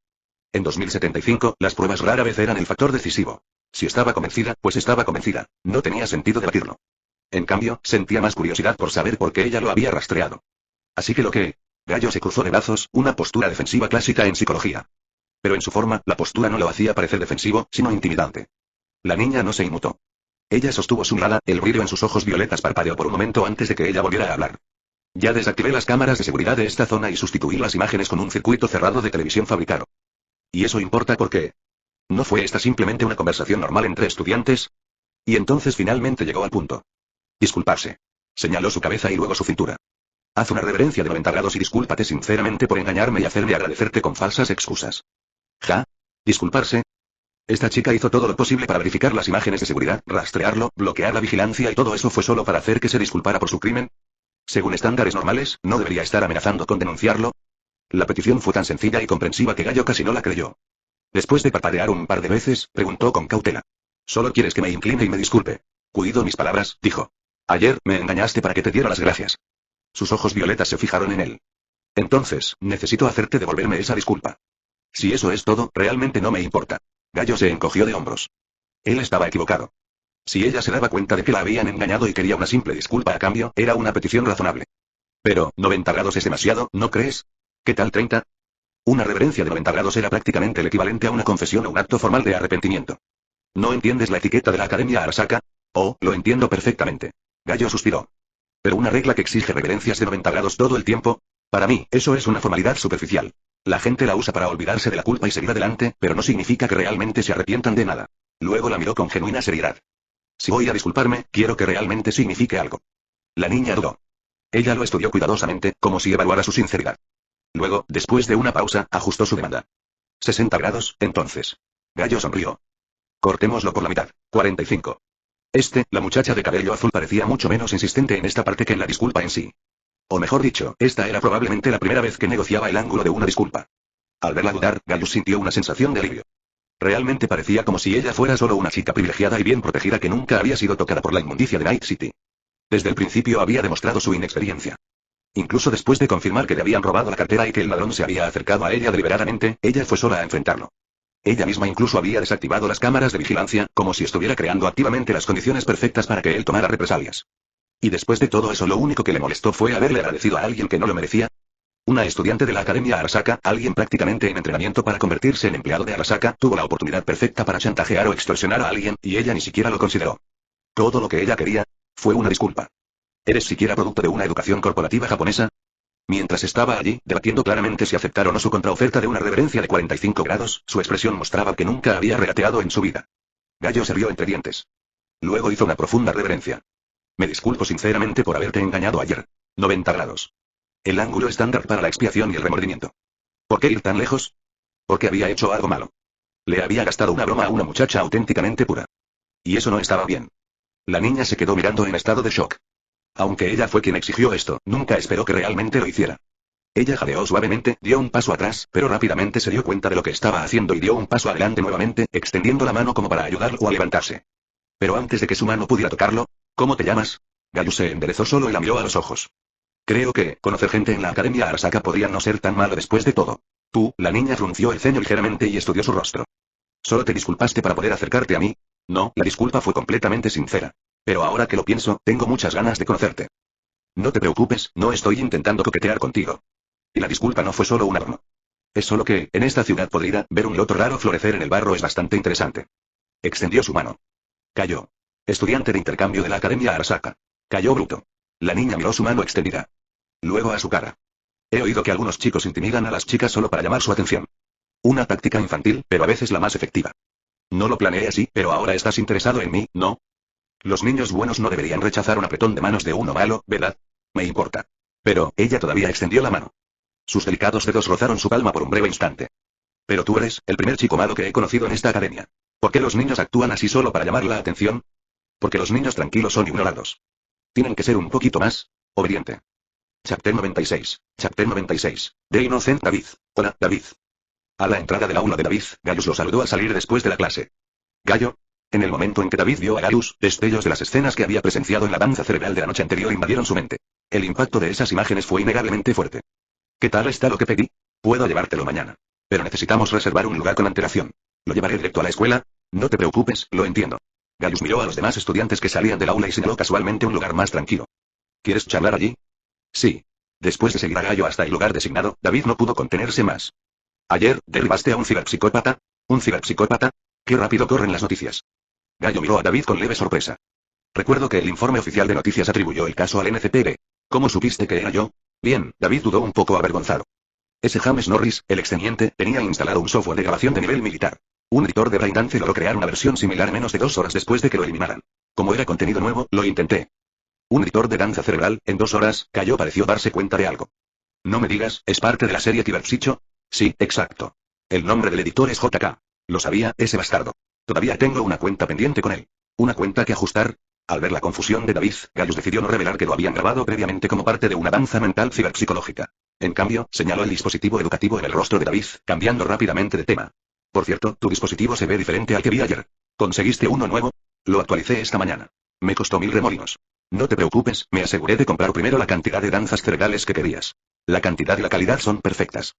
En 2075, las pruebas rara vez eran el factor decisivo. Si estaba convencida, pues estaba convencida. No tenía sentido debatirlo. En cambio, sentía más curiosidad por saber por qué ella lo había rastreado. Así que Gallo se cruzó de brazos, una postura defensiva clásica en psicología. Pero en su forma, la postura no lo hacía parecer defensivo, sino intimidante. La niña no se inmutó. Ella sostuvo su mirada, el brillo en sus ojos violetas parpadeó por un momento antes de que ella volviera a hablar. Ya desactivé las cámaras de seguridad de esta zona y sustituí las imágenes con un circuito cerrado de televisión fabricado. ¿Y eso importa por qué? ¿No fue esta simplemente una conversación normal entre estudiantes? Y entonces finalmente llegó al punto. Disculparse. Señaló su cabeza y luego su cintura. Haz una reverencia de 90 grados y discúlpate sinceramente por engañarme y hacerme agradecerte con falsas excusas. ¿Ja? ¿Disculparse? Esta chica hizo todo lo posible para verificar las imágenes de seguridad, rastrearlo, bloquear la vigilancia y todo eso fue solo para hacer que se disculpara por su crimen. Según estándares normales, ¿no debería estar amenazando con denunciarlo? La petición fue tan sencilla y comprensiva que Gallo casi no la creyó. Después de parpadear un par de veces, preguntó con cautela. ¿Solo quieres que me incline y me disculpe? Cuido mis palabras, dijo. Ayer, me engañaste para que te diera las gracias. Sus ojos violetas se fijaron en él. Entonces, necesito hacerte devolverme esa disculpa. Si eso es todo, realmente no me importa. Gallo se encogió de hombros. Él estaba equivocado. Si ella se daba cuenta de que la habían engañado y quería una simple disculpa a cambio, era una petición razonable. Pero, 90 grados es demasiado, ¿no crees? ¿Qué tal 30? Una reverencia de 90 grados era prácticamente el equivalente a una confesión o un acto formal de arrepentimiento. ¿No entiendes la etiqueta de la Academia Arasaka? Oh, lo entiendo perfectamente. Gallo suspiró. Pero una regla que exige reverencias de 90 grados todo el tiempo, para mí, eso es una formalidad superficial. La gente la usa para olvidarse de la culpa y seguir adelante, pero no significa que realmente se arrepientan de nada. Luego la miró con genuina seriedad. Si voy a disculparme, quiero que realmente signifique algo. La niña dudó. Ella lo estudió cuidadosamente, como si evaluara su sinceridad. Luego, después de una pausa, ajustó su demanda. 60 grados, entonces. Gallo sonrió. Cortémoslo por la mitad. 45. La muchacha de cabello azul parecía mucho menos insistente en esta parte que en la disculpa en sí. O mejor dicho, esta era probablemente la primera vez que negociaba el ángulo de una disculpa. Al verla dudar, Gaius sintió una sensación de alivio. Realmente parecía como si ella fuera solo una chica privilegiada y bien protegida que nunca había sido tocada por la inmundicia de Night City. Desde el principio había demostrado su inexperiencia. Incluso después de confirmar que le habían robado la cartera y que el ladrón se había acercado a ella deliberadamente, ella fue sola a enfrentarlo. Ella misma incluso había desactivado las cámaras de vigilancia, como si estuviera creando activamente las condiciones perfectas para que él tomara represalias. Y después de todo eso lo único que le molestó fue haberle agradecido a alguien que no lo merecía. Una estudiante de la Academia Arasaka, alguien prácticamente en entrenamiento para convertirse en empleado de Arasaka, tuvo la oportunidad perfecta para chantajear o extorsionar a alguien, y ella ni siquiera lo consideró. Todo lo que ella quería fue una disculpa. ¿Eres siquiera producto de una educación corporativa japonesa? Mientras estaba allí, debatiendo claramente si aceptar o no su contraoferta de una reverencia de 45 grados, su expresión mostraba que nunca había regateado en su vida. Gallo se rió entre dientes. Luego hizo una profunda reverencia. Me disculpo sinceramente por haberte engañado ayer. 90 grados. El ángulo estándar para la expiación y el remordimiento. ¿Por qué ir tan lejos? Porque había hecho algo malo. Le había gastado una broma a una muchacha auténticamente pura. Y eso no estaba bien. La niña se quedó mirando en estado de shock. Aunque ella fue quien exigió esto, nunca esperó que realmente lo hiciera. Ella jadeó suavemente, dio un paso atrás, pero rápidamente se dio cuenta de lo que estaba haciendo y dio un paso adelante nuevamente, extendiendo la mano como para ayudarlo a levantarse. Pero antes de que su mano pudiera tocarlo, ¿cómo te llamas? Gayus se enderezó solo y la miró a los ojos. Creo que, conocer gente en la Academia Arasaka podría no ser tan malo después de todo. Tú, la niña frunció el ceño ligeramente y estudió su rostro. ¿Solo te disculpaste para poder acercarte a mí? No, la disculpa fue completamente sincera. Pero ahora que lo pienso, tengo muchas ganas de conocerte. No te preocupes, no estoy intentando coquetear contigo. Y la disculpa no fue solo un adorno. Es solo que, en esta ciudad podrida, ver un loto raro florecer en el barro es bastante interesante. Extendió su mano. Cayó. Estudiante de intercambio de la Academia Arasaka. Cayó bruto. La niña miró su mano extendida. Luego a su cara. He oído que algunos chicos intimidan a las chicas solo para llamar su atención. Una táctica infantil, pero a veces la más efectiva. No lo planeé así, pero ahora estás interesado en mí, ¿no? Los niños buenos no deberían rechazar un apretón de manos de uno malo, ¿verdad? Me importa. Pero, ella todavía extendió la mano. Sus delicados dedos rozaron su palma por un breve instante. Pero tú eres el primer chico malo que he conocido en esta academia. ¿Por qué los niños actúan así solo para llamar la atención? Porque los niños tranquilos son ignorados. Tienen que ser un poquito más obediente. Chapter 96. Chapter 96. De Innocent David. Hola, David. A la entrada del aula de David, Gaius lo saludó al salir después de la clase. Gallo. En el momento en que David vio a Gaius, destellos de las escenas que había presenciado en la danza cerebral de la noche anterior invadieron su mente. El impacto de esas imágenes fue innegablemente fuerte. ¿Qué tal está lo que pedí? Puedo llevártelo mañana. Pero necesitamos reservar un lugar con antelación. ¿Lo llevaré directo a la escuela? No te preocupes, lo entiendo. Gaius miró a los demás estudiantes que salían del aula y señaló casualmente un lugar más tranquilo. ¿Quieres charlar allí? Sí. Después de seguir a Gallo hasta el lugar designado, David no pudo contenerse más. Ayer, ¿derribaste a un ciberpsicópata? ¿Un ciberpsicópata? ¡Qué rápido corren las noticias! Gallo miró a David con leve sorpresa. Recuerdo que el informe oficial de noticias atribuyó el caso al NCPD. ¿Cómo supiste que era yo? Bien, David dudó un poco avergonzado. Ese James Norris, el exteniente, tenía instalado un software de grabación de nivel militar. Un editor de Braindance logró crear una versión similar menos de 2 horas después de que lo eliminaran. Como era contenido nuevo, lo intenté. Un editor de danza cerebral, en 2 horas, Gallo pareció darse cuenta de algo. No me digas, ¿es parte de la serie Cyberpsycho? Sí, exacto. El nombre del editor es JK. Lo sabía, ese bastardo. Todavía tengo una cuenta pendiente con él. ¿Una cuenta que ajustar? Al ver la confusión de David, Gaius decidió no revelar que lo habían grabado previamente como parte de una danza mental ciberpsicológica. En cambio, señaló el dispositivo educativo en el rostro de David, cambiando rápidamente de tema. Por cierto, tu dispositivo se ve diferente al que vi ayer. ¿Conseguiste uno nuevo? Lo actualicé esta mañana. Me costó 1000 remolinos. No te preocupes, me aseguré de comprar primero la cantidad de danzas cerebrales que querías. La cantidad y la calidad son perfectas.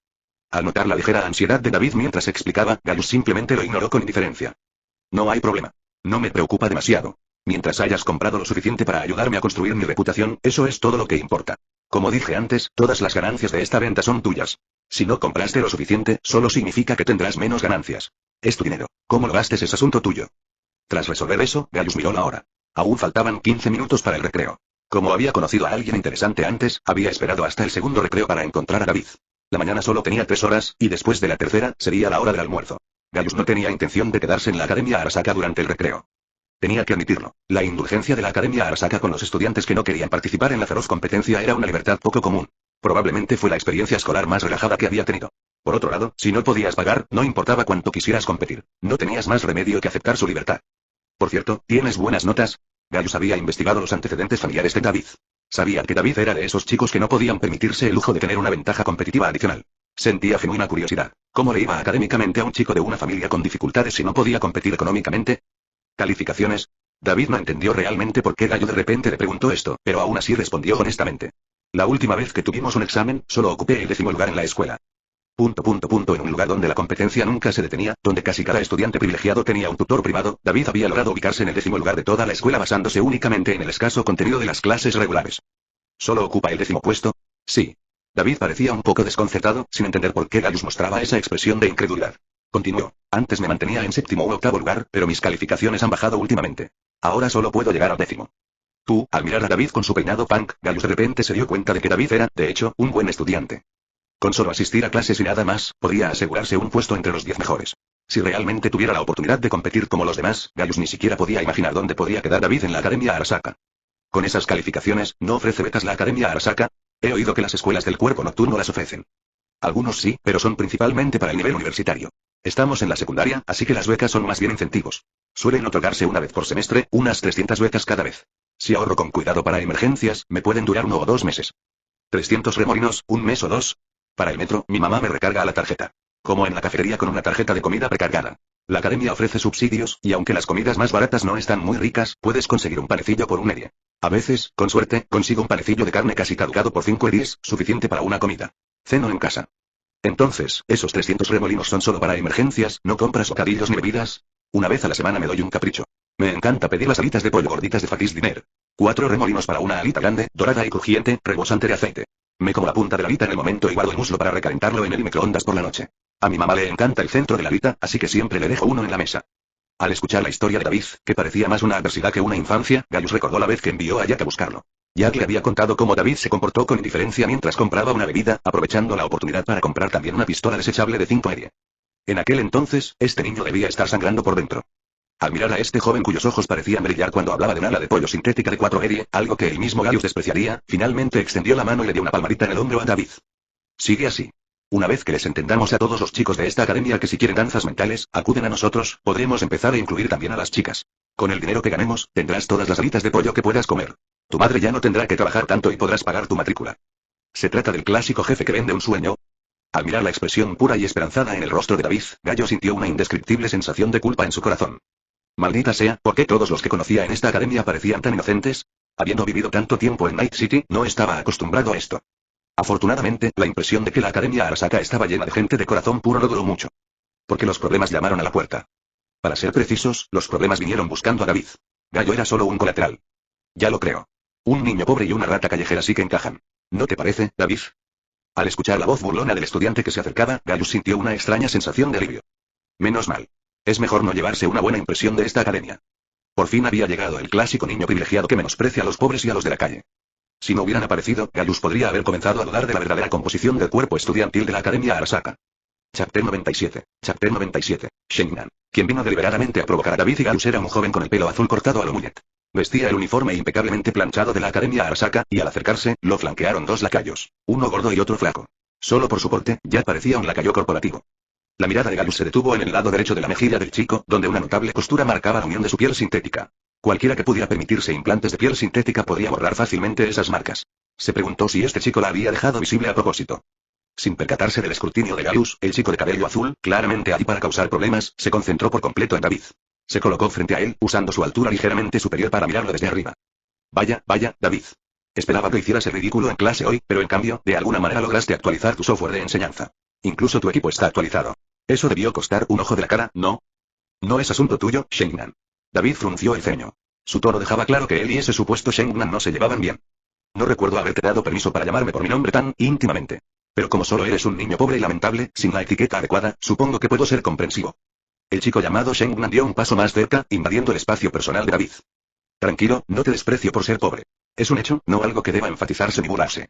Al notar la ligera ansiedad de David mientras explicaba, Gaius simplemente lo ignoró con indiferencia. No hay problema. No me preocupa demasiado. Mientras hayas comprado lo suficiente para ayudarme a construir mi reputación, eso es todo lo que importa. Como dije antes, todas las ganancias de esta venta son tuyas. Si no compraste lo suficiente, solo significa que tendrás menos ganancias. Es tu dinero. Cómo lo gastes es asunto tuyo. Tras resolver eso, Gaius miró la hora. Aún faltaban 15 minutos para el recreo. Como había conocido a alguien interesante antes, había esperado hasta el segundo recreo para encontrar a David. La mañana solo tenía 3 horas, y después de la tercera, sería la hora del almuerzo. Gaius no tenía intención de quedarse en la Academia Arasaka durante el recreo. Tenía que admitirlo. La indulgencia de la Academia Arasaka con los estudiantes que no querían participar en la feroz competencia era una libertad poco común. Probablemente fue la experiencia escolar más relajada que había tenido. Por otro lado, si no podías pagar, no importaba cuánto quisieras competir. No tenías más remedio que aceptar su libertad. Por cierto, ¿tienes buenas notas? Gaius había investigado los antecedentes familiares de David. Sabía que David era de esos chicos que no podían permitirse el lujo de tener una ventaja competitiva adicional. Sentía genuina curiosidad. ¿Cómo le iba académicamente a un chico de una familia con dificultades si no podía competir económicamente? ¿Calificaciones? David no entendió realmente por qué Gallo de repente le preguntó esto, pero aún así respondió honestamente. La última vez que tuvimos un examen, solo ocupé el 10º lugar en la escuela. En un lugar donde la competencia nunca se detenía, donde casi cada estudiante privilegiado tenía un tutor privado, David había logrado ubicarse en el 10º lugar de toda la escuela basándose únicamente en el escaso contenido de las clases regulares. ¿Solo ocupa el 10º puesto? Sí. David parecía un poco desconcertado, sin entender por qué Gaius mostraba esa expresión de incredulidad. Continuó. Antes me mantenía en 7º u 8º lugar, pero mis calificaciones han bajado últimamente. Ahora solo puedo llegar al 10º. Tú, al mirar a David con su peinado punk, Gaius de repente se dio cuenta de que David era, de hecho, un buen estudiante. Con solo asistir a clases y nada más, podía asegurarse un puesto entre los 10 mejores. Si realmente tuviera la oportunidad de competir como los demás, Gaius ni siquiera podía imaginar dónde podría quedar David en la Academia Arasaka. Con esas calificaciones, ¿no ofrece becas la Academia Arasaka? He oído que las escuelas del cuerpo nocturno las ofrecen. Algunos sí, pero son principalmente para el nivel universitario. Estamos en la secundaria, así que las becas son más bien incentivos. Suelen otorgarse una vez por semestre, unas 300 becas cada vez. Si ahorro con cuidado para emergencias, me pueden durar 1 o 2 meses. 300 remolinos, un mes o 2. Para el metro, mi mamá me recarga a la tarjeta. como en la cafetería con una tarjeta de comida precargada. La academia ofrece subsidios, y aunque las comidas más baratas no están muy ricas, puedes conseguir un panecillo por un erie. A veces, con suerte, consigo un panecillo de carne casi caducado por 5 eries, suficiente para una comida. Ceno en casa. Entonces, ¿esos 300 remolinos son solo para emergencias, no compras bocadillos ni bebidas? Una vez a la semana me doy un capricho. Me encanta pedir las alitas de pollo gorditas de Fatty's Diner. 4 remolinos para una alita grande, dorada y crujiente, rebosante de aceite. Me como la punta de la alita en el momento y guardo el muslo para recalentarlo en el microondas por la noche. A mi mamá le encanta el centro de la alita, así que siempre le dejo uno en la mesa. Al escuchar la historia de David, que parecía más una adversidad que una infancia, Gaius recordó la vez que envió a Jack a buscarlo. Jack le había contado cómo David se comportó con indiferencia mientras compraba una bebida, aprovechando la oportunidad para comprar también una pistola desechable de 5 erie. En aquel entonces, este niño debía estar sangrando por dentro. Al mirar a este joven cuyos ojos parecían brillar cuando hablaba de un ala de pollo sintética de 4 erie, algo que el mismo Gaius despreciaría, finalmente extendió la mano y le dio una palmadita en el hombro a David. Sigue así. Una vez que les entendamos a todos los chicos de esta academia que si quieren danzas mentales, acuden a nosotros, podremos empezar a incluir también a las chicas. Con el dinero que ganemos, tendrás todas las alitas de pollo que puedas comer. Tu madre ya no tendrá que trabajar tanto y podrás pagar tu matrícula. ¿Se trata del clásico jefe que vende un sueño? Al mirar la expresión pura y esperanzada en el rostro de David, Gallo sintió una indescriptible sensación de culpa en su corazón. Maldita sea, ¿por qué todos los que conocía en esta academia parecían tan inocentes? Habiendo vivido tanto tiempo en Night City, no estaba acostumbrado a esto. Afortunadamente, la impresión de que la academia Arasaka estaba llena de gente de corazón puro no duró mucho. Porque los problemas llamaron a la puerta. Para ser precisos, los problemas vinieron buscando a David. Gallo era solo un colateral. Ya lo creo. Un niño pobre y una rata callejera sí que encajan. ¿No te parece, David? Al escuchar la voz burlona del estudiante que se acercaba, Gallo sintió una extraña sensación de alivio. Menos mal. Es mejor no llevarse una buena impresión de esta academia. Por fin había llegado el clásico niño privilegiado que menosprecia a los pobres y a los de la calle. Si no hubieran aparecido, Gaius podría haber comenzado a dudar de la verdadera composición del cuerpo estudiantil de la Academia Arasaka. Chapter 97. Chapter 97. Shennan. Quien vino deliberadamente a provocar a David y Gaius era un joven con el pelo azul cortado a lo mullet. Vestía el uniforme impecablemente planchado de la Academia Arasaka, y al acercarse, lo flanquearon 2 lacayos, uno gordo y otro flaco. Solo por su porte, ya parecía un lacayo corporativo. La mirada de Gaius se detuvo en el lado derecho de la mejilla del chico, donde una notable costura marcaba la unión de su piel sintética. Cualquiera que pudiera permitirse implantes de piel sintética podría borrar fácilmente esas marcas. Se preguntó si este chico la había dejado visible a propósito. Sin percatarse del escrutinio de Gaius, el chico de cabello azul, claramente ahí para causar problemas, se concentró por completo en David. Se colocó frente a él, usando su altura ligeramente superior para mirarlo desde arriba. Vaya, David. Esperaba que hicieras el ridículo en clase hoy, pero en cambio, de alguna manera lograste actualizar tu software de enseñanza. Incluso tu equipo está actualizado. Eso debió costar un ojo de la cara, ¿no? No es asunto tuyo, Shennan. David frunció el ceño. Su tono dejaba claro que él y ese supuesto Shennan no se llevaban bien. No recuerdo haberte dado permiso para llamarme por mi nombre tan íntimamente. Pero como solo eres un niño pobre y lamentable, sin la etiqueta adecuada, supongo que puedo ser comprensivo. El chico llamado Shennan dio un paso más cerca, invadiendo el espacio personal de David. Tranquilo, no te desprecio por ser pobre. Es un hecho, no algo que deba enfatizarse ni burlarse.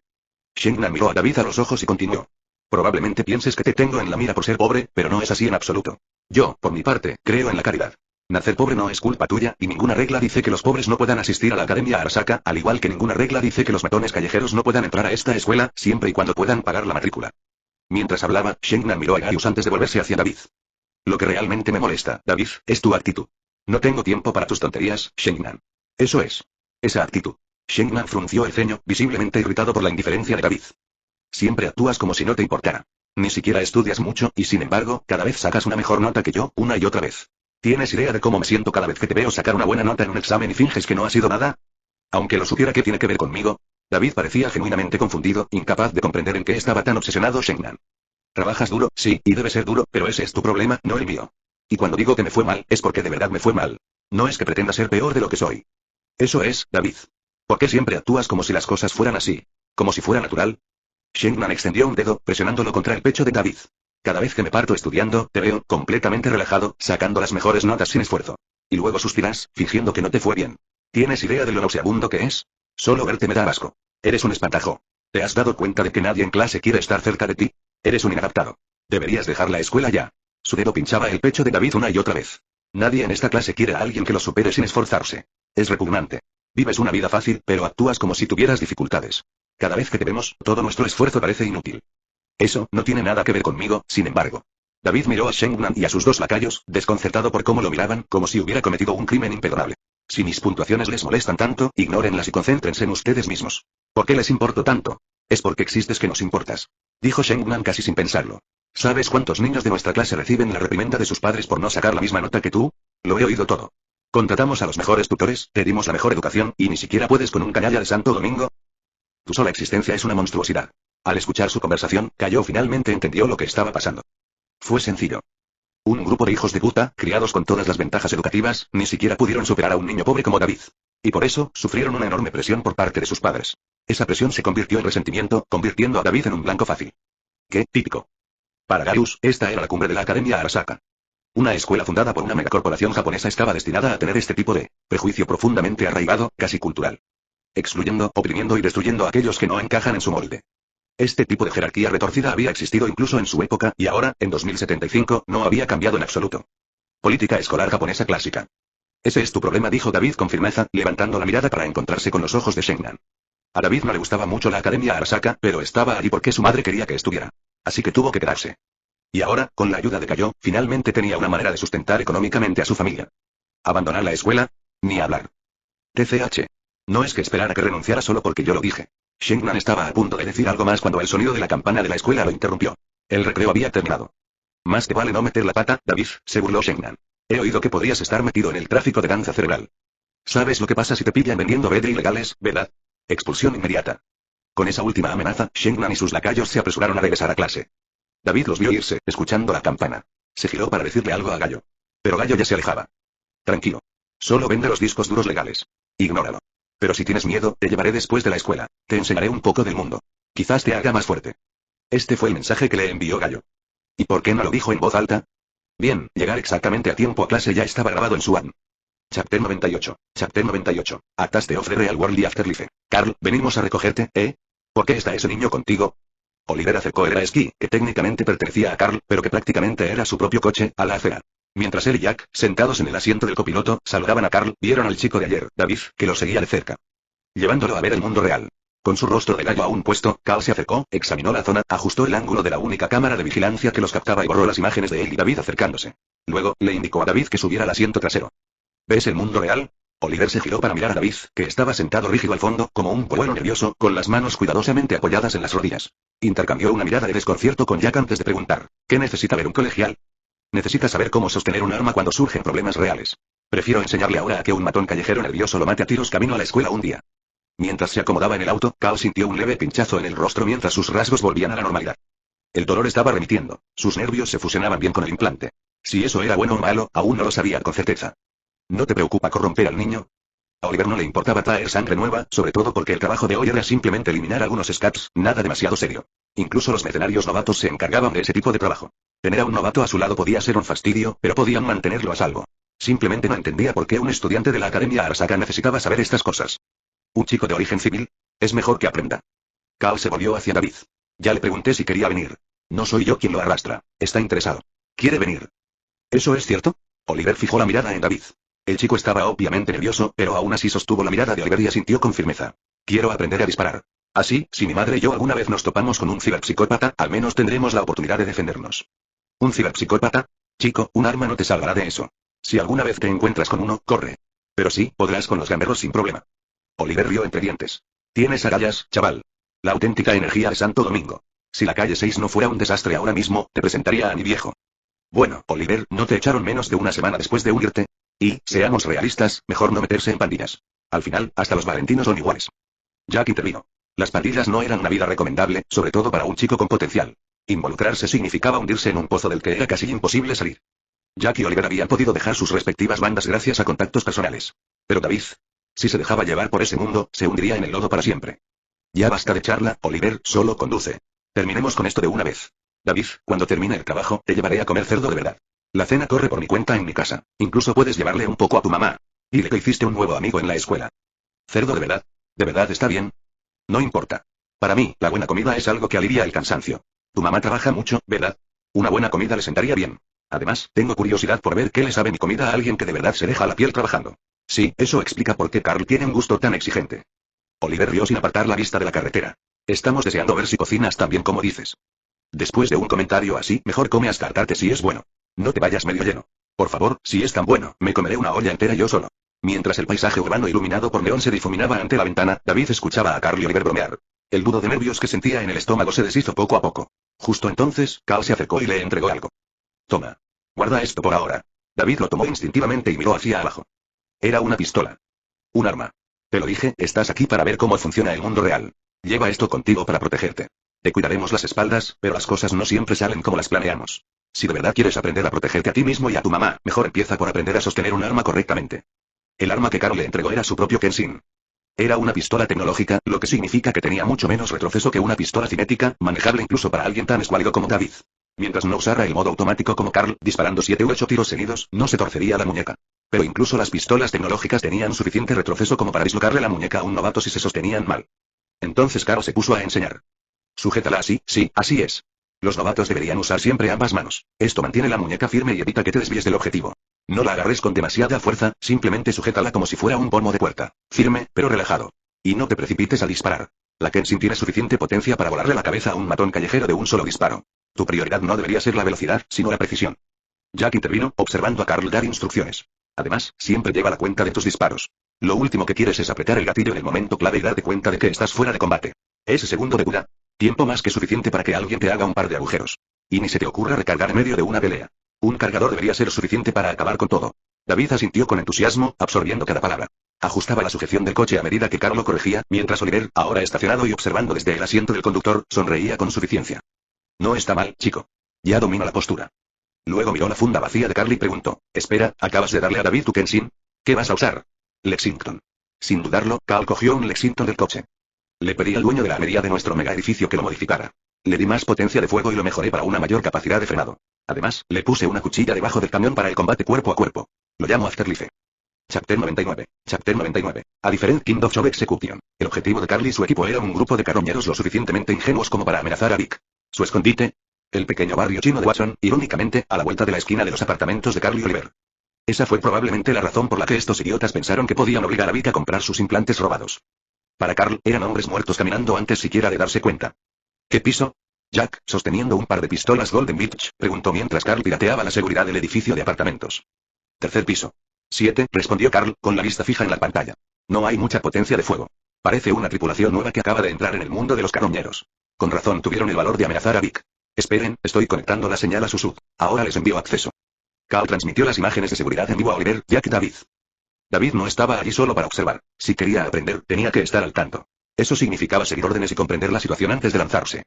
Shennan miró a David a los ojos y continuó. Probablemente pienses que te tengo en la mira por ser pobre, pero no es así en absoluto. Yo, por mi parte, creo en la caridad. Nacer pobre no es culpa tuya, y ninguna regla dice que los pobres no puedan asistir a la Academia Arasaka, al igual que ninguna regla dice que los matones callejeros no puedan entrar a esta escuela, siempre y cuando puedan pagar la matrícula. Mientras hablaba, Shennan miró a Gaius antes de volverse hacia David. Lo que realmente me molesta, David, es tu actitud. No tengo tiempo para tus tonterías, Shennan. Eso es. Esa actitud. Shennan frunció el ceño, visiblemente irritado por la indiferencia de David. Siempre actúas como si no te importara. Ni siquiera estudias mucho, y sin embargo, cada vez sacas una mejor nota que yo, una y otra vez. ¿Tienes idea de cómo me siento cada vez que te veo sacar una buena nota en un examen y finges que no ha sido nada? Aunque lo supiera, ¿qué tiene que ver conmigo? David parecía genuinamente confundido, incapaz de comprender en qué estaba tan obsesionado Shennan. Trabajas duro, sí, y debe ser duro, pero ese es tu problema, no el mío. Y cuando digo que me fue mal, es porque de verdad me fue mal. No es que pretenda ser peor de lo que soy. Eso es, David. ¿Por qué siempre actúas como si las cosas fueran así? ¿Como si fuera natural? Shennan extendió un dedo, presionándolo contra el pecho de David. Cada vez que me parto estudiando, te veo, completamente relajado, sacando las mejores notas sin esfuerzo. Y luego suspiras, fingiendo que no te fue bien. ¿Tienes idea de lo nauseabundo que es? Solo verte me da asco. Eres un espantajo. ¿Te has dado cuenta de que nadie en clase quiere estar cerca de ti? Eres un inadaptado. Deberías dejar la escuela ya. Su dedo pinchaba el pecho de David una y otra vez. Nadie en esta clase quiere a alguien que lo supere sin esforzarse. Es repugnante. Vives una vida fácil, pero actúas como si tuvieras dificultades. Cada vez que te vemos, todo nuestro esfuerzo parece inútil. Eso no tiene nada que ver conmigo, sin embargo. David miró a Shennan y a sus 2 lacayos, desconcertado por cómo lo miraban, como si hubiera cometido un crimen imperdonable. Si mis puntuaciones les molestan tanto, ignórenlas y concéntrense en ustedes mismos. ¿Por qué les importo tanto? Es porque existes que nos importas. Dijo Shennan casi sin pensarlo. ¿Sabes cuántos niños de nuestra clase reciben la reprimenda de sus padres por no sacar la misma nota que tú? Lo he oído todo. Contratamos a los mejores tutores, te dimos la mejor educación, y ni siquiera puedes con un canalla de Santo Domingo. Tu sola existencia es una monstruosidad. Al escuchar su conversación, Cayo finalmente entendió lo que estaba pasando. Fue sencillo. Un grupo de hijos de puta, criados con todas las ventajas educativas, ni siquiera pudieron superar a un niño pobre como David. Y por eso, sufrieron una enorme presión por parte de sus padres. Esa presión se convirtió en resentimiento, convirtiendo a David en un blanco fácil. ¡Qué típico! Para Gaius, esta era la cumbre de la Academia Arasaka. Una escuela fundada por una megacorporación japonesa estaba destinada a tener este tipo de prejuicio profundamente arraigado, casi cultural. Excluyendo, oprimiendo y destruyendo a aquellos que no encajan en su molde. Este tipo de jerarquía retorcida había existido incluso en su época, y ahora, en 2075, no había cambiado en absoluto. Política escolar japonesa clásica. Ese es tu problema, dijo David con firmeza, levantando la mirada para encontrarse con los ojos de Shennan. A David no le gustaba mucho la Academia Arasaka, pero estaba allí porque su madre quería que estuviera. Así que tuvo que quedarse. Y ahora, con la ayuda de Cayo, finalmente tenía una manera de sustentar económicamente a su familia. ¿Abandonar la escuela? Ni hablar. TCH. No es que esperara que renunciara solo porque yo lo dije. Shennan estaba a punto de decir algo más cuando el sonido de la campana de la escuela lo interrumpió. El recreo había terminado. Más te vale no meter la pata, David, se burló Shennan. He oído que podrías estar metido en el tráfico de danza cerebral. ¿Sabes lo que pasa si te pillan vendiendo BD ilegales, verdad? Expulsión inmediata. Con esa última amenaza, Shennan y sus lacayos se apresuraron a regresar a clase. David los vio irse, escuchando la campana. Se giró para decirle algo a Gallo. Pero Gallo ya se alejaba. Tranquilo. Solo vende los discos duros legales. Ignóralo. Pero si tienes miedo, te llevaré después de la escuela. Te enseñaré un poco del mundo. Quizás te haga más fuerte. Este fue el mensaje que le envió Gallo. ¿Y por qué no lo dijo en voz alta? Bien, llegar exactamente a tiempo a clase ya estaba grabado en su ADN. Chapter 98. Chapter 98. Actas de Off the Real World y Afterlife. Carl, venimos a recogerte, ¿eh? ¿Por qué está ese niño contigo? Oliver acercó el esquí, que técnicamente pertenecía a Carl, pero que prácticamente era su propio coche, a la acera. Mientras él y Jack, sentados en el asiento del copiloto, saludaban a Carl, vieron al chico de ayer, David, que lo seguía de cerca. Llevándolo a ver el mundo real. Con su rostro de gallo aún puesto, Carl se acercó, examinó la zona, ajustó el ángulo de la única cámara de vigilancia que los captaba y borró las imágenes de él y David acercándose. Luego, le indicó a David que subiera al asiento trasero. ¿Ves el mundo real? Oliver se giró para mirar a David, que estaba sentado rígido al fondo, como un polluelo nervioso, con las manos cuidadosamente apoyadas en las rodillas. Intercambió una mirada de desconcierto con Jack antes de preguntar, ¿qué necesita ver un colegial? Necesita saber cómo sostener un arma cuando surgen problemas reales. Prefiero enseñarle ahora a que un matón callejero nervioso lo mate a tiros camino a la escuela un día. Mientras se acomodaba en el auto, Carl sintió un leve pinchazo en el rostro mientras sus rasgos volvían a la normalidad. El dolor estaba remitiendo, sus nervios se fusionaban bien con el implante. Si eso era bueno o malo, aún no lo sabía con certeza. ¿No te preocupa corromper al niño? A Oliver no le importaba traer sangre nueva, sobre todo porque el trabajo de hoy era simplemente eliminar algunos scabs, nada demasiado serio. Incluso los mercenarios novatos se encargaban de ese tipo de trabajo. Tener a un novato a su lado podía ser un fastidio, pero podían mantenerlo a salvo. Simplemente no entendía por qué un estudiante de la Academia Arasaka necesitaba saber estas cosas. ¿Un chico de origen civil? Es mejor que aprenda. Carl se volvió hacia David. Ya le pregunté si quería venir. No soy yo quien lo arrastra. Está interesado. ¿Quiere venir? ¿Eso es cierto? Oliver fijó la mirada en David. El chico estaba obviamente nervioso, pero aún así sostuvo la mirada de Oliver y asintió con firmeza. Quiero aprender a disparar. Así, si mi madre y yo alguna vez nos topamos con un ciberpsicópata, al menos tendremos la oportunidad de defendernos. ¿Un ciberpsicópata? Chico, un arma no te salvará de eso. Si alguna vez te encuentras con uno, corre. Pero sí, podrás con los gamberros sin problema. Oliver rió entre dientes. Tienes agallas, chaval. La auténtica energía de Santo Domingo. Si la calle 6 no fuera un desastre ahora mismo, te presentaría a mi viejo. Bueno, Oliver, ¿no te echaron menos de una semana después de unirte? Y, seamos realistas, mejor no meterse en pandillas. Al final, hasta los valentinos son iguales. Jack intervino. Las pandillas no eran una vida recomendable, sobre todo para un chico con potencial. Involucrarse significaba hundirse en un pozo del que era casi imposible salir. Jack y Oliver habían podido dejar sus respectivas bandas gracias a contactos personales. Pero David, si se dejaba llevar por ese mundo, se hundiría en el lodo para siempre. Ya basta de charla, Oliver, solo conduce. Terminemos con esto de una vez. David, cuando termine el trabajo, te llevaré a comer cerdo de verdad. La cena corre por mi cuenta en mi casa. Incluso puedes llevarle un poco a tu mamá. Dile que hiciste un nuevo amigo en la escuela. ¿Cerdo de verdad? ¿De verdad está bien? No importa. Para mí, la buena comida es algo que alivia el cansancio. Tu mamá trabaja mucho, ¿verdad? Una buena comida le sentaría bien. Además, tengo curiosidad por ver qué le sabe mi comida a alguien que de verdad se deja la piel trabajando. Sí, eso explica por qué Carl tiene un gusto tan exigente. Oliver rió sin apartar la vista de la carretera. Estamos deseando ver si cocinas tan bien como dices. Después de un comentario así, mejor come hasta hartarte si es bueno. No te vayas medio lleno. Por favor, si es tan bueno, me comeré una olla entera yo solo. Mientras el paisaje urbano iluminado por neón se difuminaba ante la ventana, David escuchaba a Carl y Oliver bromear. El nudo de nervios que sentía en el estómago se deshizo poco a poco. Justo entonces, Carl se acercó y le entregó algo. Toma. Guarda esto por ahora. David lo tomó instintivamente y miró hacia abajo. Era una pistola. Un arma. Te lo dije, estás aquí para ver cómo funciona el mundo real. Lleva esto contigo para protegerte. Te cuidaremos las espaldas, pero las cosas no siempre salen como las planeamos. Si de verdad quieres aprender a protegerte a ti mismo y a tu mamá, mejor empieza por aprender a sostener un arma correctamente. El arma que Carl le entregó era su propio Kenshin. Era una pistola tecnológica, lo que significa que tenía mucho menos retroceso que una pistola cinética, manejable incluso para alguien tan escuálido como David. Mientras no usara el modo automático como Carl, disparando 7 u 8 tiros seguidos, no se torcería la muñeca. Pero incluso las pistolas tecnológicas tenían suficiente retroceso como para dislocarle la muñeca a un novato si se sostenían mal. Entonces Carl se puso a enseñar. Sujétala así, sí, así es. Los novatos deberían usar siempre ambas manos. Esto mantiene la muñeca firme y evita que te desvíes del objetivo. No la agarres con demasiada fuerza, simplemente sujétala como si fuera un pomo de puerta. Firme, pero relajado. Y no te precipites a disparar. La Kenshin tiene suficiente potencia para volarle la cabeza a un matón callejero de un solo disparo. Tu prioridad no debería ser la velocidad, sino la precisión. Jack intervino, observando a Carl dar instrucciones. Además, siempre lleva la cuenta de tus disparos. Lo último que quieres es apretar el gatillo en el momento clave y darte cuenta de que estás fuera de combate. Ese segundo de cura. Tiempo más que suficiente para que alguien te haga un par de agujeros. Y ni se te ocurra recargar en medio de una pelea. Un cargador debería ser suficiente para acabar con todo. David asintió con entusiasmo, absorbiendo cada palabra. Ajustaba la sujeción del coche a medida que Carl lo corregía, mientras Oliver, ahora estacionado y observando desde el asiento del conductor, sonreía con suficiencia. No está mal, chico. Ya domina la postura. Luego miró la funda vacía de Carl y preguntó, espera, ¿acabas de darle a David tu Kenshin? ¿Qué vas a usar? Lexington. Sin dudarlo, Carl cogió un Lexington del coche. Le pedí al dueño de la avería de nuestro mega edificio que lo modificara. Le di más potencia de fuego y lo mejoré para una mayor capacidad de frenado. Además, le puse una cuchilla debajo del camión para el combate cuerpo a cuerpo. Lo llamo Afterlife. Chapter 99. Chapter 99. A different kind of job execution. El objetivo de Carl y su equipo era un grupo de carroñeros lo suficientemente ingenuos como para amenazar a Vic. Su escondite. El pequeño barrio chino de Watson, irónicamente, a la vuelta de la esquina de los apartamentos de Carl y Oliver. Esa fue probablemente la razón por la que estos idiotas pensaron que podían obligar a Vic a comprar sus implantes robados. Para Carl, eran hombres muertos caminando antes siquiera de darse cuenta. ¿Qué piso? Jack, sosteniendo un par de pistolas Golden Beach, preguntó mientras Carl pirateaba la seguridad del edificio de apartamentos. Tercer piso. 7, respondió Carl, con la vista fija en la pantalla. No hay mucha potencia de fuego. Parece una tripulación nueva que acaba de entrar en el mundo de los carroñeros. Con razón tuvieron el valor de amenazar a Vic. Esperen, estoy conectando la señal a su sub. Ahora les envío acceso. Carl transmitió las imágenes de seguridad en vivo a Oliver, Jack y David. David no estaba allí solo para observar. Si quería aprender, tenía que estar al tanto. Eso significaba seguir órdenes y comprender la situación antes de lanzarse.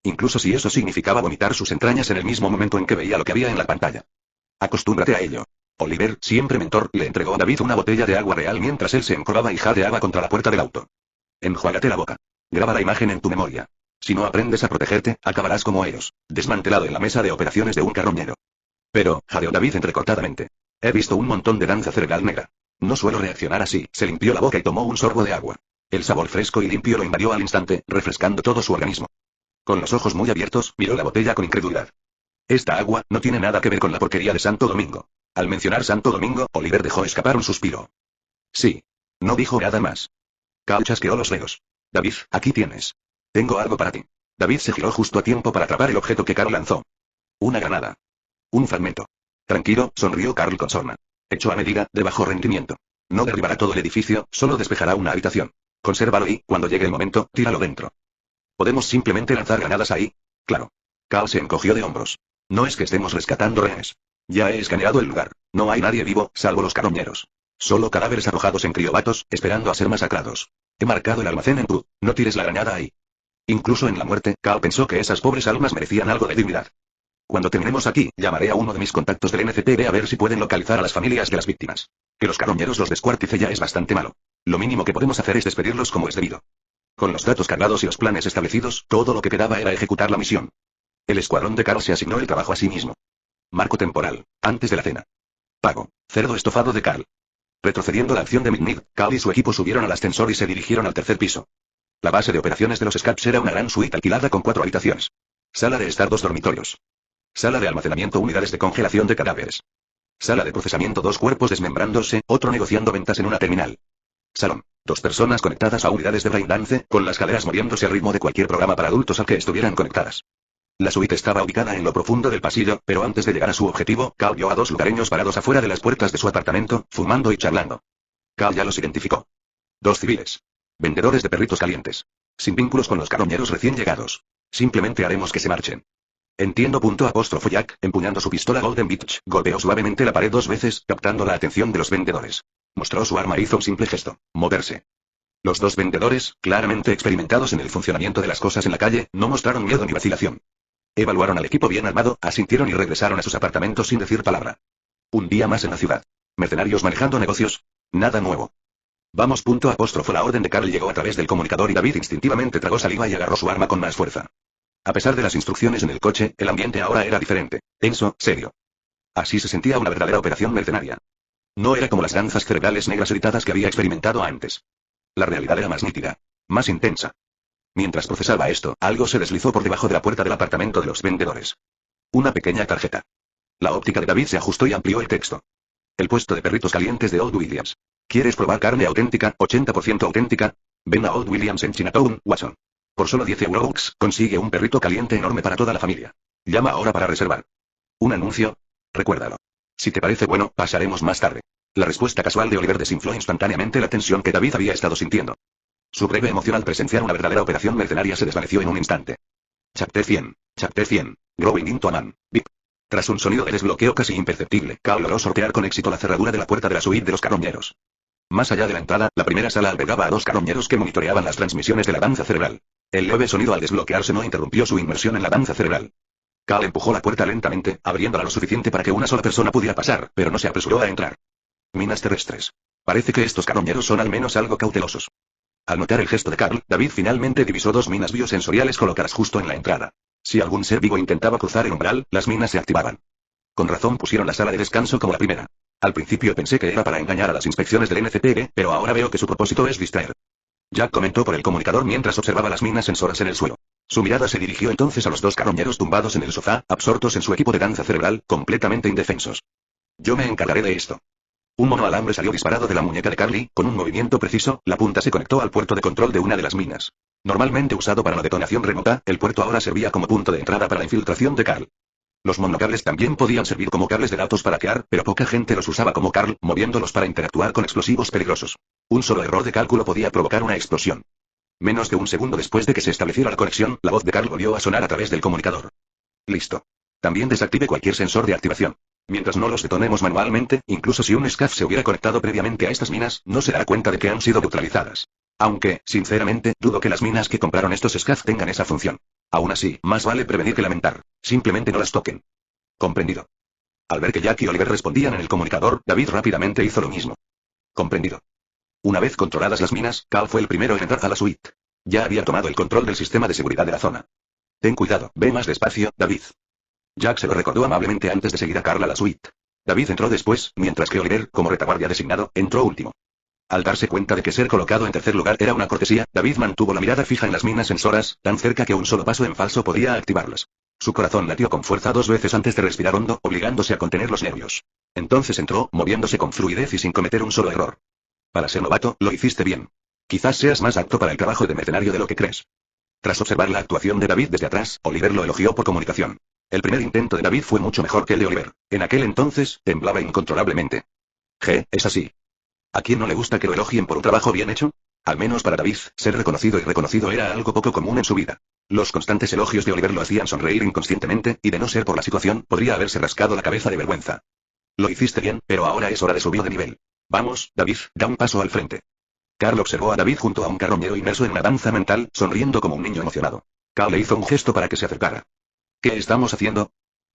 Incluso si eso significaba vomitar sus entrañas en el mismo momento en que veía lo que había en la pantalla. Acostúmbrate a ello. Oliver, siempre mentor, le entregó a David una botella de agua real mientras él se encorvaba y jadeaba contra la puerta del auto. Enjuágate la boca. Graba la imagen en tu memoria. Si no aprendes a protegerte, acabarás como ellos, desmantelado en la mesa de operaciones de un carroñero. Pero, jadeó David entrecortadamente. He visto un montón de danza cerebral negra. No suelo reaccionar así. Se limpió la boca y tomó un sorbo de agua. El sabor fresco y limpio lo invadió al instante, refrescando todo su organismo. Con los ojos muy abiertos, miró la botella con incredulidad. Esta agua no tiene nada que ver con la porquería de Santo Domingo. Al mencionar Santo Domingo, Oliver dejó escapar un suspiro. Sí. No dijo nada más. Carl chasqueó los dedos. David, aquí tienes. Tengo algo para ti. David se giró justo a tiempo para atrapar el objeto que Carl lanzó. Una granada. Un fragmento. Tranquilo, sonrió Carl con sorna. Hecho a medida, de bajo rendimiento. No derribará todo el edificio, solo despejará una habitación. Consérvalo y, cuando llegue el momento, tíralo dentro. ¿Podemos simplemente lanzar granadas ahí? Claro. Carl se encogió de hombros. No es que estemos rescatando rehenes. Ya he escaneado el lugar. No hay nadie vivo, salvo los carroñeros. Solo cadáveres arrojados en criobatos, esperando a ser masacrados. He marcado el almacén en tu. No tires la granada ahí. Incluso en la muerte, Carl pensó que esas pobres almas merecían algo de dignidad. Cuando terminemos aquí, llamaré a uno de mis contactos del NCPD a ver si pueden localizar a las familias de las víctimas. Que los carroñeros los descuartice ya es bastante malo. Lo mínimo que podemos hacer es despedirlos como es debido. Con los datos cargados y los planes establecidos, todo lo que quedaba era ejecutar la misión. El escuadrón de Carl se asignó el trabajo a sí mismo. Marco temporal. Antes de la cena. Pago. Cerdo estofado de Carl. Retrocediendo la acción de Midnight, Carl y su equipo subieron al ascensor y se dirigieron al tercer piso. La base de operaciones de los Scats era una gran suite alquilada con 4 habitaciones. Sala de estar 2 dormitorios. Sala de almacenamiento unidades de congelación de cadáveres. Sala de procesamiento 2 cuerpos desmembrándose, otro negociando ventas en una terminal. Salón. 2 personas conectadas a unidades de braindance, con las caderas moviéndose al ritmo de cualquier programa para adultos al que estuvieran conectadas. La suite estaba ubicada en lo profundo del pasillo, pero antes de llegar a su objetivo, Carl vio a 2 lugareños parados afuera de las puertas de su apartamento, fumando y charlando. Carl ya los identificó. 2 civiles. Vendedores de perritos calientes. Sin vínculos con los carroñeros recién llegados. Simplemente haremos que se marchen. Entiendo. Jack, empuñando su pistola Golden Beach, golpeó suavemente la pared 2 veces, captando la atención de los vendedores. Mostró su arma e hizo un simple gesto: moverse. Los 2 vendedores, claramente experimentados en el funcionamiento de las cosas en la calle, no mostraron miedo ni vacilación. Evaluaron al equipo bien armado, asintieron y regresaron a sus apartamentos sin decir palabra. Un día más en la ciudad. Mercenarios manejando negocios. Nada nuevo. Vamos. La orden de Carl llegó a través del comunicador y David instintivamente tragó saliva y agarró su arma con más fuerza. A pesar de las instrucciones en el coche, el ambiente ahora era diferente, tenso, serio. Así se sentía una verdadera operación mercenaria. No era como las danzas cerebrales negras editadas que había experimentado antes. La realidad era más nítida, más intensa. Mientras procesaba esto, algo se deslizó por debajo de la puerta del apartamento de los vendedores. Una pequeña tarjeta. La óptica de David se ajustó y amplió el texto. El puesto de perritos calientes de Old Williams. ¿Quieres probar carne auténtica, 80% auténtica? Ven a Old Williams en Chinatown, Watson. Por solo 10 euros, consigue un perrito caliente enorme para toda la familia. Llama ahora para reservar. ¿Un anuncio? Recuérdalo. Si te parece bueno, pasaremos más tarde. La respuesta casual de Oliver desinfló instantáneamente la tensión que David había estado sintiendo. Su breve emoción al presenciar una verdadera operación mercenaria se desvaneció en un instante. Chapter 100. Chapter 100. Growing into a man. Bip. Tras un sonido de desbloqueo casi imperceptible, Carl logró sortear con éxito la cerradura de la puerta de la suite de los carroñeros. Más allá de la entrada, la primera sala albergaba a 2 carroñeros que monitoreaban las transmisiones de la danza cerebral. El leve sonido al desbloquearse no interrumpió su inmersión en la danza cerebral. Carl empujó la puerta lentamente, abriéndola lo suficiente para que una sola persona pudiera pasar, pero no se apresuró a entrar. Minas terrestres. Parece que estos carroñeros son al menos algo cautelosos. Al notar el gesto de Carl, David finalmente divisó 2 minas biosensoriales colocadas justo en la entrada. Si algún ser vivo intentaba cruzar el umbral, las minas se activaban. Con razón pusieron la sala de descanso como la primera. Al principio pensé que era para engañar a las inspecciones del NCPD, pero ahora veo que su propósito es distraer. Jack comentó por el comunicador mientras observaba las minas sensoras en el suelo. Su mirada se dirigió entonces a los 2 carroñeros tumbados en el sofá, absortos en su equipo de danza cerebral, completamente indefensos. Yo me encargaré de esto. Un monoalambre salió disparado de la muñeca de Carly, con un movimiento preciso, la punta se conectó al puerto de control de una de las minas. Normalmente usado para la detonación remota, el puerto ahora servía como punto de entrada para la infiltración de Carl. Los monocables también podían servir como cables de datos para hackear, pero poca gente los usaba como Carl, moviéndolos para interactuar con explosivos peligrosos. Un solo error de cálculo podía provocar una explosión. Menos de un segundo después de que se estableciera la conexión, la voz de Carl volvió a sonar a través del comunicador. Listo. También desactive cualquier sensor de activación. Mientras no los detonemos manualmente, incluso si un SCAF se hubiera conectado previamente a estas minas, no se dará cuenta de que han sido neutralizadas. Aunque, sinceramente, dudo que las minas que compraron estos SCAF tengan esa función. Aún así, más vale prevenir que lamentar. Simplemente no las toquen. Comprendido. Al ver que Jack y Oliver respondían en el comunicador, David rápidamente hizo lo mismo. Comprendido. Una vez controladas las minas, Carl fue el primero en entrar a la suite. Ya había tomado el control del sistema de seguridad de la zona. Ten cuidado, ve más despacio, David. Jack se lo recordó amablemente antes de seguir a Carl a la suite. David entró después, mientras que Oliver, como retaguardia designado, entró último. Al darse cuenta de que ser colocado en tercer lugar era una cortesía, David mantuvo la mirada fija en las minas sensoras, tan cerca que un solo paso en falso podía activarlas. Su corazón latió con fuerza 2 veces antes de respirar hondo, obligándose a contener los nervios. Entonces entró, moviéndose con fluidez y sin cometer un solo error. Para ser novato, lo hiciste bien. Quizás seas más apto para el trabajo de mercenario de lo que crees. Tras observar la actuación de David desde atrás, Oliver lo elogió por comunicación. El primer intento de David fue mucho mejor que el de Oliver. En aquel entonces, temblaba incontrolablemente. Es así. ¿A quién no le gusta que lo elogien por un trabajo bien hecho? Al menos para David, ser reconocido y reconocido era algo poco común en su vida. Los constantes elogios de Oliver lo hacían sonreír inconscientemente, y de no ser por la situación, podría haberse rascado la cabeza de vergüenza. Lo hiciste bien, pero ahora es hora de subir de nivel. Vamos, David, da un paso al frente. Carl observó a David junto a un carroñero inmerso en una danza mental, sonriendo como un niño emocionado. Carl le hizo un gesto para que se acercara. ¿Qué estamos haciendo?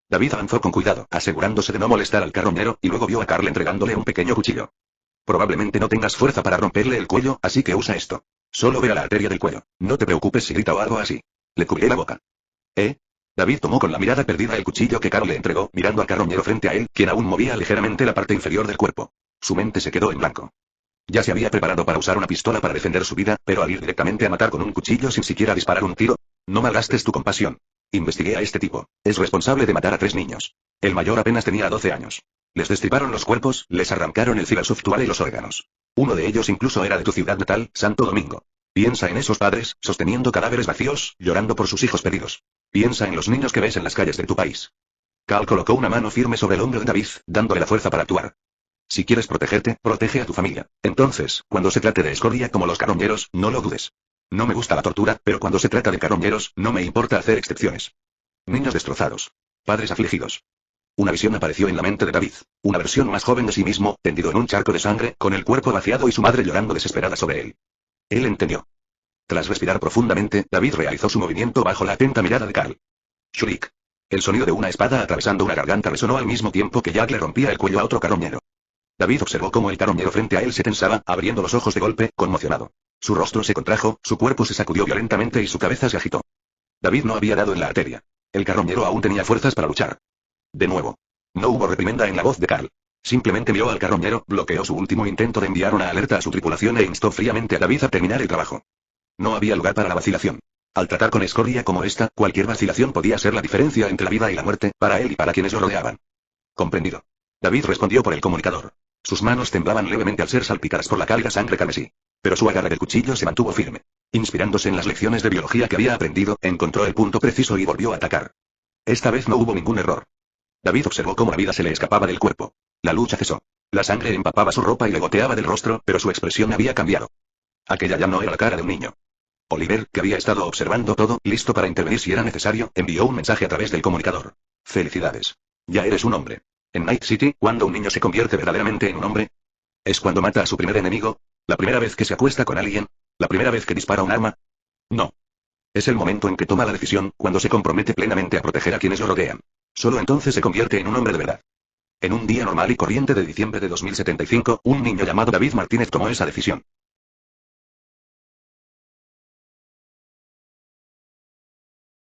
David avanzó con cuidado, asegurándose de no molestar al carroñero, y luego vio a Carl entregándole un pequeño cuchillo. Probablemente no tengas fuerza para romperle el cuello, así que usa esto. Solo ve a la arteria del cuello. No te preocupes si grita o algo así. Le cubrí la boca. David tomó con la mirada perdida el cuchillo que Carl le entregó, mirando al carroñero frente a él, quien aún movía ligeramente la parte inferior del cuerpo. Su mente se quedó en blanco. Ya se había preparado para usar una pistola para defender su vida, pero al ir directamente a matar con un cuchillo sin siquiera disparar un tiro, no malgastes tu compasión. Investigué a este tipo. Es responsable de matar a 3 niños. El mayor apenas tenía 12 años. Les destriparon los cuerpos, les arrancaron el cibersoftware y los órganos. Uno de ellos incluso era de tu ciudad natal, Santo Domingo. Piensa en esos padres, sosteniendo cadáveres vacíos, llorando por sus hijos perdidos. Piensa en los niños que ves en las calles de tu país. Carl colocó una mano firme sobre el hombro de David, dándole la fuerza para actuar. Si quieres protegerte, protege a tu familia. Entonces, cuando se trate de escoria como los carroñeros, no lo dudes. No me gusta la tortura, pero cuando se trata de carroñeros, no me importa hacer excepciones. Niños destrozados. Padres afligidos. Una visión apareció en la mente de David. Una versión más joven de sí mismo, tendido en un charco de sangre, con el cuerpo vaciado y su madre llorando desesperada sobre él. Él entendió. Tras respirar profundamente, David realizó su movimiento bajo la atenta mirada de Carl. Shriek. El sonido de una espada atravesando una garganta resonó al mismo tiempo que Jack le rompía el cuello a otro carroñero. David observó cómo el carroñero frente a él se tensaba, abriendo los ojos de golpe, conmocionado. Su rostro se contrajo, su cuerpo se sacudió violentamente y su cabeza se agitó. David no había dado en la arteria. El carroñero aún tenía fuerzas para luchar. De nuevo. No hubo reprimenda en la voz de Carl. Simplemente miró al carroñero, bloqueó su último intento de enviar una alerta a su tripulación e instó fríamente a David a terminar el trabajo. No había lugar para la vacilación. Al tratar con escoria como esta, cualquier vacilación podía ser la diferencia entre la vida y la muerte, para él y para quienes lo rodeaban. Comprendido. David respondió por el comunicador. Sus manos temblaban levemente al ser salpicadas por la cálida sangre carmesí. Pero su agarre del cuchillo se mantuvo firme. Inspirándose en las lecciones de biología que había aprendido, encontró el punto preciso y volvió a atacar. Esta vez no hubo ningún error. David observó cómo la vida se le escapaba del cuerpo. La lucha cesó. La sangre empapaba su ropa y le goteaba del rostro, pero su expresión había cambiado. Aquella ya no era la cara de un niño. Oliver, que había estado observando todo, listo para intervenir si era necesario, envió un mensaje a través del comunicador. Felicidades. Ya eres un hombre. En Night City, ¿cuándo un niño se convierte verdaderamente en un hombre? ¿Es cuando mata a su primer enemigo? ¿La primera vez que se acuesta con alguien? ¿La primera vez que dispara un arma? No. Es el momento en que toma la decisión, cuando se compromete plenamente a proteger a quienes lo rodean. Solo entonces se convierte en un hombre de verdad. En un día normal y corriente de diciembre de 2075, un niño llamado David Martínez tomó esa decisión.